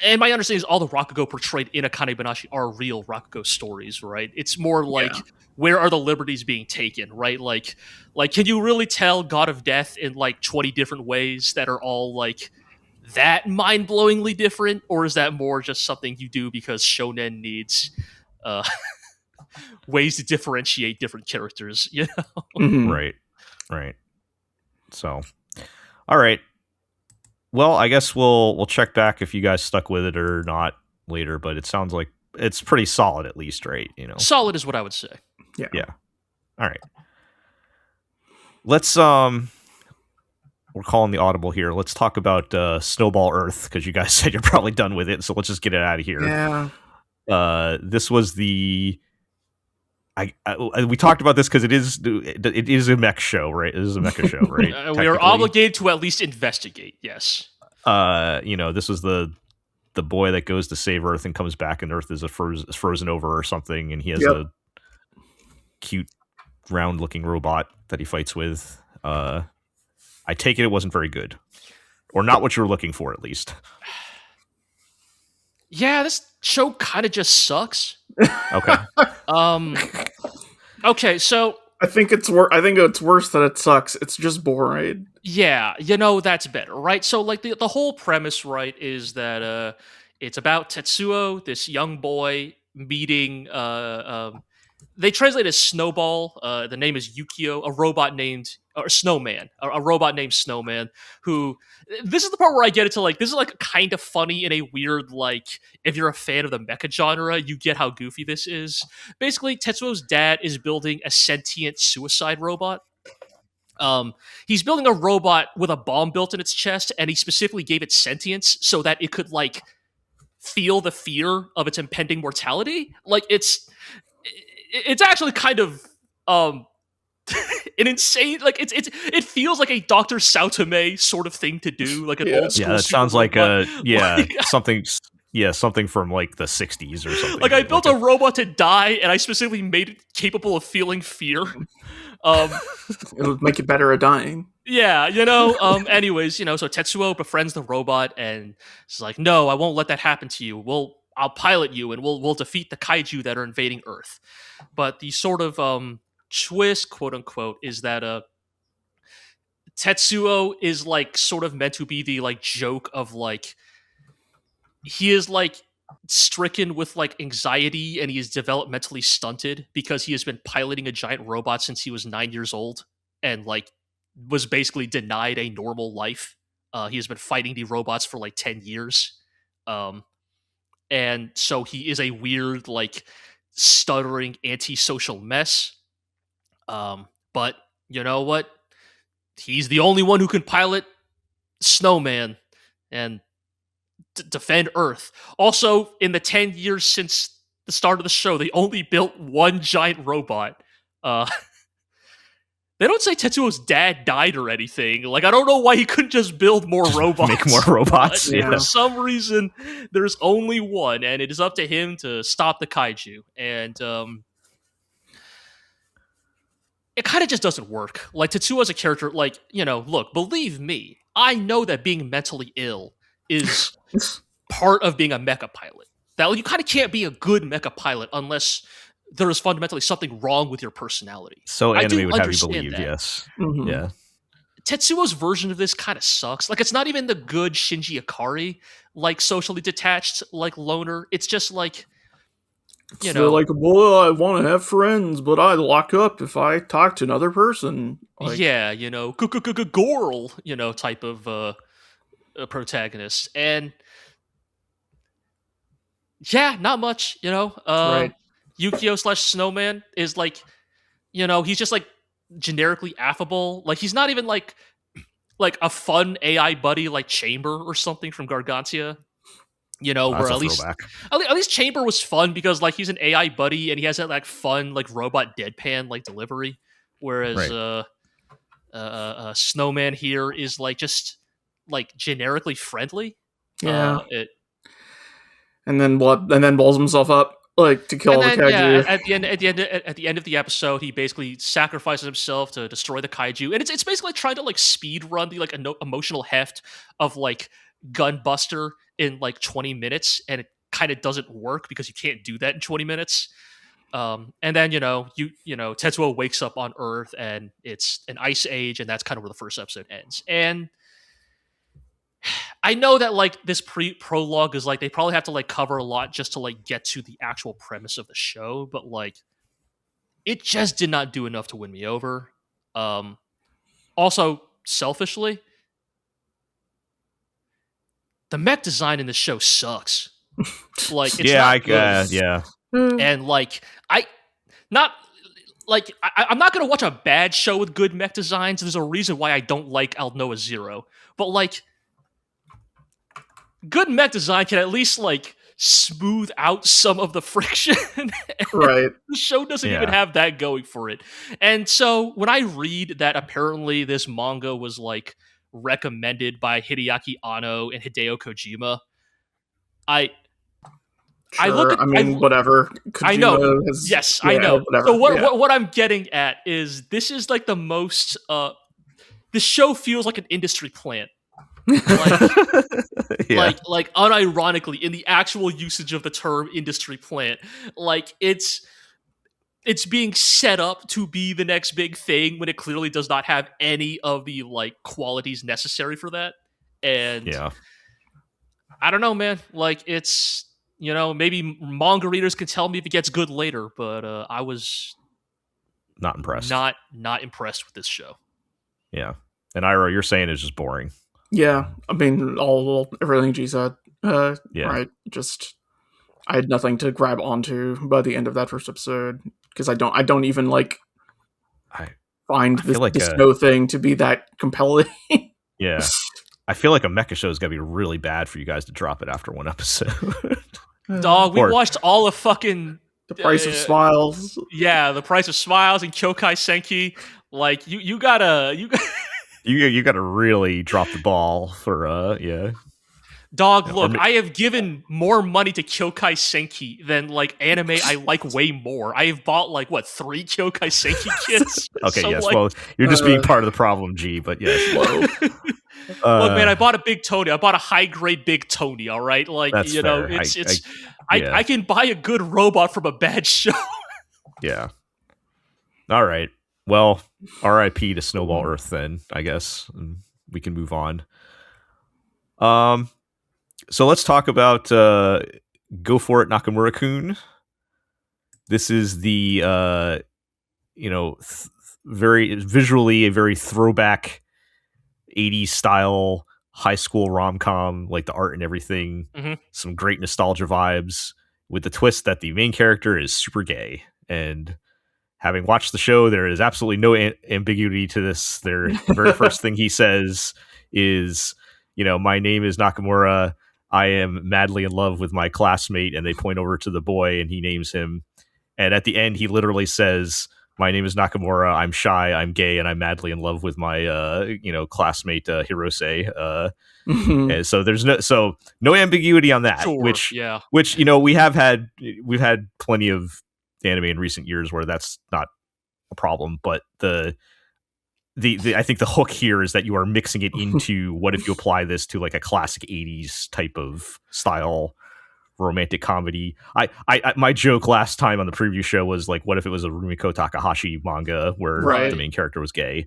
[SPEAKER 3] And my understanding is all the Rakugo portrayed in Akane Banashi are real Rakugo stories, right? It's more like where are the liberties being taken, right? Like can you really tell God of Death in like 20 different ways that are all like that mind-blowingly different, or is that more just something you do because shonen needs ways to differentiate different characters,
[SPEAKER 1] Right. So, all right. Well, I guess we'll check back if you guys stuck with it or not later, but it sounds like it's pretty solid at least, right?
[SPEAKER 3] Solid is what I would say.
[SPEAKER 1] Yeah. All right. Let's we're calling the audible here. Let's talk about Snowball Earth, because you guys said you're probably done with it, so let's just get it out of here.
[SPEAKER 2] Yeah.
[SPEAKER 1] This was the we talked about this because it is a mech show, right? It is a mecha show, right?
[SPEAKER 3] We are obligated to at least investigate. Yes.
[SPEAKER 1] This was the boy that goes to save Earth and comes back, and Earth is frozen over or something, and he has a cute, round-looking robot that he fights with. I take it wasn't very good, or not what you were looking for, at least.
[SPEAKER 3] Yeah, this show kind of just sucks.
[SPEAKER 1] Okay.
[SPEAKER 3] Okay, so
[SPEAKER 2] I think it's worse that it sucks. It's just boring.
[SPEAKER 3] Yeah, that's better, right? So like the whole premise, right, is that it's about Tetsuo, this young boy meeting they translate as Snowball. The name is Yukio, a robot named or Snowman, a robot named Snowman. Who this is the part where I get into like this is like kind of funny in a weird like if you're a fan of the mecha genre, you get how goofy this is. Basically, Tetsuo's dad is building a sentient suicide robot. He's building a robot with a bomb built in its chest, and he specifically gave it sentience so that it could like feel the fear of its impending mortality. Like it's actually kind of an insane like it feels like a Dr. Sautome sort of thing to do, like an old school.
[SPEAKER 1] Yeah, that sounds like
[SPEAKER 3] robot.
[SPEAKER 1] something from like the 60s or something.
[SPEAKER 3] Like I built a robot to die, and I specifically made it capable of feeling fear.
[SPEAKER 2] It would make it better at dying.
[SPEAKER 3] Yeah, anyways, so Tetsuo befriends the robot and is like, no, I won't let that happen to you. I'll pilot you and we'll defeat the kaiju that are invading Earth. But the sort of twist, quote unquote, is that Tetsuo is like sort of meant to be the like joke of like he is like stricken with like anxiety and he is developmentally stunted because he has been piloting a giant robot since he was 9 years old and like was basically denied a normal life. He has been fighting the robots for like 10 years. And so he is a weird, like, stuttering, antisocial mess. But you know what? He's the only one who can pilot Snowman and defend Earth. Also, in the 10 years since the start of the show, they only built one giant robot. They don't say Tetsuo's dad died or anything. Like, I don't know why he couldn't just build more robots.
[SPEAKER 1] Make more robots.
[SPEAKER 3] Yeah. For some reason, there's only one, and it is up to him to stop the kaiju. And it kind of just doesn't work. Like, Tetsuo as a character, like, look, believe me, I know that being mentally ill is part of being a mecha pilot. That you kind of can't be a good mecha pilot unless there is fundamentally something wrong with your personality.
[SPEAKER 1] So anime would have you believe,
[SPEAKER 3] that.
[SPEAKER 1] Yes.
[SPEAKER 2] Mm-hmm.
[SPEAKER 1] Yeah.
[SPEAKER 3] Tetsuo's version of this kind of sucks. Like, it's not even the good Shinji Ikari, like, socially detached, like, loner. It's just like,
[SPEAKER 2] They're like, well, I want to have friends, but I lock up if I talk to another person. Like,
[SPEAKER 3] yeah, Gorl, type of protagonist. And yeah, not much,
[SPEAKER 2] right.
[SPEAKER 3] Yukio / Snowman is like, he's just like generically affable. Like, he's not even like a fun AI buddy like Chamber or something from Gargantia. Where at least Chamber was fun because like he's an AI buddy and he has that like fun like robot deadpan like delivery. Whereas Snowman here is like just like generically friendly.
[SPEAKER 2] Yeah. And then what? And then balls himself up like to kill all the kaiju.
[SPEAKER 3] Yeah, at the end of the episode, he basically sacrifices himself to destroy the kaiju, and it's basically trying to like speed run the like emotional heft of like Gunbuster in like 20 minutes, and it kind of doesn't work because you can't do that in 20 minutes. And then Tetsuo wakes up on Earth, and it's an ice age, and that's kind of where the first episode ends. And I know that like this prologue is like they probably have to like cover a lot just to like get to the actual premise of the show, but like it just did not do enough to win me over. Also, selfishly, the mech design in this show sucks. Like, it's not good.
[SPEAKER 1] Yeah.
[SPEAKER 3] And like I'm not gonna watch a bad show with good mech designs. There's a reason why I don't like Aldnoah Zero, but like, good mech design can at least like smooth out some of the friction.
[SPEAKER 2] Right.
[SPEAKER 3] The show doesn't even have that going for it. And so when I read that apparently this manga was like recommended by Hideaki Anno and Hideo Kojima, I look at,
[SPEAKER 2] whatever.
[SPEAKER 3] Kojima I know. Yes, I know.
[SPEAKER 2] Whatever.
[SPEAKER 3] So what I'm getting at is this is like the most this show feels like an industry plant. Like unironically in the actual usage of the term industry plant. Like, it's it's being set up to be the next big thing when it clearly does not have any of the like qualities necessary for that. And
[SPEAKER 1] Yeah.
[SPEAKER 3] I don't know, man. Like it's, you know, maybe manga readers can tell me if it gets good later, but I was
[SPEAKER 1] Not impressed.
[SPEAKER 3] not impressed with this show.
[SPEAKER 1] Yeah. And Ira, you're saying it's just boring.
[SPEAKER 2] Yeah, I mean, everything G said.
[SPEAKER 1] Yeah.
[SPEAKER 2] Right. Just I had nothing to grab onto by the end of that first episode because I don't even like find
[SPEAKER 1] feel like
[SPEAKER 2] the snow thing to be that compelling.
[SPEAKER 1] Yeah. I feel like a mecha show is gonna be really bad for you guys to drop it after one episode.
[SPEAKER 3] Dog, we watched all of fucking
[SPEAKER 2] The Price of Smiles.
[SPEAKER 3] Yeah, The Price of Smiles and Kyokai Senki. Like you gotta
[SPEAKER 1] you gotta really drop the ball for yeah.
[SPEAKER 3] Dog, look, I have given more money to Kyokai Senki than like anime I like way more. I have bought like 3 Kyokai Senki kits.
[SPEAKER 1] Okay,
[SPEAKER 3] so,
[SPEAKER 1] yes.
[SPEAKER 3] like,
[SPEAKER 1] Well, you're just being part of the problem, G. But yes.
[SPEAKER 3] Look, man, I bought a big Tony. I bought a high grade big Tony. All right, like you know,
[SPEAKER 1] fair.
[SPEAKER 3] I can buy a good robot from a bad show.
[SPEAKER 1] Yeah. All right. Well, R.I.P. to Snowball Earth. Then I guess we can move on. So let's talk about Go For It, Nakamura-kun. This is the very visually a very throwback 80s style high school rom-com, like the art and everything.
[SPEAKER 3] Mm-hmm.
[SPEAKER 1] Some great nostalgia vibes with the twist that the main character is super gay. And having watched the show, there is absolutely no ambiguity to this. The very first thing he says is, my name is Nakamura. I am madly in love with my classmate. And they point over to the boy and he names him. And at the end, he literally says, my name is Nakamura. I'm shy. I'm gay, and I'm madly in love with my, classmate Hirose. And so there's no ambiguity on that.
[SPEAKER 3] Sure,
[SPEAKER 1] which
[SPEAKER 3] yeah.
[SPEAKER 1] we've had plenty of anime in recent years where that's not a problem. But the I think the hook here is that you are mixing it into what if you apply this to like a classic 80s type of style romantic comedy. I my joke last time on the preview show was like, what if it was a Rumiko Takahashi manga where the main character was gay,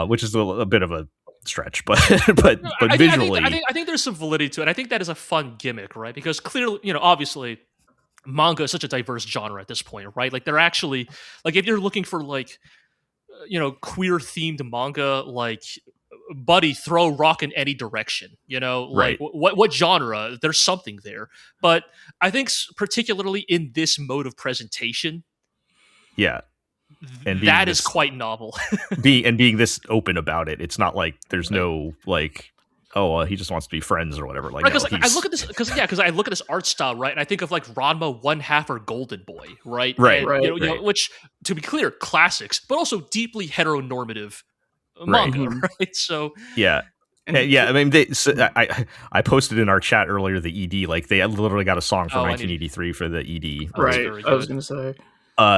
[SPEAKER 1] which is a bit of a stretch, but visually,
[SPEAKER 3] I think there's some validity to it. I think that is a fun gimmick, right? Because clearly, obviously, manga is such a diverse genre at this point, right? Like they're actually like if you're looking for like queer themed manga, like buddy, throw rock in any direction, like what genre, there's something there. But I think particularly in this mode of presentation, and that is quite novel. being
[SPEAKER 1] this open about it, it's not like there's no like, he just wants to be friends or whatever. Like,
[SPEAKER 3] because I look at this because I look at this art style, right, and I think of like Ranma 1/2 or Golden Boy, right, which, to be clear, classics, but also deeply heteronormative manga, right? So
[SPEAKER 1] I mean, I posted in our chat earlier the ED, like they literally got a song from 1983 for the ED,
[SPEAKER 2] right? I was gonna say,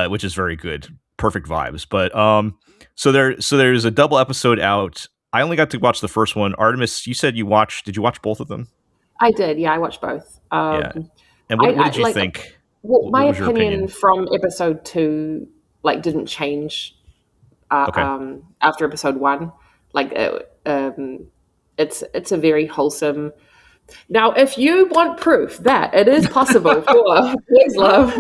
[SPEAKER 1] which is very good, perfect vibes. But so there's a double episode out. I only got to watch the first one. Artemis, you said did you watch both of them?
[SPEAKER 4] I did, yeah, I watched both.
[SPEAKER 1] And what did you think?
[SPEAKER 4] Well, my opinion from episode 2 like didn't change after episode 1. Like it's a very wholesome. Now, if you want proof that it is possible for boys love,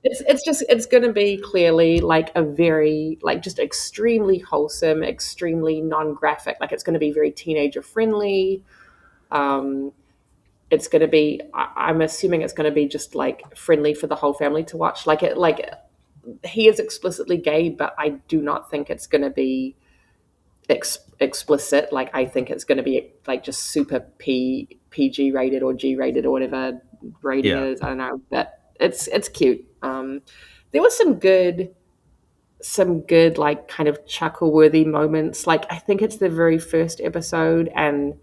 [SPEAKER 4] it's going to be clearly like a very like just extremely wholesome, extremely non-graphic. Like it's going to be very teenager friendly. It's going to be. I'm assuming it's going to be just like friendly for the whole family to watch. He is explicitly gay, but I do not think it's going to be explicit. Like I think it's going to be like just super PG rated or G rated or whatever rating it is. I don't know, but it's cute. There was some good like kind of chuckle worthy moments. Like I think it's the very first episode, and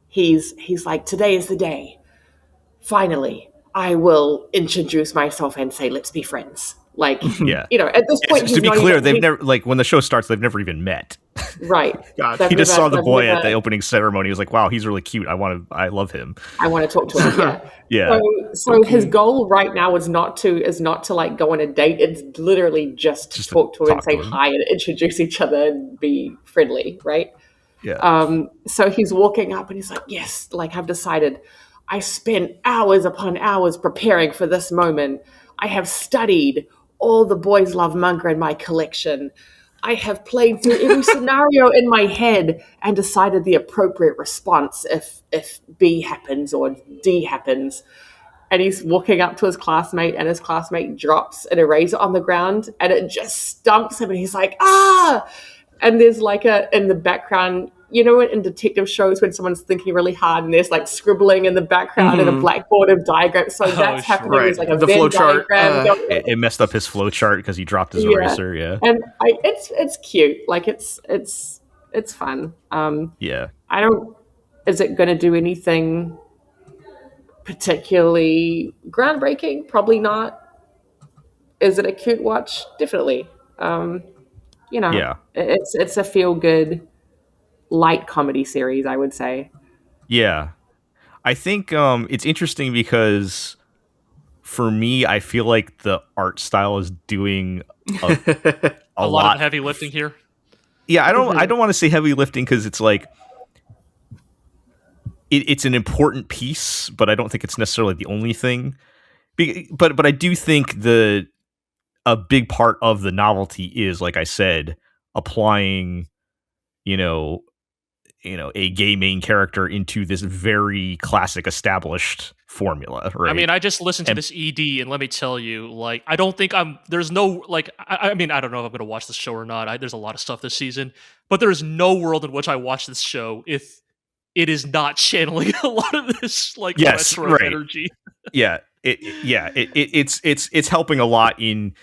[SPEAKER 4] he's like, today is the day. Finally, I will introduce myself and say, let's be friends. Like,
[SPEAKER 1] Yeah.
[SPEAKER 4] At this point,
[SPEAKER 1] to be clear, they've never, like, when the show starts, they've never even met.
[SPEAKER 4] Right.
[SPEAKER 1] He just saw the boy at the opening ceremony. He was like, wow, he's really cute. I love him.
[SPEAKER 4] I want to talk to him. Yeah.
[SPEAKER 1] Yeah.
[SPEAKER 4] So his goal right now is not to like go on a date. It's literally just to talk to him and say hi and introduce each other and be friendly. Right.
[SPEAKER 1] Yeah.
[SPEAKER 4] So he's walking up and he's like, yes, like I've decided. I spent hours upon hours preparing for this moment. I have studied all the boys love manga in my collection. I have played through every scenario in my head and decided the appropriate response if B happens or D happens. And he's walking up to his classmate and his classmate drops an eraser on the ground and it just stumps him and he's like, ah! And there's like in the background, in detective shows when someone's thinking really hard and there's like scribbling in the background and a blackboard of diagrams. So that's happening. Right. It's like a the Venn diagram.
[SPEAKER 1] It messed up his flow chart because he dropped his eraser. Yeah.
[SPEAKER 4] And it's cute. Like it's fun. Is it going to do anything particularly groundbreaking? Probably not. Is it a cute watch? Definitely. It's a feel good light comedy series, I would say.
[SPEAKER 1] Yeah. I think it's interesting because for me, I feel like the art style is doing a lot
[SPEAKER 3] of heavy lifting here.
[SPEAKER 1] Yeah, I don't want to say heavy lifting because it's like it's an important piece, but I don't think it's necessarily the only thing. But I do think a big part of the novelty is, like I said, applying, a gay main character into this very classic established formula, right?
[SPEAKER 3] I mean, I just listened to this ED, and let me tell you, like, I don't think there's no, like, I mean, I don't know if I'm going to watch this show or not. There's a lot of stuff this season, but there's no world in which I watch this show if it is not channeling a lot of this, like, retro energy.
[SPEAKER 1] Yeah. It's helping a lot in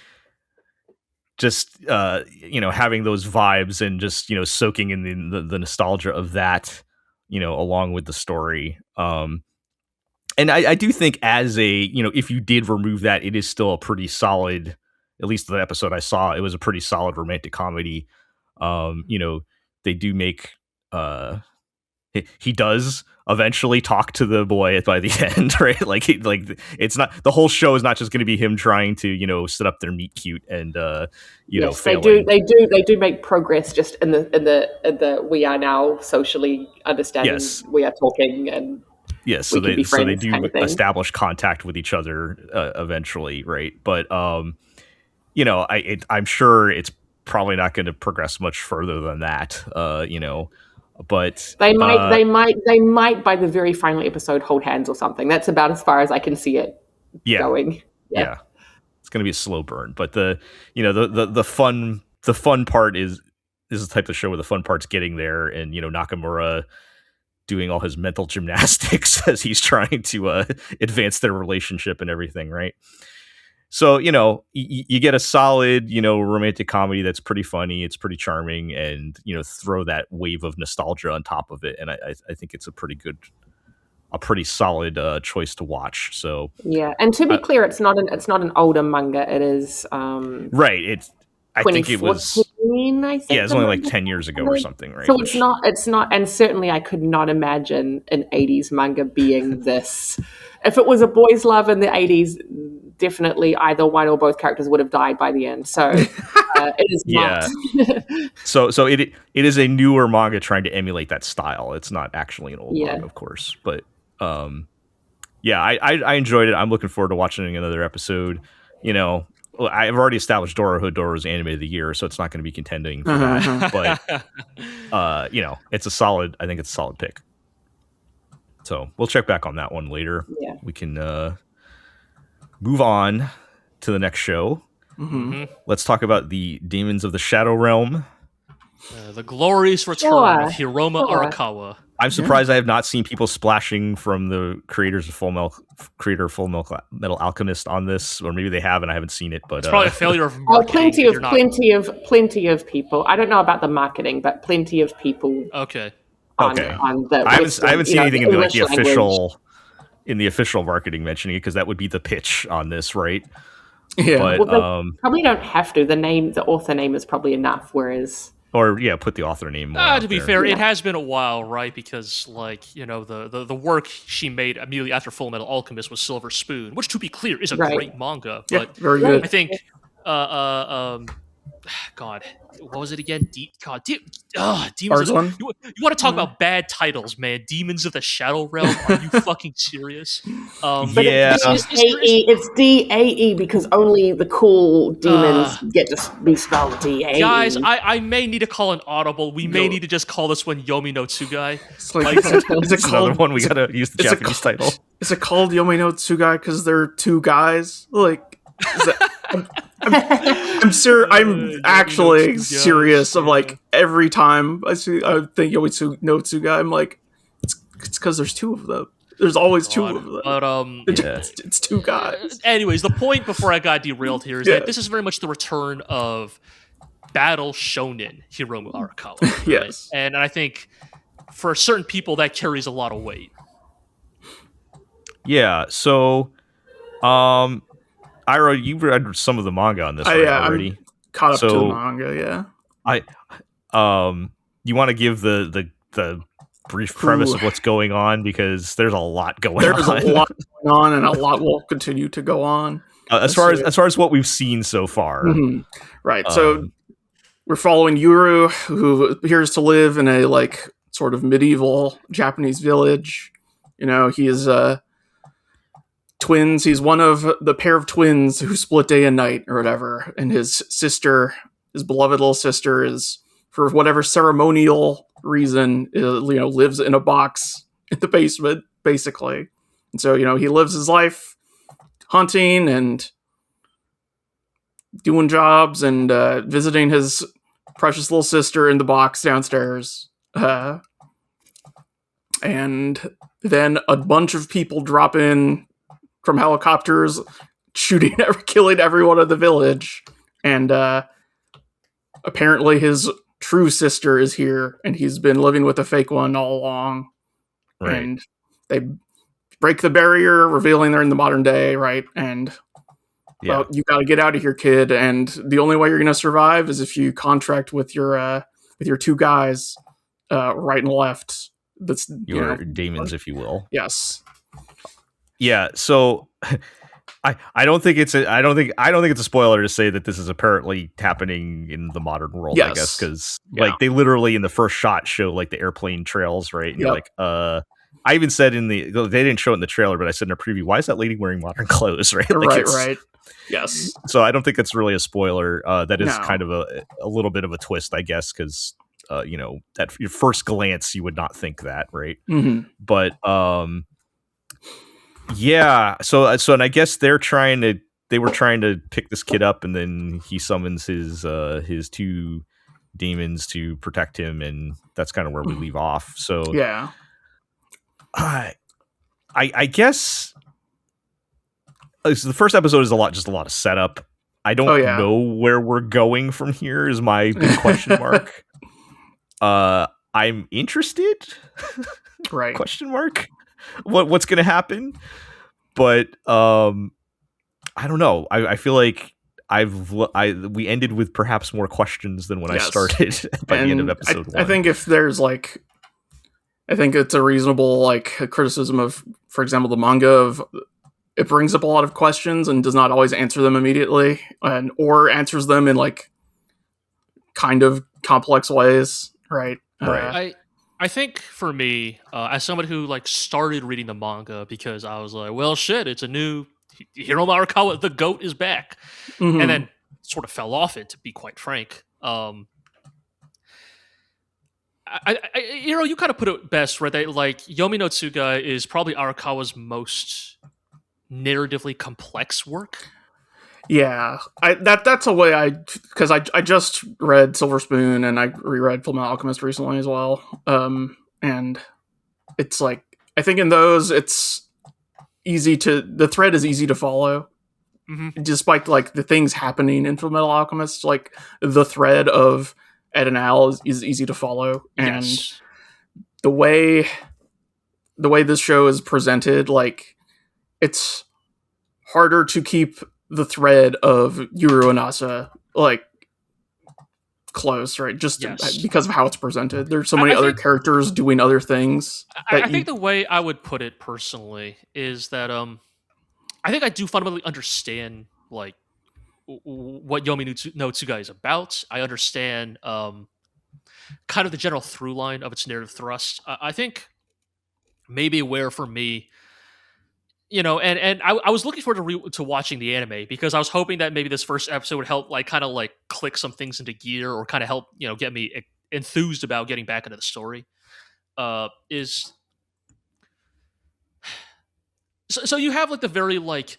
[SPEAKER 1] just having those vibes and just soaking in the nostalgia of that along with the story, and I do think as a if you did remove that, it is still a pretty solid, at least the episode I saw, it was a pretty solid romantic comedy. They do make he does eventually talk to the boy by the end, right? Like it's not, the whole show is not just going to be him trying to set up their meet cute and
[SPEAKER 4] yes,
[SPEAKER 1] failing.
[SPEAKER 4] they do make progress just in the we are now socially understanding. Yes. We are talking and
[SPEAKER 1] yes, so they do kind of establish contact with each other eventually, right? But I'm sure it's probably not going to progress much further than that, but
[SPEAKER 4] they might by the very final episode hold hands or something. That's about as far as I can see it going.
[SPEAKER 1] Yeah. It's going to be a slow burn, but the fun part is the type of show where the fun part's getting there, and Nakamura doing all his mental gymnastics as he's trying to advance their relationship and everything, right? So, you get a solid, romantic comedy that's pretty funny, it's pretty charming, and, throw that wave of nostalgia on top of it. And I think it's a pretty solid choice to watch. So
[SPEAKER 4] yeah, and to be clear, it's not an older manga. It is
[SPEAKER 1] right. I think it was. I think it's only like 10 years ago or something, right?
[SPEAKER 4] So it's not, and certainly I could not imagine an 80s manga being this. If it was a boys' love in the 80s, definitely either one or both characters would have died by the end. So it is not.
[SPEAKER 1] So it is a newer manga trying to emulate that style. It's not actually an old manga, of course, but I enjoyed it. I'm looking forward to watching another episode. I've already established DOROHEDORO as anime of the year, so it's not going to be contending for that. But it's a solid. I think it's a solid pick. So we'll check back on that one later.
[SPEAKER 4] Yeah.
[SPEAKER 1] We can move on to the next show.
[SPEAKER 3] Mm-hmm.
[SPEAKER 1] Let's talk about the Daemons of the Shadow Realm.
[SPEAKER 3] The glorious return of Hiroma Arakawa.
[SPEAKER 1] I'm surprised I have not seen people splashing from the creators of Full Metal Alchemist on this, or maybe they have and I haven't seen it. But
[SPEAKER 3] it's probably a failure of marketing.
[SPEAKER 4] Plenty of people. I don't know about the marketing, but plenty of people.
[SPEAKER 3] Okay.
[SPEAKER 4] On the
[SPEAKER 1] I haven't seen anything in the official marketing mentioning it, because that would be the pitch on this, right?
[SPEAKER 2] Yeah.
[SPEAKER 1] But
[SPEAKER 4] Well, they probably don't have to. The author name is probably enough. Whereas,
[SPEAKER 1] put the author name more out
[SPEAKER 3] to be
[SPEAKER 1] there.
[SPEAKER 3] fair,
[SPEAKER 4] Yeah.
[SPEAKER 3] it has been a while, right? Because, like, you know, the work she made immediately after Full Metal Alchemist was Silver Spoon, which, to be clear, is a
[SPEAKER 4] Right.
[SPEAKER 3] great manga.
[SPEAKER 2] Yeah,
[SPEAKER 3] But
[SPEAKER 2] very good.
[SPEAKER 3] I think, God, what was it again? Demons.
[SPEAKER 2] Argolin?
[SPEAKER 3] You want to talk about bad titles, man? Demons of the Shadow Realm? Are you fucking serious?
[SPEAKER 4] but
[SPEAKER 1] Yeah.
[SPEAKER 4] it's DAE because only the cool demons get to be spelled DAE.
[SPEAKER 3] Guys, I may need to call an audible. We may need to just call this one Yomi no Tsugai.
[SPEAKER 2] It's like, is it
[SPEAKER 1] That's another
[SPEAKER 2] called,
[SPEAKER 1] one we gotta use the Japanese title.
[SPEAKER 2] Is it called Yomi no Tsugai because they're two guys? Like, I'm serious. I'm actually serious. Of like every time I think Yomi no Tsugai, I'm like, it's because there's two of them. There's always two of them.
[SPEAKER 3] But
[SPEAKER 2] it's two guys.
[SPEAKER 3] Anyways, the point before I got derailed here is that this is very much the return of battle shonen Hiromu Arakawa. Right?
[SPEAKER 2] Yes,
[SPEAKER 3] and I think for certain people that carries a lot of weight.
[SPEAKER 1] Yeah. So, Ira, you read some of the manga on this already.
[SPEAKER 2] I'm caught up to the manga. Yeah.
[SPEAKER 1] You want to give the brief premise of what's going on, because there's a lot going on.
[SPEAKER 2] There's a lot going on, and a lot will continue to go on.
[SPEAKER 1] As far as what we've seen so far,
[SPEAKER 2] right? So we're following Yuru, who appears to live in a like sort of medieval Japanese village. You know, he is twins. He's one of the pair of twins who split day and night or whatever. And his sister, his beloved little sister, is, for whatever ceremonial reason, lives in a box in the basement, basically. And so, he lives his life hunting and doing jobs and visiting his precious little sister in the box downstairs. And then a bunch of people drop in from helicopters, killing everyone in the village. And apparently his true sister is here, and he's been living with a fake one all along.
[SPEAKER 1] Right.
[SPEAKER 2] And they break the barrier, revealing they're in the modern day, right? And well, you got to get out of here, kid. And the only way you're going to survive is if you contract with your two guys, right and left. That's
[SPEAKER 1] your Daemons, if you will.
[SPEAKER 2] Yes.
[SPEAKER 1] Yeah. So I don't think it's a spoiler to say that this is apparently happening in the modern world. Yes. I guess because like they literally in the first shot show like the airplane trails, right? And you're like, I even said they didn't show it in the trailer, but I said in a preview, why is that lady wearing modern clothes, right? Like
[SPEAKER 2] right. Yes.
[SPEAKER 1] So I don't think it's really a spoiler. That is kind of a little bit of a twist, I guess, because at your first glance you would not think that, right?
[SPEAKER 2] Mm-hmm.
[SPEAKER 1] But yeah. So and I guess they were trying to pick this kid up, and then he summons his two demons to protect him, and that's kind of where we leave off. So
[SPEAKER 2] yeah.
[SPEAKER 1] I guess so the first episode is a lot of setup. I don't know where we're going from here is my big question mark. I'm interested.
[SPEAKER 2] Right.
[SPEAKER 1] Question mark. What's going to happen? But I don't know. I feel like we ended with perhaps more questions than when I started by the end of episode 1.
[SPEAKER 2] I think if there's I think it's a reasonable criticism of, for example, the manga of it brings up a lot of questions and does not always answer them immediately, or answers them in kind of complex ways, right?
[SPEAKER 3] Right. I think for me, as somebody who started reading the manga because I was like, well, shit, it's a new Hiromu Arakawa, the GOAT is back, and then sort of fell off it, to be quite frank. You kind of put it best, right? That Yomi no Tsugai is probably Arakawa's most narratively complex work.
[SPEAKER 2] Yeah, that's a way because I just read Silver Spoon and I reread Fullmetal Alchemist recently as well, and it's I think in those it's the thread is easy to follow, despite the things happening in Fullmetal Alchemist, the thread of Ed and Al is easy to follow, and the way this show is presented, it's harder to keep the thread of Yuru and Asa like close, right? Just because of how it's presented. There's so many other characters doing other things.
[SPEAKER 3] I think the way I would put it personally is that I think I do fundamentally understand like what Yomi no Tsugai is about. I understand kind of the general through line of its narrative thrust. I think maybe where for me, and I was looking forward to watching the anime because I was hoping that maybe this first episode would help like kind of like click some things into gear or kind of help get me enthused about getting back into the story. So you have like the very like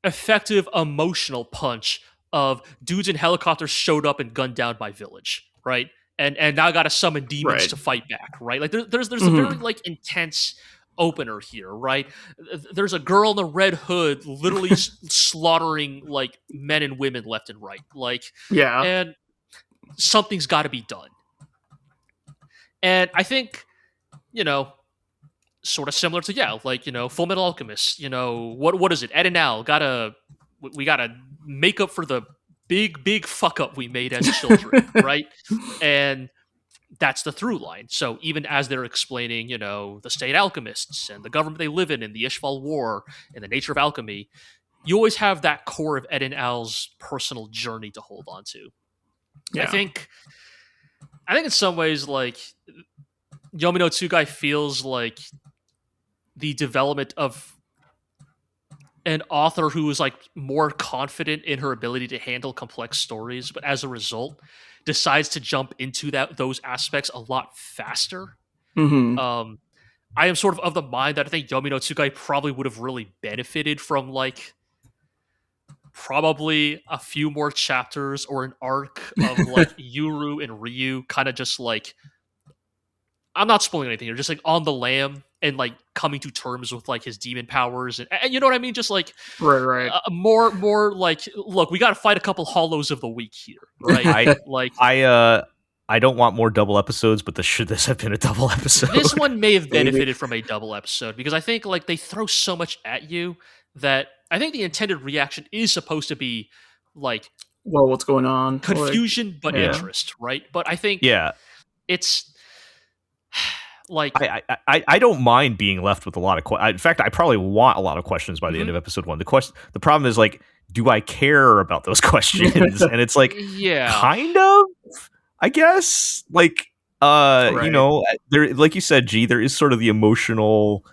[SPEAKER 3] effective emotional punch of dudes in helicopters showed up and gunned down my village, right? And now I got to summon demons to fight back, right? Like there's a very like intense opener here, right? There's a girl in a red hood literally slaughtering like men and women left and right, like and something's got to be done. And I think sort of similar to like Full Metal Alchemist. What is it? Ed and Al we gotta make up for the big fuck up we made as children, right? And that's the through line. So even as they're explaining, the state alchemists and the government they live in and the Ishval War and the nature of alchemy, you always have that core of Ed and Al's personal journey to hold on to. Yeah. I think in some ways, like Yomi no Tsugai feels like the development of an author who is like more confident in her ability to handle complex stories, but as a result decides to jump into those aspects a lot faster. I am sort of the mind that I think Yomi no Tsugai probably would have really benefited from like probably a few more chapters or an arc of like Yuru and Ryu kind of just like, I'm not spoiling anything here, just like on the lam and like coming to terms with like his demon powers and you know what I mean? Just like more like, look, we got to fight a couple hollows of the week here, right?
[SPEAKER 1] I don't want more double episodes, but should this have been a double episode?
[SPEAKER 3] This one may have benefited from a double episode because I think like they throw so much at you that I think the intended reaction is supposed to be like,
[SPEAKER 2] well, what's going on?
[SPEAKER 3] Confusion, but interest, right? But I think it's like
[SPEAKER 1] I don't mind being left with a lot of questions. In fact, I probably want a lot of questions by the end of episode 1. The problem is like, do I care about those questions? And it's like, kind of, I guess. Like, there, like you said, G, there is sort of the emotional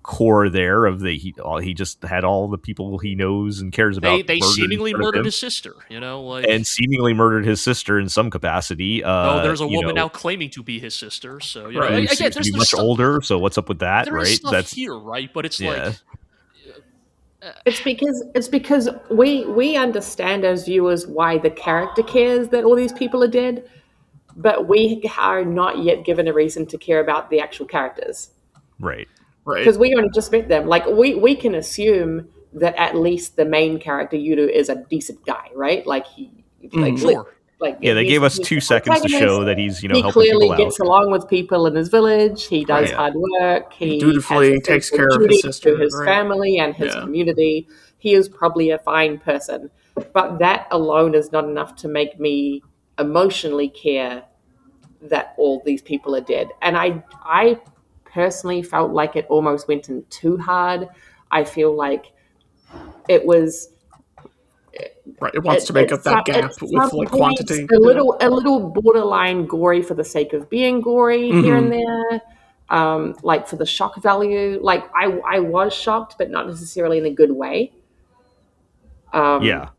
[SPEAKER 1] core there of he just had all the people he knows and cares about.
[SPEAKER 3] They seemingly murdered his sister,
[SPEAKER 1] and seemingly murdered his sister in some capacity.
[SPEAKER 3] There's a woman now claiming to be his sister, so
[SPEAKER 1] again, there's much older. So what's up with that,
[SPEAKER 3] there
[SPEAKER 1] right?
[SPEAKER 3] Is stuff that's here, right? But it's like
[SPEAKER 4] it's because we understand as viewers why the character cares that all these people are dead, but we are not yet given a reason to care about the actual characters,
[SPEAKER 1] right?
[SPEAKER 4] Because we only just met them. Like we can assume that at least the main character Yuru is a decent guy, right? Like
[SPEAKER 3] sure.
[SPEAKER 1] They gave us 2 seconds to show that he's
[SPEAKER 4] he
[SPEAKER 1] helping
[SPEAKER 4] clearly
[SPEAKER 1] people
[SPEAKER 4] gets along with people in his village. He does hard work. He
[SPEAKER 2] dutifully takes care of his sister,
[SPEAKER 4] to his family and his community. He is probably a fine person, but that alone is not enough to make me emotionally care that all these people are dead. And I personally felt like it almost went in too hard. I feel like it was
[SPEAKER 2] it wants to make up that gap with like quantity.
[SPEAKER 4] A little borderline gory for the sake of being gory here and there. Like for the shock value. Like I was shocked, but not necessarily in a good way. And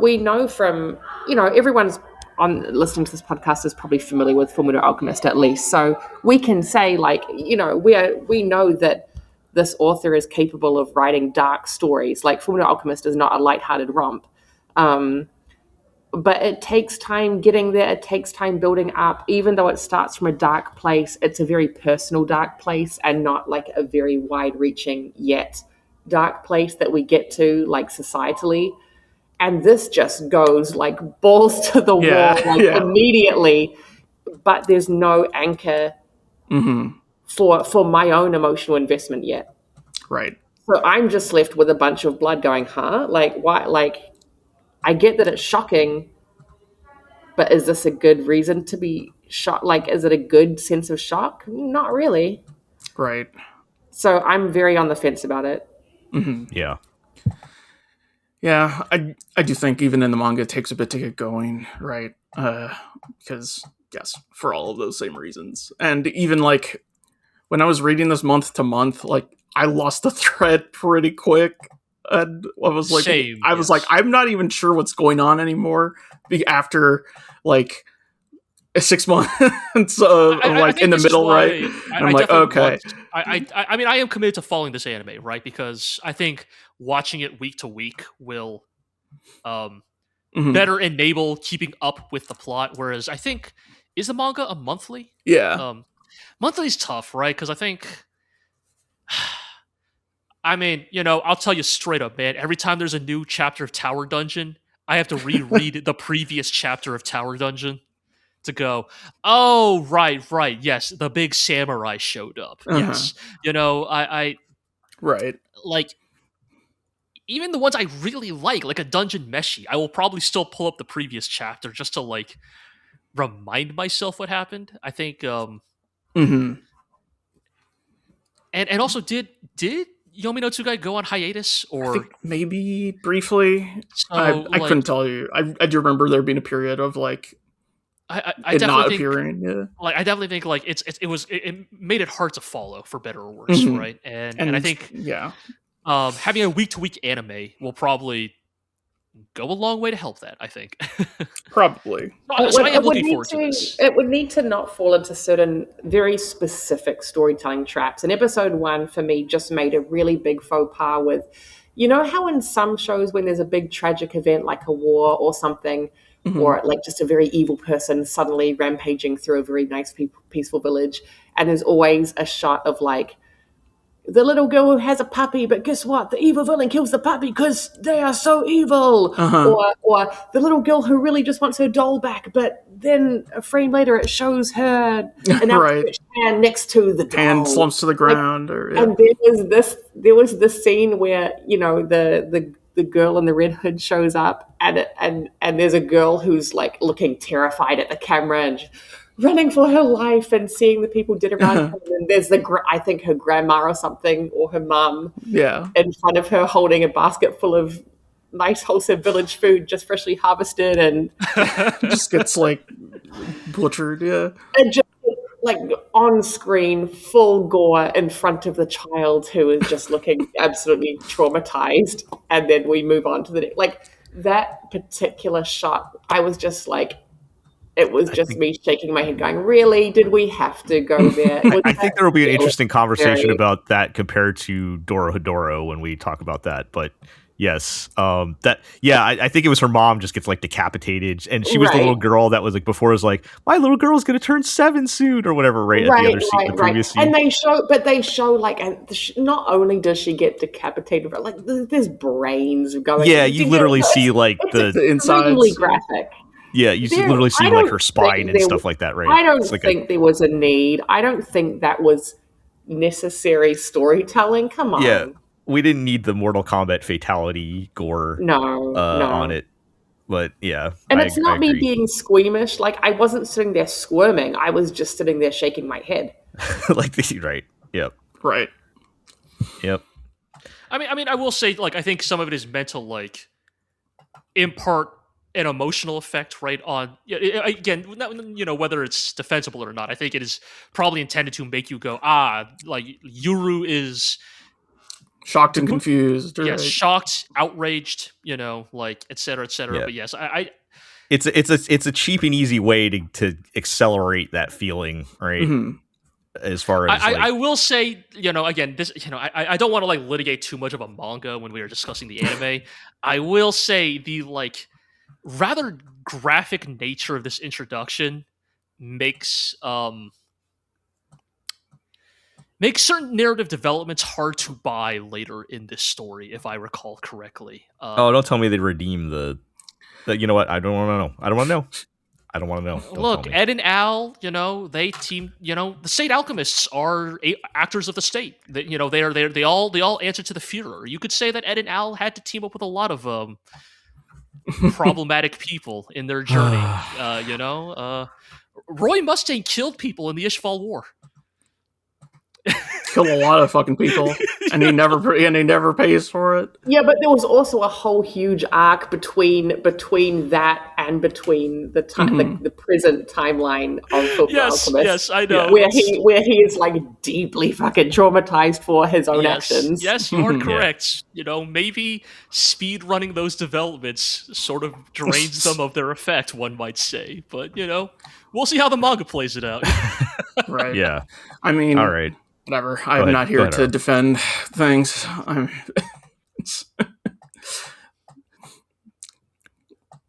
[SPEAKER 4] we know from everyone's on listening to this podcast is probably familiar with Fullmetal Alchemist at least. So we can say like, we know that this author is capable of writing dark stories. Like Fullmetal Alchemist is not a lighthearted romp. But it takes time getting there. It takes time building up. Even though it starts from a dark place, it's a very personal dark place and not like a very wide-reaching yet dark place that we get to like societally. And this just goes like balls to the wall immediately, but there's no anchor for my own emotional investment yet.
[SPEAKER 2] Right.
[SPEAKER 4] So I'm just left with a bunch of blood going, huh? Like, why? Like, I get that it's shocking, but is this a good reason to be shocked? Like, is it a good sense of shock? Not really.
[SPEAKER 2] Right.
[SPEAKER 4] So I'm very on the fence about it.
[SPEAKER 2] Mm-hmm.
[SPEAKER 1] Yeah.
[SPEAKER 2] Yeah, I do think even in the manga it takes a bit to get going, right? Because, yes, for all of those same reasons. And even, like, when I was reading this month to month, like, I lost the thread pretty quick. And I was like,
[SPEAKER 3] Same,
[SPEAKER 2] yes. Like, I'm not even sure what's going on anymore after, like, 6 months like in the middle, right? I'm like, okay.
[SPEAKER 3] I mean, I am committed to following this anime, right? Because I think watching it week to week will better enable keeping up with the plot. Whereas I think, is the manga a monthly?
[SPEAKER 2] Yeah.
[SPEAKER 3] Monthly is tough, right? Because I think, I mean, I'll tell you straight up, man. Every time there's a new chapter of Tower Dungeon, I have to reread the previous chapter of Tower Dungeon to go, oh, right, yes, the big samurai showed up. Yes. I
[SPEAKER 2] right.
[SPEAKER 3] Like, even the ones I really like a Dungeon Meshi, I will probably still pull up the previous chapter just to, like, remind myself what happened. I think and also did Yomi no Tsugai go on hiatus, or
[SPEAKER 2] I think maybe briefly?
[SPEAKER 3] So,
[SPEAKER 2] I couldn't tell you. I do remember there being a period of, like,
[SPEAKER 3] I
[SPEAKER 2] it
[SPEAKER 3] definitely
[SPEAKER 2] not
[SPEAKER 3] think,
[SPEAKER 2] appearing. Yeah.
[SPEAKER 3] Like, I definitely think, like, it made it hard to follow, for better or worse, right? And I think having a week to week anime will probably go a long way to help that, I think.
[SPEAKER 2] Probably.
[SPEAKER 3] So I am looking forward to this.
[SPEAKER 4] It would need to not fall into certain very specific storytelling traps. And episode 1 for me just made a really big faux pas with, you know how in some shows when there's a big tragic event like a war or something, or like just a very evil person suddenly rampaging through a very nice peaceful village, and there's always a shot of, like, the little girl who has a puppy, but guess what? The evil villain kills the puppy because they are so evil. Or the little girl who really just wants her doll back, but then a frame later it shows her an outstretched hand next to the doll.
[SPEAKER 2] Hand slumps to the ground.
[SPEAKER 4] And there was this scene where, the girl in the red hood shows up, and there's a girl who's, like, looking terrified at the camera and running for her life and seeing the people dead around her. And there's I think her grandma or something, or her mum, in front of her holding a basket full of nice wholesome village food just freshly harvested, and
[SPEAKER 2] just gets, like, butchered.
[SPEAKER 4] And just, like, on screen, full gore in front of the child who is just looking absolutely traumatized. And then we move on to the next. Like, that particular shot, I was just like, it was just me shaking my head going, really? Did we have to go there?
[SPEAKER 1] I think there will be an interesting conversation about that compared to DOROHEDORO when we talk about that. But yes, I think it was her mom just gets, like, decapitated, and she was the little girl that was, like, before was like, my little girl's gonna turn 7 soon or whatever, right? At the other scene, the previous scene.
[SPEAKER 4] And they show like, not only does she get decapitated, but, like, there's brains going.
[SPEAKER 1] Yeah, you literally see, like, the
[SPEAKER 2] insides.
[SPEAKER 4] Really graphic.
[SPEAKER 1] Yeah, you literally see, like, her spine and stuff like that, right?
[SPEAKER 4] I don't think there was a need. I don't think that was necessary storytelling. Come on.
[SPEAKER 1] Yeah, we didn't need the Mortal Kombat fatality gore on it. But, yeah.
[SPEAKER 4] And it's not me being squeamish. Like, I wasn't sitting there squirming. I was just sitting there shaking my head.
[SPEAKER 1] Right. Yep.
[SPEAKER 2] Right.
[SPEAKER 1] Yep.
[SPEAKER 3] I mean, I will say, like, I think some of it is meant to, like, impart an emotional effect, right? On, again, whether it's defensible or not, I think it is probably intended to make you go, like, Yuru is
[SPEAKER 2] shocked and confused.
[SPEAKER 3] Yes, shocked, outraged, like, et cetera, et cetera. Yeah. But yes,
[SPEAKER 1] it's a cheap and easy way to accelerate that feeling, right? Mm-hmm. As far as
[SPEAKER 3] I will say, again, this, I don't want to, like, litigate too much of a manga when we are discussing the anime. I will say the, like, rather graphic nature of this introduction makes certain narrative developments hard to buy later in this story, if I recall correctly.
[SPEAKER 1] Don't tell me they redeem the you know what? I don't want to know. I don't want to know. I don't want to know. Don't
[SPEAKER 3] Look,
[SPEAKER 1] tell me.
[SPEAKER 3] Ed and Al, they team. The state alchemists are actors of the state. They all answer to the Führer. You could say that Ed and Al had to team up with a lot of problematic people in their journey. Roy Mustang killed people in the Ishval War.
[SPEAKER 2] Killed a lot of fucking people, and he never pays for it.
[SPEAKER 4] Yeah, but there was also a whole huge arc between that and between the the present timeline of Full Alchemist.
[SPEAKER 3] Yes, I know.
[SPEAKER 4] Where he is like deeply fucking traumatized for his own actions.
[SPEAKER 3] Yes, you are correct. Maybe speed running those developments sort of drains them of their effect, one might say. But we'll see how the manga plays it out.
[SPEAKER 2] Right.
[SPEAKER 1] Yeah.
[SPEAKER 2] I mean,
[SPEAKER 1] all right.
[SPEAKER 2] Whatever. I'm not here to defend things.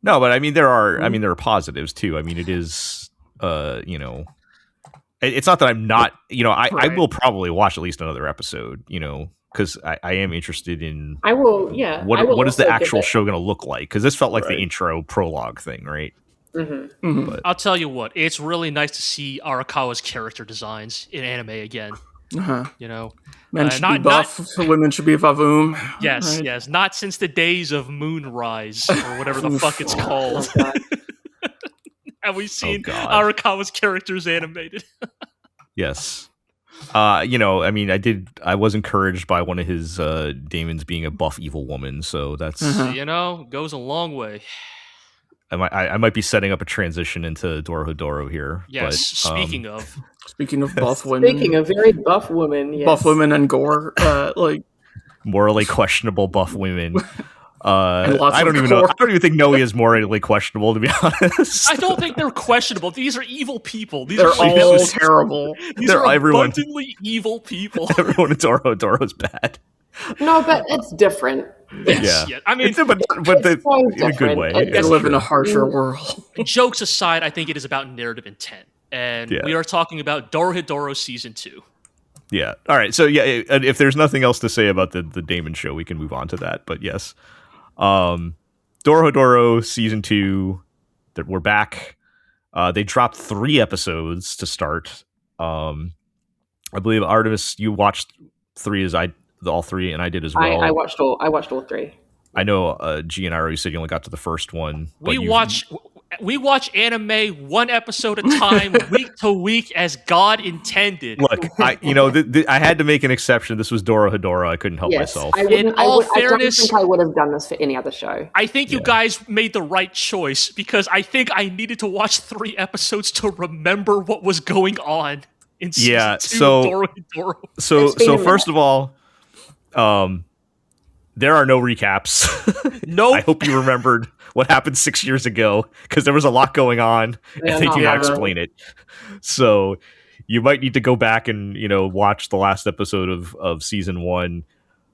[SPEAKER 1] No, but I mean there are positives too. I mean it is it's not that I'm not, I will probably watch at least another episode, because I am interested in what is the actual show going to look like, because this felt like the intro prologue thing, right?
[SPEAKER 3] But I'll tell you what, it's really nice to see Arakawa's character designs in anime again.
[SPEAKER 2] Men should be buff, women should be vavoom.
[SPEAKER 3] Yes, right? Yes. Not since the days of Moonrise, or whatever the fuck it's called. Have we seen Arakawa's characters animated?
[SPEAKER 1] Yes. I was encouraged by one of his Daemons being a buff evil woman, so that's
[SPEAKER 3] goes a long way.
[SPEAKER 1] I might be setting up a transition into DOROHEDORO here.
[SPEAKER 3] Yes,
[SPEAKER 1] but,
[SPEAKER 2] speaking of buff women.
[SPEAKER 4] Speaking of very buff women, yes.
[SPEAKER 2] Buff women and gore,
[SPEAKER 1] morally questionable buff women. I don't even think Noe is morally questionable, to be honest.
[SPEAKER 3] I don't think they're questionable. These are evil people.
[SPEAKER 2] They're all terrible.
[SPEAKER 3] These are abundantly evil people.
[SPEAKER 1] Everyone in DOROHEDORO is bad.
[SPEAKER 4] No, but it's different.
[SPEAKER 3] Yes, yeah. I mean,
[SPEAKER 1] but in a good way.
[SPEAKER 2] They live in a harsher world.
[SPEAKER 3] Jokes aside, I think it is about narrative intent. And we are talking about DOROHEDORO Season 2.
[SPEAKER 1] Yeah. All right. So, if there's nothing else to say about the Daemon show, we can move on to that. But yes. DOROHEDORO Season 2, that we're back. They dropped 3 episodes to start. I believe, Artemis, you watched 3 all 3, and I did as well.
[SPEAKER 4] I watched all 3.
[SPEAKER 1] I know G and I said you only got to the first one.
[SPEAKER 3] We watch anime one episode at a time, week to week, as God intended.
[SPEAKER 1] Look, I had to make an exception. This was DOROHEDORO. I couldn't help myself.
[SPEAKER 4] I don't think I would have done this for any other show.
[SPEAKER 3] I think you guys made the right choice, because I think I needed to watch 3 episodes to remember what was going on in season 2 of DOROHEDORO.
[SPEAKER 1] So first of all, there are no recaps.
[SPEAKER 3] Nope.
[SPEAKER 1] I hope you remembered what happened 6 years ago, because there was a lot going on, and they do not explain it. So you might need to go back and watch the last episode of season 1,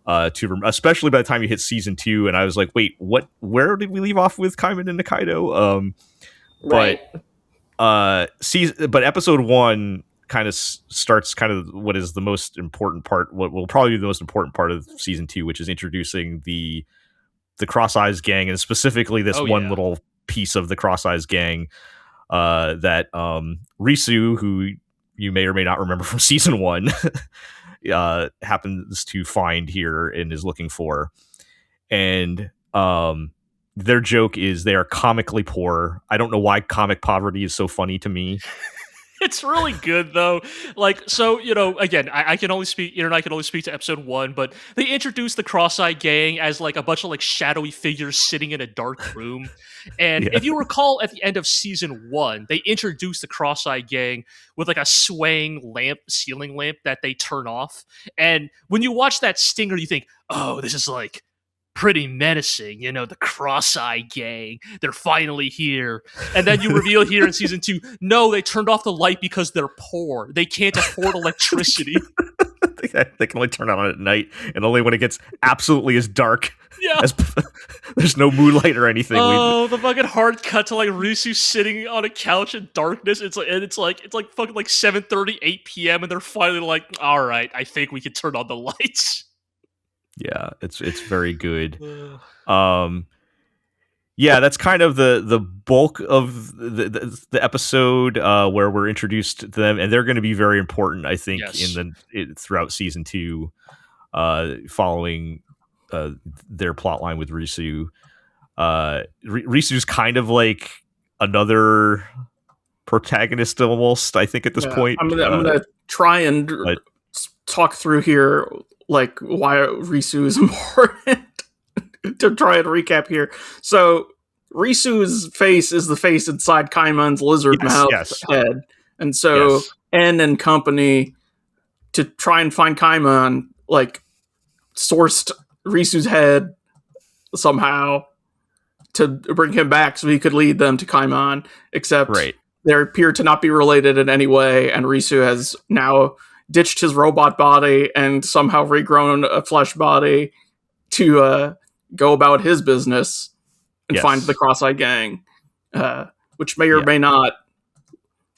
[SPEAKER 1] especially by the time you hit season 2. And I was like, wait, what? Where did we leave off with Kaiman and Nikaido? But episode 1 kind of starts kind of what is the most important part, what will probably be the most important part of season 2, which is introducing the Cross Eyes gang, and specifically this little piece of the Cross Eyes gang that Risu, who you may or may not remember from season 1, happens to find here and is looking for. And their joke is they are comically poor. I don't know why comic poverty is so funny to me.
[SPEAKER 3] It's really good, though. Again, I can only speak to episode 1, but they introduced the Cross-Eye Gang as a bunch of shadowy figures sitting in a dark room. And if you recall, at the end of season 1, they introduced the Cross-Eye Gang with a swaying ceiling lamp that they turn off. And when you watch that stinger, you think, oh, this is pretty menacing, the Cross-Eye Gang, they're finally here. And then you reveal here in season 2, no, they turned off the light because they're poor. They can't afford electricity.
[SPEAKER 1] They can only turn it on at night, and only when it gets absolutely as dark. Yeah. There's no moonlight or anything.
[SPEAKER 3] Oh, the fucking hard cut to Risu sitting on a couch in darkness. It's fucking 7:30, 8 p.m. and they're finally all right, I think we can turn on the lights.
[SPEAKER 1] Yeah, it's very good. Yeah, that's kind of the bulk of the episode where we're introduced to them, and they're going to be very important, I think,
[SPEAKER 3] Yes.
[SPEAKER 1] throughout season 2, following their plot line with Risu. Risu's kind of like another protagonist almost, I think, at this point.
[SPEAKER 2] I'm gonna try and talk through here, like, why Risu is important to try and recap here. So Risu's face is the face inside Kaiman's lizard mouth head, and so N and company, to try and find Kaiman, like, sourced Risu's head somehow to bring him back so he could lead them to Kaiman, except they appear to not be related in any way, and Risu has now ditched his robot body and somehow regrown a flesh body to go about his business and find the Cross-Eyed Gang, which may or may not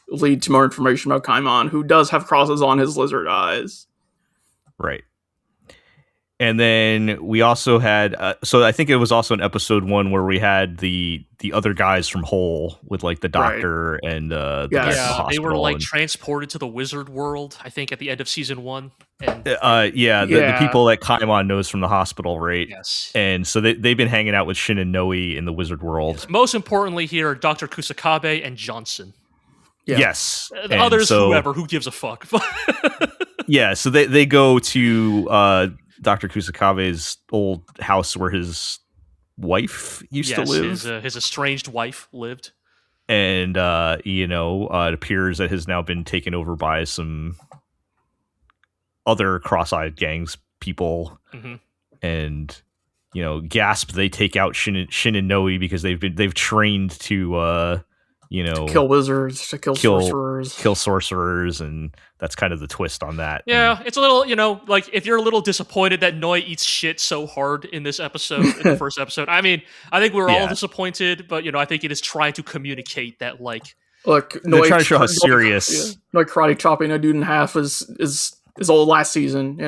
[SPEAKER 2] lead to more information about Kaiman, who does have crosses on his lizard eyes.
[SPEAKER 1] Right. And then we also had, so I think it was also in episode 1 where we had the other guys from Whole with, like, the doctor and the
[SPEAKER 3] they were like transported to the wizard world, I think, at the end of season 1. And
[SPEAKER 1] the people that Kaiman knows from the hospital, right?
[SPEAKER 3] Yes.
[SPEAKER 1] And so they've been hanging out with Shin and Noe in the wizard world.
[SPEAKER 3] Yes. Most importantly here, Dr. Kusakabe and Johnson.
[SPEAKER 1] Yeah. Yes.
[SPEAKER 3] The others, whoever, who gives a fuck?
[SPEAKER 1] Yeah, so they go to Dr. Kusakabe's old house where his wife used to live.
[SPEAKER 3] His estranged wife lived.
[SPEAKER 1] And, it appears that has now been taken over by some other Cross-Eyed Gangs people. Mm-hmm. And, gasp, they take out Shin and Noe because they've trained to
[SPEAKER 2] kill wizards, to kill
[SPEAKER 1] sorcerers, and that's kind of the twist on that.
[SPEAKER 3] Yeah, it's a little, like, if you're a little disappointed that Noe eats shit so hard in this episode, in the first episode. I mean, I think we're all disappointed, but I think it is trying to communicate that, like,
[SPEAKER 2] look,
[SPEAKER 1] they're trying to show how serious,
[SPEAKER 2] like, karate chopping a dude in half is old last season.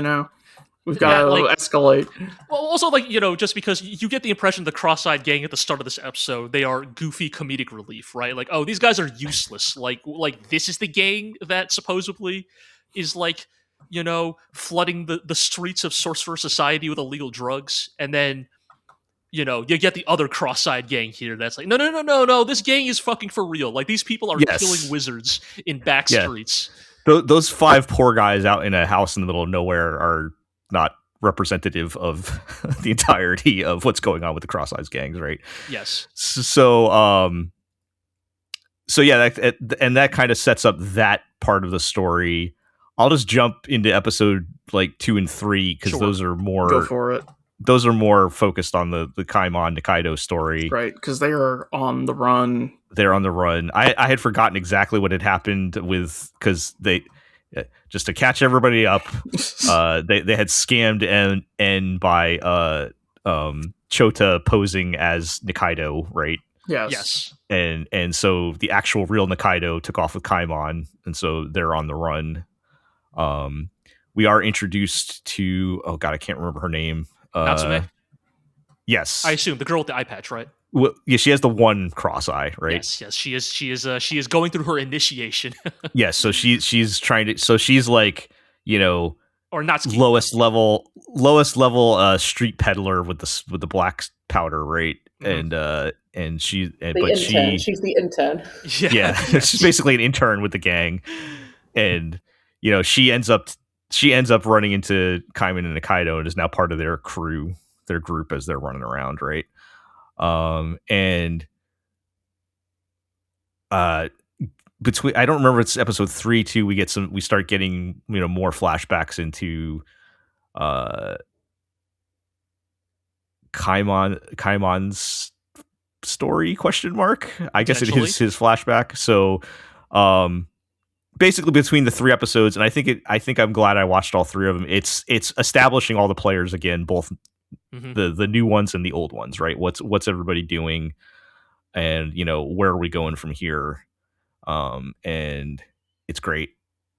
[SPEAKER 2] We've got to escalate.
[SPEAKER 3] Well, also, like, just because you get the impression the Cross-Eyed Gang at the start of this episode, they are goofy comedic relief, right? Like, oh, these guys are useless. Like this is the gang that supposedly is, like, flooding the streets of Sorcerer Society with illegal drugs. And then, you get the other Cross-Eyed Gang here that's like, no, this gang is fucking for real. Like, these people are killing wizards in back streets.
[SPEAKER 1] Those 5 poor guys out in a house in the middle of nowhere are not representative of the entirety of what's going on with the Cross-Eyed Gangs, right?
[SPEAKER 3] Yes.
[SPEAKER 1] So yeah, that kind of sets up that part of the story. I'll just jump into episode, like, 2 and 3 because those are more.
[SPEAKER 2] Go for it.
[SPEAKER 1] Those are more focused on the Kaiman Nikaido story,
[SPEAKER 2] right? Because they are on the run.
[SPEAKER 1] They're on the run. I had forgotten exactly what had happened because they. Just to catch everybody up, they had scammed N by Chota posing as Nikaido, right?
[SPEAKER 2] Yes.
[SPEAKER 1] And so the actual real Nikaido took off with Kaimon, and so they're on the run. We are introduced to, oh god, I can't remember her name.
[SPEAKER 3] Natsume?
[SPEAKER 1] Yes.
[SPEAKER 3] I assume the girl with the eye patch, right?
[SPEAKER 1] Well, yeah, she has the one cross eye, right?
[SPEAKER 3] Yes, she is going through her initiation.
[SPEAKER 1] Yes, so she's trying to, so she's like,
[SPEAKER 3] or not
[SPEAKER 1] lowest level street peddler with the black powder, right? Mm-hmm. And she's
[SPEAKER 4] the intern.
[SPEAKER 1] Yeah, she's basically an intern with the gang, and she ends up running into Kaiman and Nikaido and is now part of their crew, their group as they're running around, right? Between, I don't remember, it's episode 3 too, we start getting more flashbacks into Kaimon's story, question mark. I guess it is his flashback. So basically between the 3 episodes, and I think I'm glad I watched all 3 of them, it's establishing all the players again, both the new ones and the old ones, right? What's everybody doing, and where are we going from here? And it's great,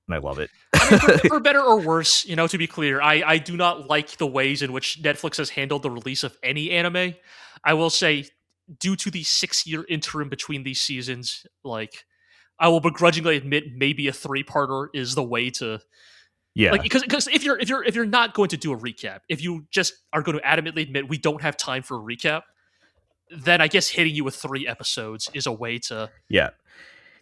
[SPEAKER 1] and I love it.
[SPEAKER 3] I mean, for better or worse, to be clear, I do not like the ways in which Netflix has handled the release of any anime. I will say due to the 6-year interim between these seasons, like I will begrudgingly admit maybe a 3-parter is the way to.
[SPEAKER 1] Yeah,
[SPEAKER 3] like because if you're not going to do a recap, if you just are going to adamantly admit we don't have time for a recap, then I guess hitting you with 3 episodes is a way to.
[SPEAKER 1] Yeah,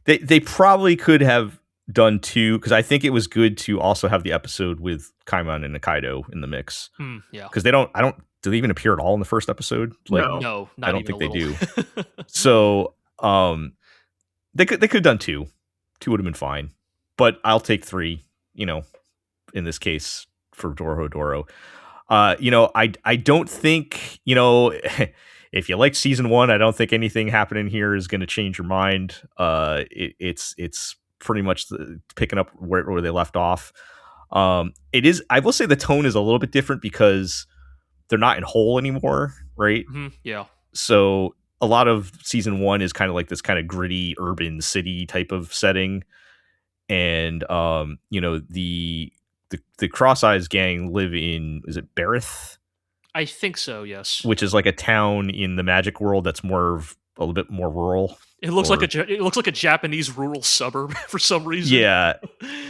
[SPEAKER 1] they probably could have done 2, because I think it was good to also have the episode with Kaimon and Nikaido in the mix.
[SPEAKER 2] Yeah,
[SPEAKER 1] because do they even appear at all in the first episode? Like,
[SPEAKER 3] no, not
[SPEAKER 1] I don't
[SPEAKER 3] even
[SPEAKER 1] think
[SPEAKER 3] a
[SPEAKER 1] they
[SPEAKER 3] little.
[SPEAKER 1] do. So they could have done 2. 2 would have been fine, but I'll take 3. In this case for Dorohedoro. I don't think, if you like season 1, I don't think anything happening here is going to change your mind. It's pretty much picking up where they left off. It is, I will say the tone is a little bit different because they're not in Hole anymore, right?
[SPEAKER 3] Mm-hmm. Yeah.
[SPEAKER 1] So a lot of season 1 is kind of like this kind of gritty urban city type of setting. And, the Cross Eyes gang live in, is it Barith?
[SPEAKER 3] I think so, yes.
[SPEAKER 1] Which is like a town in the magic world that's a little bit more rural.
[SPEAKER 3] It looks like a Japanese rural suburb for some reason.
[SPEAKER 1] Yeah.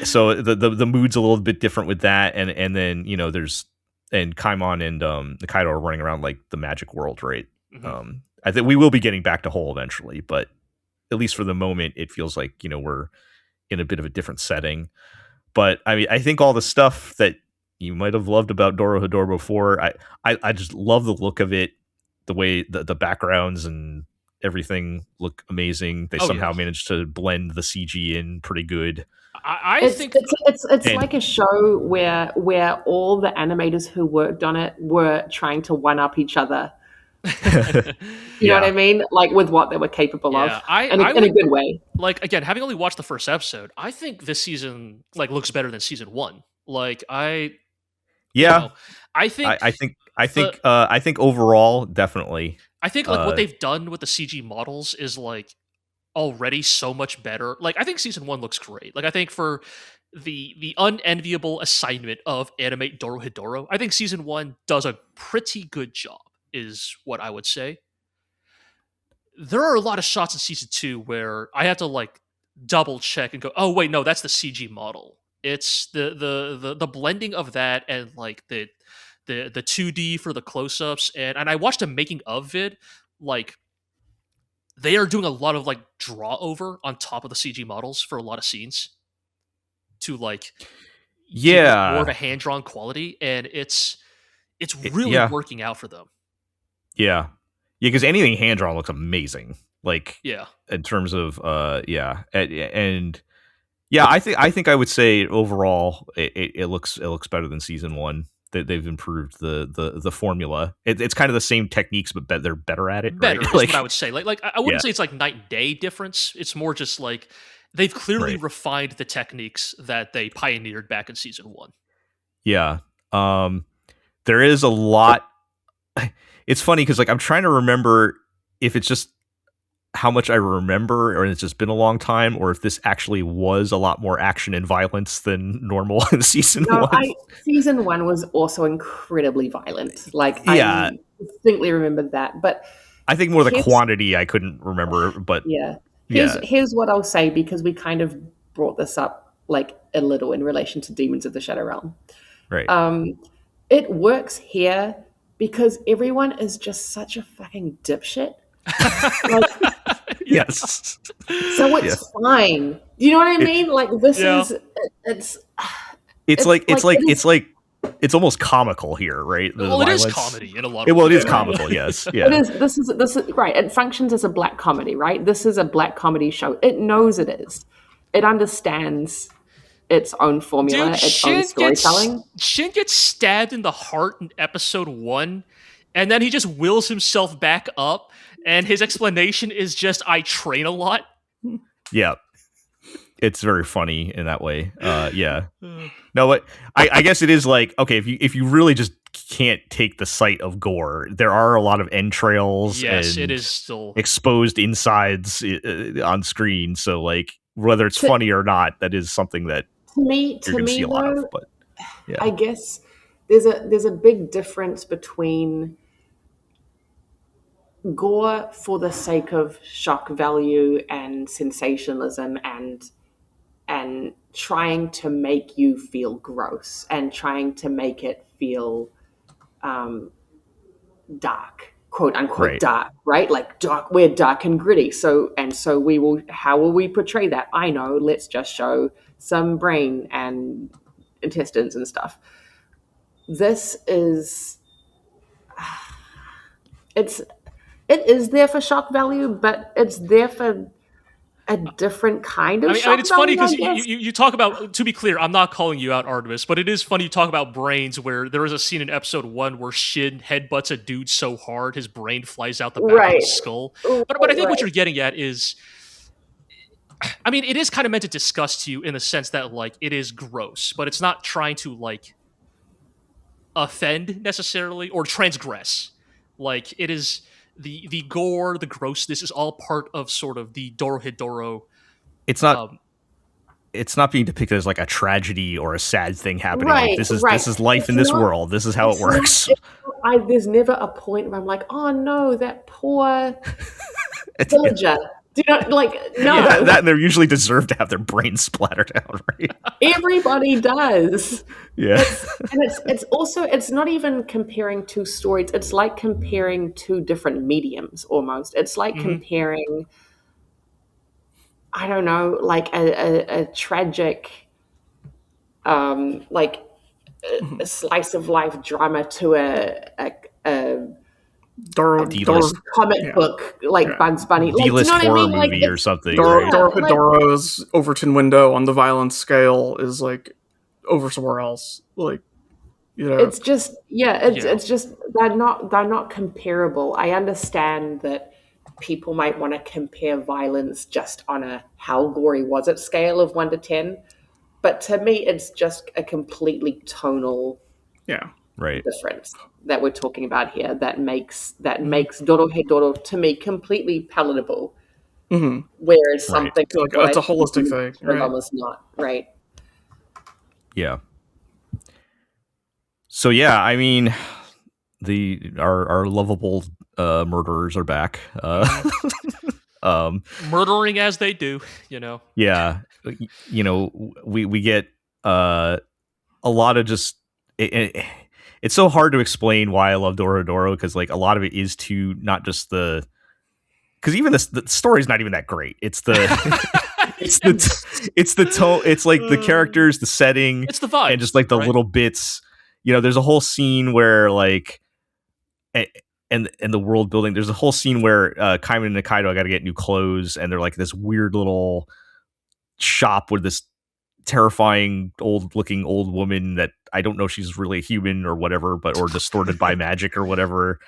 [SPEAKER 1] So the mood's a little bit different with that, and then there's Kaimon and Nikaido are running around like the magic world, right?
[SPEAKER 3] Mm-hmm.
[SPEAKER 1] I think we will be getting back to Hole eventually, but at least for the moment, it feels like we're in a bit of a different setting. But I mean, I think all the stuff that you might have loved about Dorohedoro before, I just love the look of it, the way the backgrounds and everything look amazing. They somehow managed to blend the CG in pretty good.
[SPEAKER 3] I think
[SPEAKER 4] it's like a show where all the animators who worked on it were trying to one up each other. You know what I mean? Like with what they were capable of, in a good way.
[SPEAKER 3] Like, again, having only watched the first episode, I think this season looks better than season 1. I
[SPEAKER 1] think overall, definitely.
[SPEAKER 3] I think what they've done with the CG models is already so much better. I think season 1 looks great. I think for the unenviable assignment of animate Dorohedoro, I think season 1 does a pretty good job, is what I would say. There are a lot of shots in season 2 where I have to double check and go, oh wait, no, that's the CG model. It's the blending of that and the 2D for the close-ups, and I watched a making of vid. They are doing a lot of draw over on top of the CG models for a lot of scenes to more of a hand-drawn quality, and it's really working out for them.
[SPEAKER 1] Yeah, because anything hand drawn looks amazing. In terms of and I think I would say overall it looks better than season 1. They've improved the formula. It's kind of the same techniques, but they're better at it.
[SPEAKER 3] Better
[SPEAKER 1] right?
[SPEAKER 3] is what I would say. I wouldn't say it's night and day difference. It's more just they've clearly refined the techniques that they pioneered back in season 1.
[SPEAKER 1] Yeah, there is a lot. It's funny because I'm trying to remember if it's just how much I remember, or it's just been a long time, or if this actually was a lot more action and violence than normal in season 1.
[SPEAKER 4] Season 1 was also incredibly violent. I distinctly remember that, but
[SPEAKER 1] I think more the quantity I couldn't remember. But
[SPEAKER 4] here's what I'll say, because we kind of brought this up a little in relation to Demons of the Shadow Realm.
[SPEAKER 1] Right.
[SPEAKER 4] It works here because everyone is just such a fucking dipshit.
[SPEAKER 1] Yes.
[SPEAKER 4] So it's fine. You know what I mean?
[SPEAKER 1] It's almost comical here, right?
[SPEAKER 3] It is comedy in a lot of ways.
[SPEAKER 1] Well, it is comical, yes. Yeah.
[SPEAKER 4] This is right. It functions as a black comedy, right? This is a black comedy show. It knows it is. It understands its own formula, its own storytelling.
[SPEAKER 3] Shin gets stabbed in the heart in episode 1, and then he just wills himself back up, and his explanation is just, I train a lot.
[SPEAKER 1] Yeah. It's very funny in that way. No, but I guess it is okay, if you really just can't take the sight of gore, there are a lot of entrails.
[SPEAKER 3] Yes,
[SPEAKER 1] and
[SPEAKER 3] it is still
[SPEAKER 1] exposed insides on screen. So whether it's funny or not, that is something that
[SPEAKER 4] to me
[SPEAKER 1] see a lot of. But
[SPEAKER 4] I guess there's a big difference between gore for the sake of shock value and sensationalism and trying to make you feel gross and trying to make it feel dark, quote unquote dark, right? Like dark, we're dark and gritty. So how will we portray that? I know, let's just show some brain and intestines and stuff. This is, it is there for shock value, but it's there for a different kind of shock
[SPEAKER 3] it's
[SPEAKER 4] value,
[SPEAKER 3] funny because you talk about, to be clear, I'm not calling you out, Artemis, but it is funny you talk about brains, where there is a scene in episode 1 where Shin headbutts a dude so hard his brain flies out the back of his skull. But I think what you're getting at is, I mean, it is kind of meant to disgust you in the sense that, like, it is gross, but it's not trying to, like, offend necessarily or transgress. Like, it is the gore, the grossness is all part of sort of the Dorohedoro.
[SPEAKER 1] It's not being depicted as like a tragedy or a sad thing happening. Like, this is life in this world. This is how it works.
[SPEAKER 4] There's never a point where I'm like, oh no, that poor villager. Do you know, like, no.
[SPEAKER 1] Yeah, that and they usually deserve to have their brains splattered out, right?
[SPEAKER 4] Everybody does.
[SPEAKER 1] Yeah.
[SPEAKER 4] It's not even comparing two stories. It's like comparing two different mediums almost. It's like comparing, I don't know, like a tragic, like a slice of life drama to a comic book, like Bugs Bunny, like,
[SPEAKER 1] D-list horror movie, like, or something.
[SPEAKER 2] Dorohedoro's Overton window on the violence scale is like over somewhere else. Like, you know,
[SPEAKER 4] it's just it's just they're not comparable. I understand that people might want to compare violence just on a how gory was it scale of 1 to 10, but to me, it's just a completely tonal difference that we're talking about here that makes Dorohedoro to me completely palatable. Whereas something
[SPEAKER 2] like it's a holistic thing, right?
[SPEAKER 4] Almost not, right?
[SPEAKER 1] Yeah. So yeah, I mean, our lovable murderers are back.
[SPEAKER 3] Murdering as they do, you know.
[SPEAKER 1] Yeah, you know, we get a lot of just. It's so hard to explain why I love Dorohedoro, because like a lot of it is to not just because even the story's not even that great. It's the it's the tone. It's like the characters, the setting,
[SPEAKER 3] it's the vibe,
[SPEAKER 1] and just like the little bits. You know, there's a whole scene where like, and the world building. There's a whole scene where Kaiman and Nikaido got to get new clothes, and they're like this weird little shop with this terrifying old woman that I don't know if she's really human or whatever, or distorted by magic or whatever.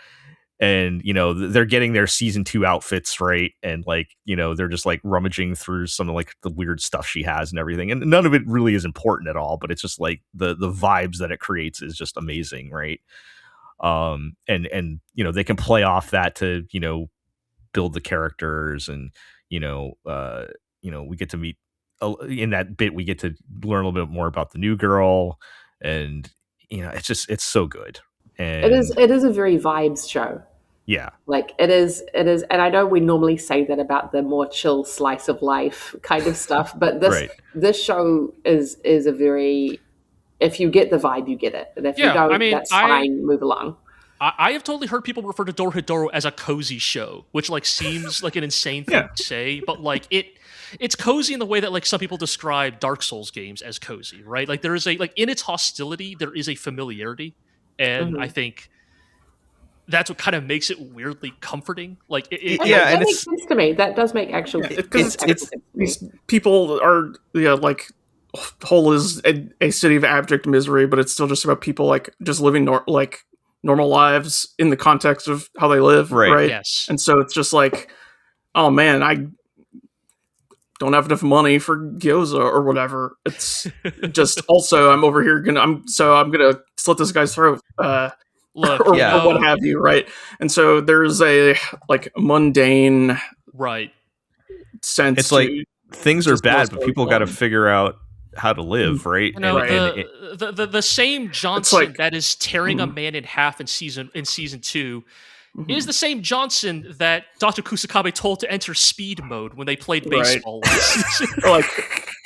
[SPEAKER 1] And, you know, they're getting their season 2 outfits, right? And like, you know, they're just like rummaging through some of like the weird stuff she has and everything. And none of it really is important at all, but it's just like the vibes that it creates is just amazing, right? And you know, they can play off that to, you know, build the characters, and, you know, we get to meet in that bit, we get to learn a little bit more about the new girl, and, you know, it's so good. And
[SPEAKER 4] it is a very vibes show.
[SPEAKER 1] Yeah.
[SPEAKER 4] Like it is, and I know we normally say that about the more chill slice of life kind of stuff, but this show is a very, if you get the vibe, you get it. And if you don't, I mean, that's fine, move along.
[SPEAKER 3] I have totally heard people refer to Dorohedoro as a cozy show, which like seems like an insane thing to say, but like it's cozy in the way that like some people describe Dark Souls games as cozy, right? Like there is in its hostility, there is a familiarity. And I think that's what kind of makes it weirdly comforting. Like,
[SPEAKER 4] that makes sense to me. That does make actual sense.
[SPEAKER 2] These people are like, Whole is a city of abject misery, but it's still just about people like just living normal lives in the context of how they live, right?
[SPEAKER 3] Yes.
[SPEAKER 2] And so it's just like, oh man, I don't have enough money for gyoza or whatever. It's just also I'm over here I'm gonna slit this guy's throat,
[SPEAKER 3] Look,
[SPEAKER 2] or what have you, right? And so there's a like mundane sense.
[SPEAKER 1] It's like things are bad, but people got to figure out how to live, right?
[SPEAKER 3] You know, the same Johnson that is tearing a man in half in season 2 It is the same Johnson that Dr. Kusakabe told to enter speed mode when they played baseball.
[SPEAKER 2] Like,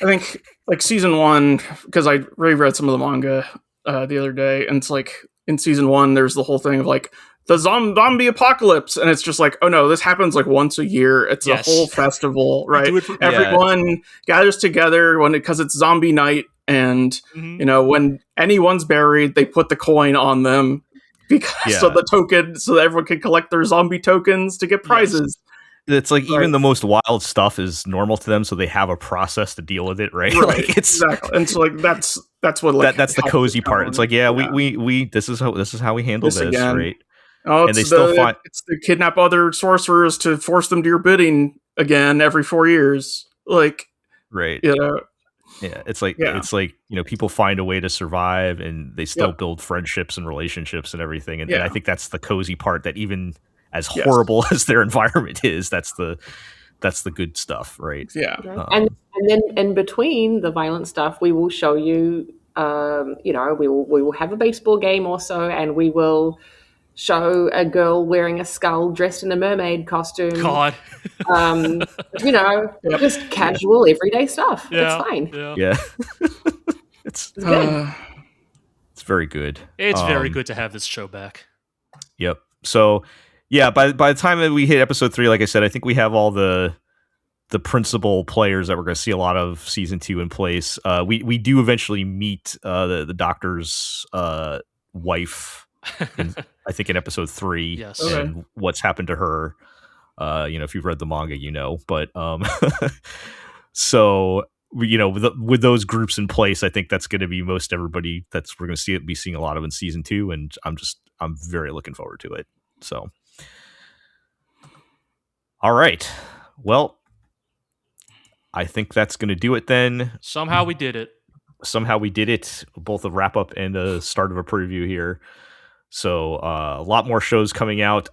[SPEAKER 2] I think, like, season 1, because I reread some of the manga the other day, and it's like, in season 1, there's the whole thing of, like, the zombie apocalypse, and it's just like, oh no, this happens, like, once a year. It's a whole festival, right? Everyone gathers together because it's zombie night, and, you know, when anyone's buried, they put the coin on them, because of the token, so that everyone can collect their zombie tokens to get prizes.
[SPEAKER 1] It's like even the most wild stuff is normal to them, so they have a process to deal with it, right? Like
[SPEAKER 2] exactly. And so, like, that's what, like,
[SPEAKER 1] that's the cozy part. It's like, we this is how we handle this
[SPEAKER 2] again.
[SPEAKER 1] Right?
[SPEAKER 2] Oh, and they still find it's to kidnap other sorcerers to force them to your bidding again every 4 years, like,
[SPEAKER 1] right?
[SPEAKER 2] You know.
[SPEAKER 1] Yeah, it's like you know, people find a way to survive, and they still build friendships and relationships and everything. And I think that's the cozy part. That even as horrible as their environment is, that's the good stuff, right?
[SPEAKER 2] Yeah.
[SPEAKER 4] And then in between the violent stuff, we will show you, you know, we will have a baseball game also, and we will show a girl wearing a skull dressed in a mermaid costume.
[SPEAKER 3] God.
[SPEAKER 4] You know, just casual, everyday stuff.
[SPEAKER 3] Yeah.
[SPEAKER 4] It's fine.
[SPEAKER 1] Yeah.
[SPEAKER 4] It's good.
[SPEAKER 1] It's very good.
[SPEAKER 3] It's very good to have this show back.
[SPEAKER 1] Yep. So, yeah, by the time that we hit episode 3, like I said, I think we have all the principal players that we're going to see a lot of season 2 in place. We do eventually meet the doctor's wife. I think in episode 3,
[SPEAKER 3] yes,
[SPEAKER 1] and what's happened to her. You know, if you've read the manga, you know. But so, you know, with those groups in place, I think that's going to be most everybody that's we're going to be seeing a lot of in season 2, and I'm very looking forward to it. So, all right, well, I think that's going to do it then.
[SPEAKER 3] Somehow we did it.
[SPEAKER 1] Both a wrap up and a start of a preview here. So a lot more shows coming out.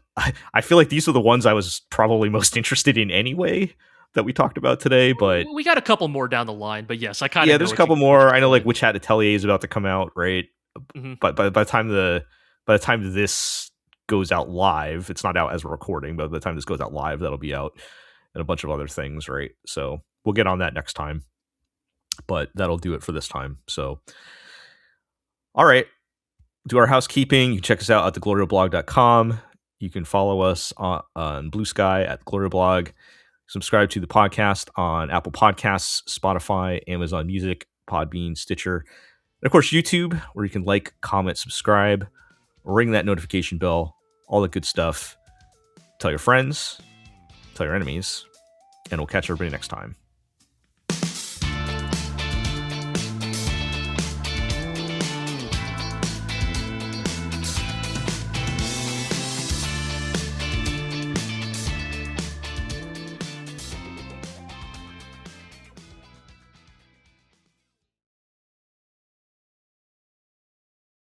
[SPEAKER 1] I feel like these are the ones I was probably most interested in anyway that we talked about today. But
[SPEAKER 3] we got a couple more down the line. But yes, I kind of
[SPEAKER 1] there's a couple more. I know, like, Witch Hat Atelier is about to come out, right? But by the time this goes out live, it's not out as a recording, but by the time this goes out live, that'll be out, and a bunch of other things, right? So we'll get on that next time. But that'll do it for this time. So, all right. Do our housekeeping. You can check us out at theglorioblog.com. You can follow us on Blue Sky at GlorioBlog. Subscribe to the podcast on Apple Podcasts, Spotify, Amazon Music, Podbean, Stitcher, and of course YouTube, where you can like, comment, subscribe, ring that notification bell, all the good stuff. Tell your friends, tell your enemies, and we'll catch everybody next time.